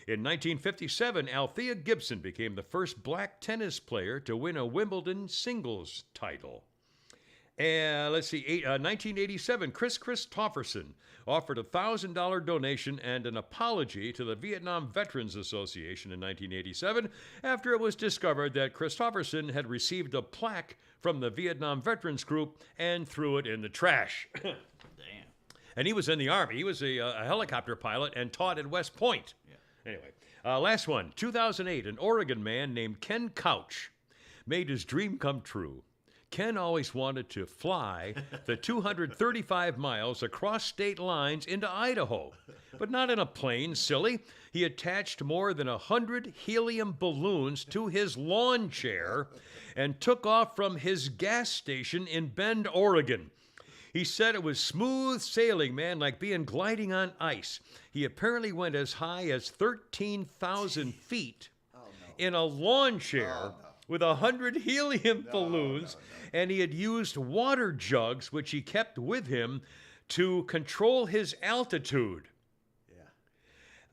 In 1957, Althea Gibson became the first black tennis player to win a Wimbledon singles title. Let's see, 1987, Chris Christopherson offered a $1,000 donation and an apology to the Vietnam Veterans Association in 1987 after it was discovered that Christopherson had received a plaque from the Vietnam Veterans Group and threw it in the trash. Damn. And he was in the Army. He was a helicopter pilot and taught at West Point. Yeah. Anyway, last one, 2008, an Oregon man named Ken Couch made his dream come true. Ken always wanted to fly the 235 miles across state lines into Idaho, but not in a plane, silly. He attached more than 100 helium balloons to his lawn chair and took off from his gas station in Bend, Oregon. He said it was smooth sailing, man, like being gliding on ice. He apparently went as high as 13,000 feet in a lawn chair with 100 helium balloons, and he had used water jugs, which he kept with him, to control his altitude.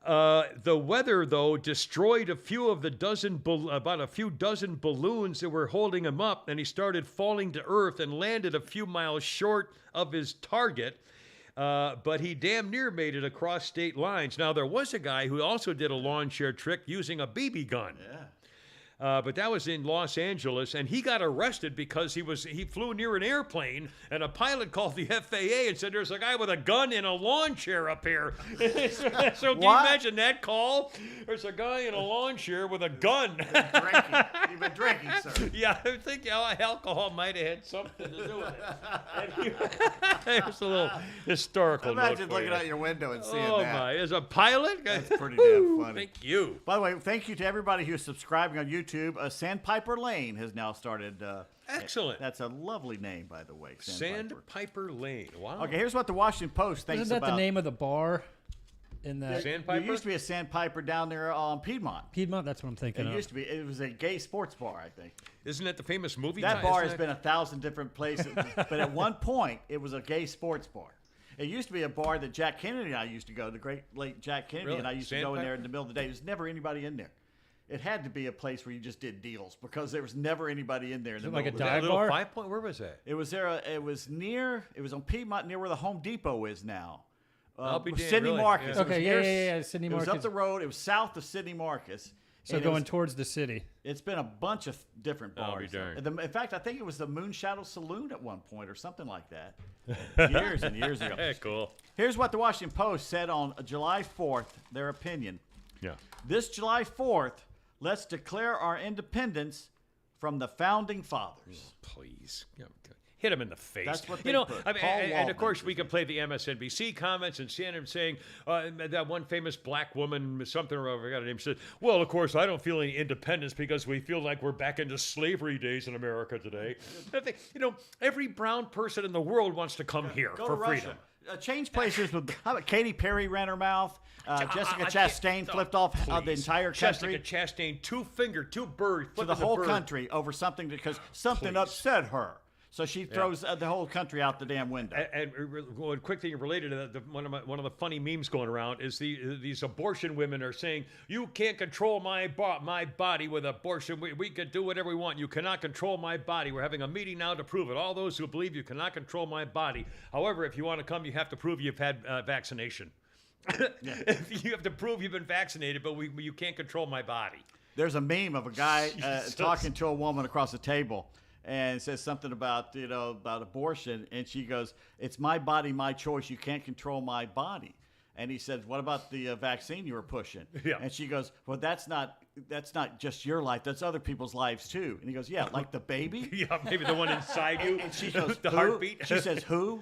The weather, though, destroyed about a few dozen balloons that were holding him up, and he started falling to earth and landed a few miles short of his target. But he damn near made it across state lines. Now, there was a guy who also did a lawn chair trick using a BB gun. Yeah. But that was in Los Angeles, and he got arrested because he flew near an airplane, and a pilot called the FAA and said, "There's a guy with a gun in a lawn chair up here." So can you imagine that call? There's a guy in a lawn chair with a gun. You've been drinking, sir. Yeah, I think alcohol might have had something to do with it. There's a little historical note Imagine for looking you. out your window and seeing Oh that. my! As a pilot, That's pretty damn funny. Thank you. By the way, thank you to everybody who's subscribing on YouTube. Sandpiper Lane has now started. Excellent. That's a lovely name, by the way. Sandpiper Lane. Wow. Okay, here's what the Washington Post thinks Isn't that about. the name of the bar in the Sandpiper? There used to be a Sandpiper down there on Piedmont. Piedmont? That's what I'm thinking It of. used to be. It was a gay sports bar, I think. Isn't that the famous movie? That bar has isn't been 1,000 different places, but at one point it was a gay sports bar. It used to be a bar that Jack Kennedy and I used to go. The great late Jack Kennedy Really? and I used to go in there Sandpiper? in the middle of the day. There's never anybody in there. It had to be a place where you just did deals because there was never anybody in there in the it like middle a of the day. dive Little bar? 5 Point. Where was that? It was there. It was on Piedmont, near where the Home Depot is now. I'll be damned, Sidney really. Marcus. Yeah. It was Okay, near- yeah, Sidney It was Marcus. up the road. It was south of Sidney Marcus. So And it going was- towards the city. It's been a bunch of different I'll be bars. darned. In fact, I think it was the Moonshadow Saloon at one point or something like that. Years and years ago. Cool. Here's what the Washington Post said on July 4th, their opinion. Yeah. This July 4th, let's declare our independence from the Founding Fathers. Please. Yeah, hit him in the face. That's what you they know. put. I mean, Paul and of Waldman course, is we his could name. play the MSNBC comments and see him saying that one famous black woman, something or other, I forgot her name, said, "Well, of course, I don't feel any independence because we feel like we're back into slavery days in America today." I think, every brown person in the world wants to come here Go for to freedom. Russia. Change places with. How about Katy Perry ran her mouth? Jessica I Chastain can't- flipped off the please. entire country. Jessica Chastain, two birds, To the flipping whole bird. country over something because something Please. upset her. So she throws the whole country out the damn window. And one quick thing related to that, one of the funny memes going around is these abortion women are saying, "You can't control my body with abortion. We can do whatever we want. You cannot control my body. We're having a meeting now to prove it. All those who believe you cannot control my body. However, if you want to come, you have to prove you've had vaccination. You have to prove you've been vaccinated, but you can't control my body." There's a meme of a guy Jesus. talking to a woman across the table and says something about about abortion, and she goes, "It's my body, my choice. You can't control my body." And he says, "What about the vaccine you were pushing?" Yeah. And she goes, "Well, that's not just your life. That's other people's lives too." And he goes, "Yeah, like the baby." Yeah, maybe the one inside you. And she goes, the "Who?" heartbeat. She says, "Who?"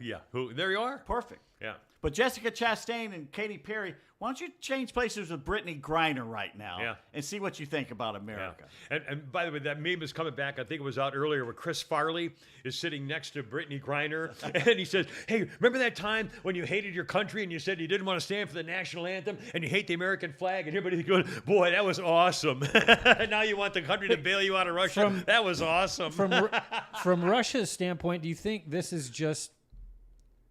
Yeah. Who? There you are. Perfect. Yeah. But Jessica Chastain and Katy Perry, why don't you change places with Brittany Griner right now Yeah. and see what you think about America? Yeah. And by the way, that meme is coming back. I think it was out earlier where Chris Farley is sitting next to Brittany Griner. And he says, "Hey, remember that time when you hated your country and you said you didn't want to stand for the national anthem and you hate the American flag?" And everybody's going, "Boy, that was awesome." Now you want the country to bail you out of Russia? That was awesome. From Russia's standpoint, do you think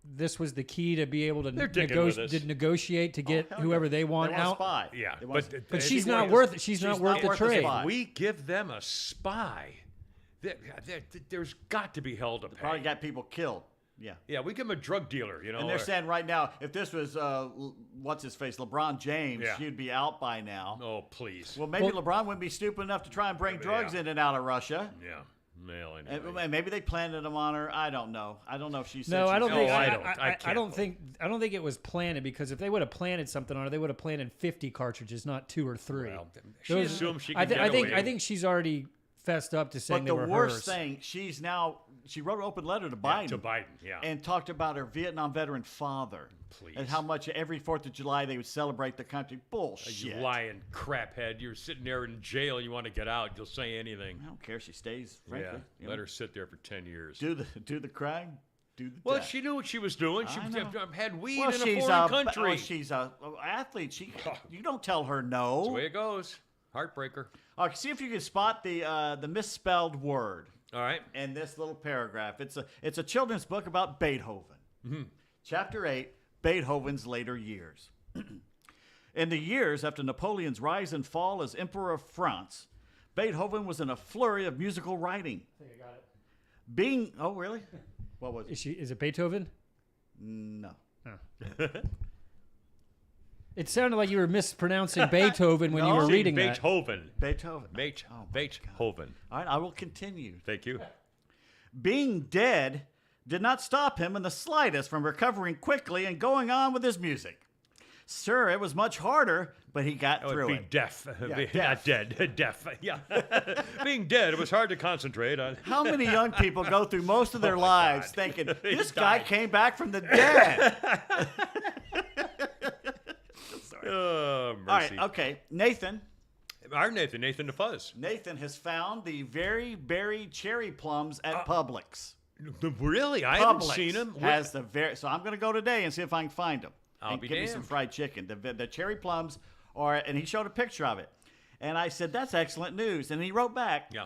this was the key to be able to They're dicking with us. negotiate to get Hell whoever yeah. they want They want a out? spy. Yeah, They want- But if she's you not want- worth. She's not worth the a trade. spy. We give them a spy. There's got to be hell to pay. Probably got people killed. Yeah. Yeah, we give them a drug dealer, And they're saying right now, if this was, what's his face, LeBron James, Yeah. he'd be out by now. Oh, please. Well, maybe LeBron wouldn't be stupid enough to try and bring drugs in and out of Russia. Yeah. Well, anyway. And maybe they planted them on her. I don't know. I don't know if she said No, I don't she's- think. Oh, I I don't. I I can't don't vote. think. I don't think it was planted because if they would have planted something on her, they would have planted 50 cartridges, not 2 or 3. Well, she Those- assumes she I, can thi- get I think. away I with- think she's already fessed up to saying But they the were worst hers. thing, she wrote an open letter to Biden. to Biden, yeah. And talked about her Vietnam veteran father. Please. And how much every 4th of July they would celebrate the country. Bullshit. You lying craphead. You're sitting there in jail. You want to get out. You'll say anything. I don't care if she stays, frankly. Yeah. You know, Let her sit there for 10 years. do the crime, do the Well, death. she knew what she was doing. She I know. had weed Well, in a she's foreign country. she's a athlete. You don't tell her no. That's the way it goes. Heartbreaker. See if you can spot the misspelled word All right. in this little paragraph. It's a children's book about Beethoven. Mm-hmm. Chapter 8, Beethoven's later years. In the years after Napoleon's rise and fall as Emperor of France, Beethoven was in a flurry of musical writing. I think I got it. Oh, really? What was it? Is it Beethoven? No. Oh. It sounded like you were mispronouncing Beethoven when you were reading that. Beethoven. Beethoven. Beethoven. All right, I will continue. Thank you. Being dead did not stop him in the slightest from recovering quickly and going on with his music. Sir, it was much harder, but he got through Be it. deaf. deaf. Not dead. Deaf. Yeah. Being dead, it was hard to concentrate on. How many young people go through most of their lives God. thinking, They this guy died. came back from the dead? Oh, All right, mercy. okay. Nathan Nathan the Fuzz. has found the very berry cherry plums at Publix. Really? I haven't Publix seen him. has the very. So I'm going to go today and see if I can find them. I'll and be give me some damned. fried chicken. The cherry plums are, and he showed a picture of it. And I said, that's excellent news. And he wrote back, Yeah.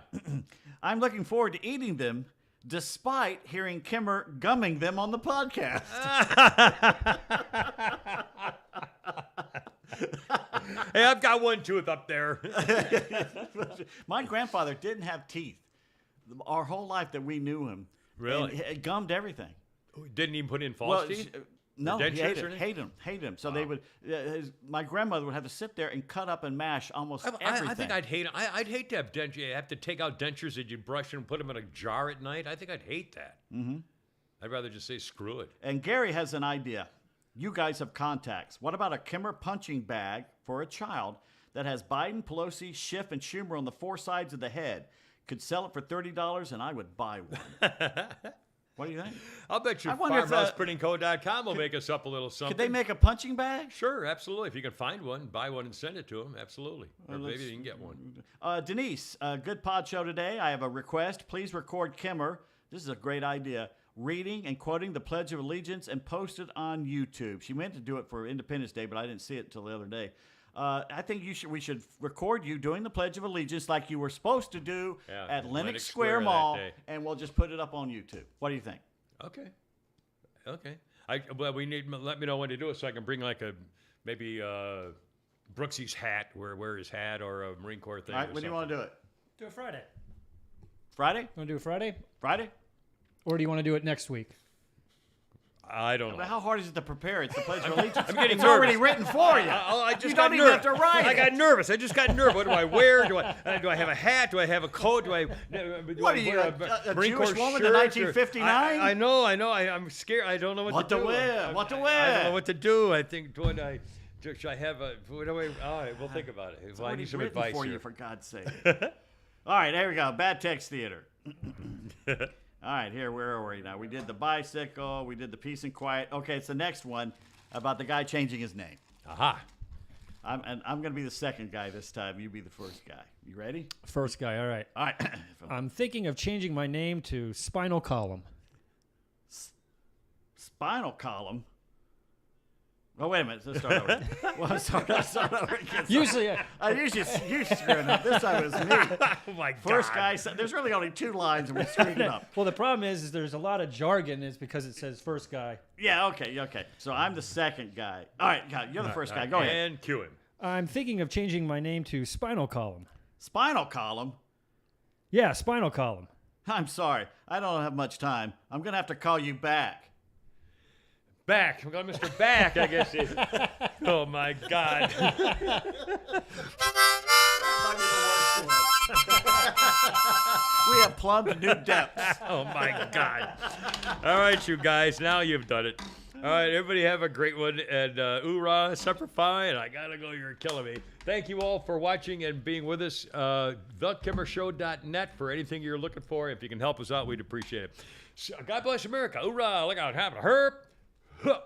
I'm looking forward to eating them despite hearing Kimmer gumming them on the podcast. Hey, I've got one tooth up there. My grandfather didn't have teeth our whole life that we knew him. Really? And he gummed everything. Didn't even put in false teeth? No, he dentures or anything? hate him. So they would. My grandmother would have to sit there and cut up and mash almost everything. I think I'd hate. I'd hate to have dentures. Have to take out dentures that you brush and put them in a jar at night. I think I'd hate that. Mm-hmm. I'd rather just say screw it. And Gary has an idea. You guys have contacts. What about a Kimmer punching bag for a child that has Biden, Pelosi, Schiff, and Schumer on the four sides of the head? Could sell it for $30, and I would buy one. What do you think? I'll bet you I wonder if, farmhouseprintingco.com will make us up a little something. Could they make a punching bag? Sure, absolutely. If you can find one, buy one and send it to them, absolutely. Or maybe you can get one. Denise, good pod show today. I have a request. Please record Kimmer. This is a great idea. Reading and quoting the Pledge of Allegiance and post it on YouTube. She meant to do it for Independence Day, but I didn't see it until the other day. I think we should record you doing the Pledge of Allegiance like you were supposed to do at Lenox Square Mall, and we'll just put it up on YouTube. What do you think? Okay. Well, let me know when to do it so I can bring like maybe Brooksy's hat, wear his hat, or a Marine Corps thing. All right, when do you want to do it? Do it Friday. Friday? Want to do it Friday? Friday? Or do you want to do it next week? I don't know. But how hard is it to prepare? It's the Pledge of Allegiance. I'm getting it's nervous. already written for you. I just you got don't even nervous. have to write I it. got nervous. I just got nervous. What do I wear? Do I have a hat? Do I have a coat? Do I What are you, wear a Marine Jewish Corps woman in shirt, or- 1959? I know. I'm scared. I don't know what to do. What to wear? I don't know what to do. I think should I have a? What do I? All right, we'll think about it. It's Well, I already need some written advice for here. you, for God's sake. All right, there we go. Bad Text Theater. All right, where are we now? We did the bicycle. We did the peace and quiet. Okay, it's the next one about the guy changing his name. Aha. I'm going to be the second guy this time. You be the first guy. You ready? First guy, all right. All right. I'm thinking of changing my name to Spinal Column. Spinal Column. Oh, wait a minute. Let's start over. Well, start over again. Usually, You screwing up. This time it was me. Oh my God. First guy. There's really only two lines, and we screwed it up. well, the problem is there's a lot of jargon. It's because it says first guy. Yeah. Okay. So I'm the second guy. All right. You're the first guy. Go ahead. And cue him. I'm thinking of changing my name to Spinal Column. Spinal Column. Yeah, Spinal Column. I'm sorry. I don't have much time. I'm going to have to call you back. Back. We got Mr. Back, I guess. Oh my God. We have plumbed new depths. Oh my God. All right, you guys. Now you've done it. All right, everybody have a great one. And oorah, Semper Fi, and I got to go. You're killing me. Thank you all for watching and being with us. TheKimmerShow.net for anything you're looking for. If you can help us out, we'd appreciate it. So, God bless America. Oorah. Look out. Have a herp. Huh.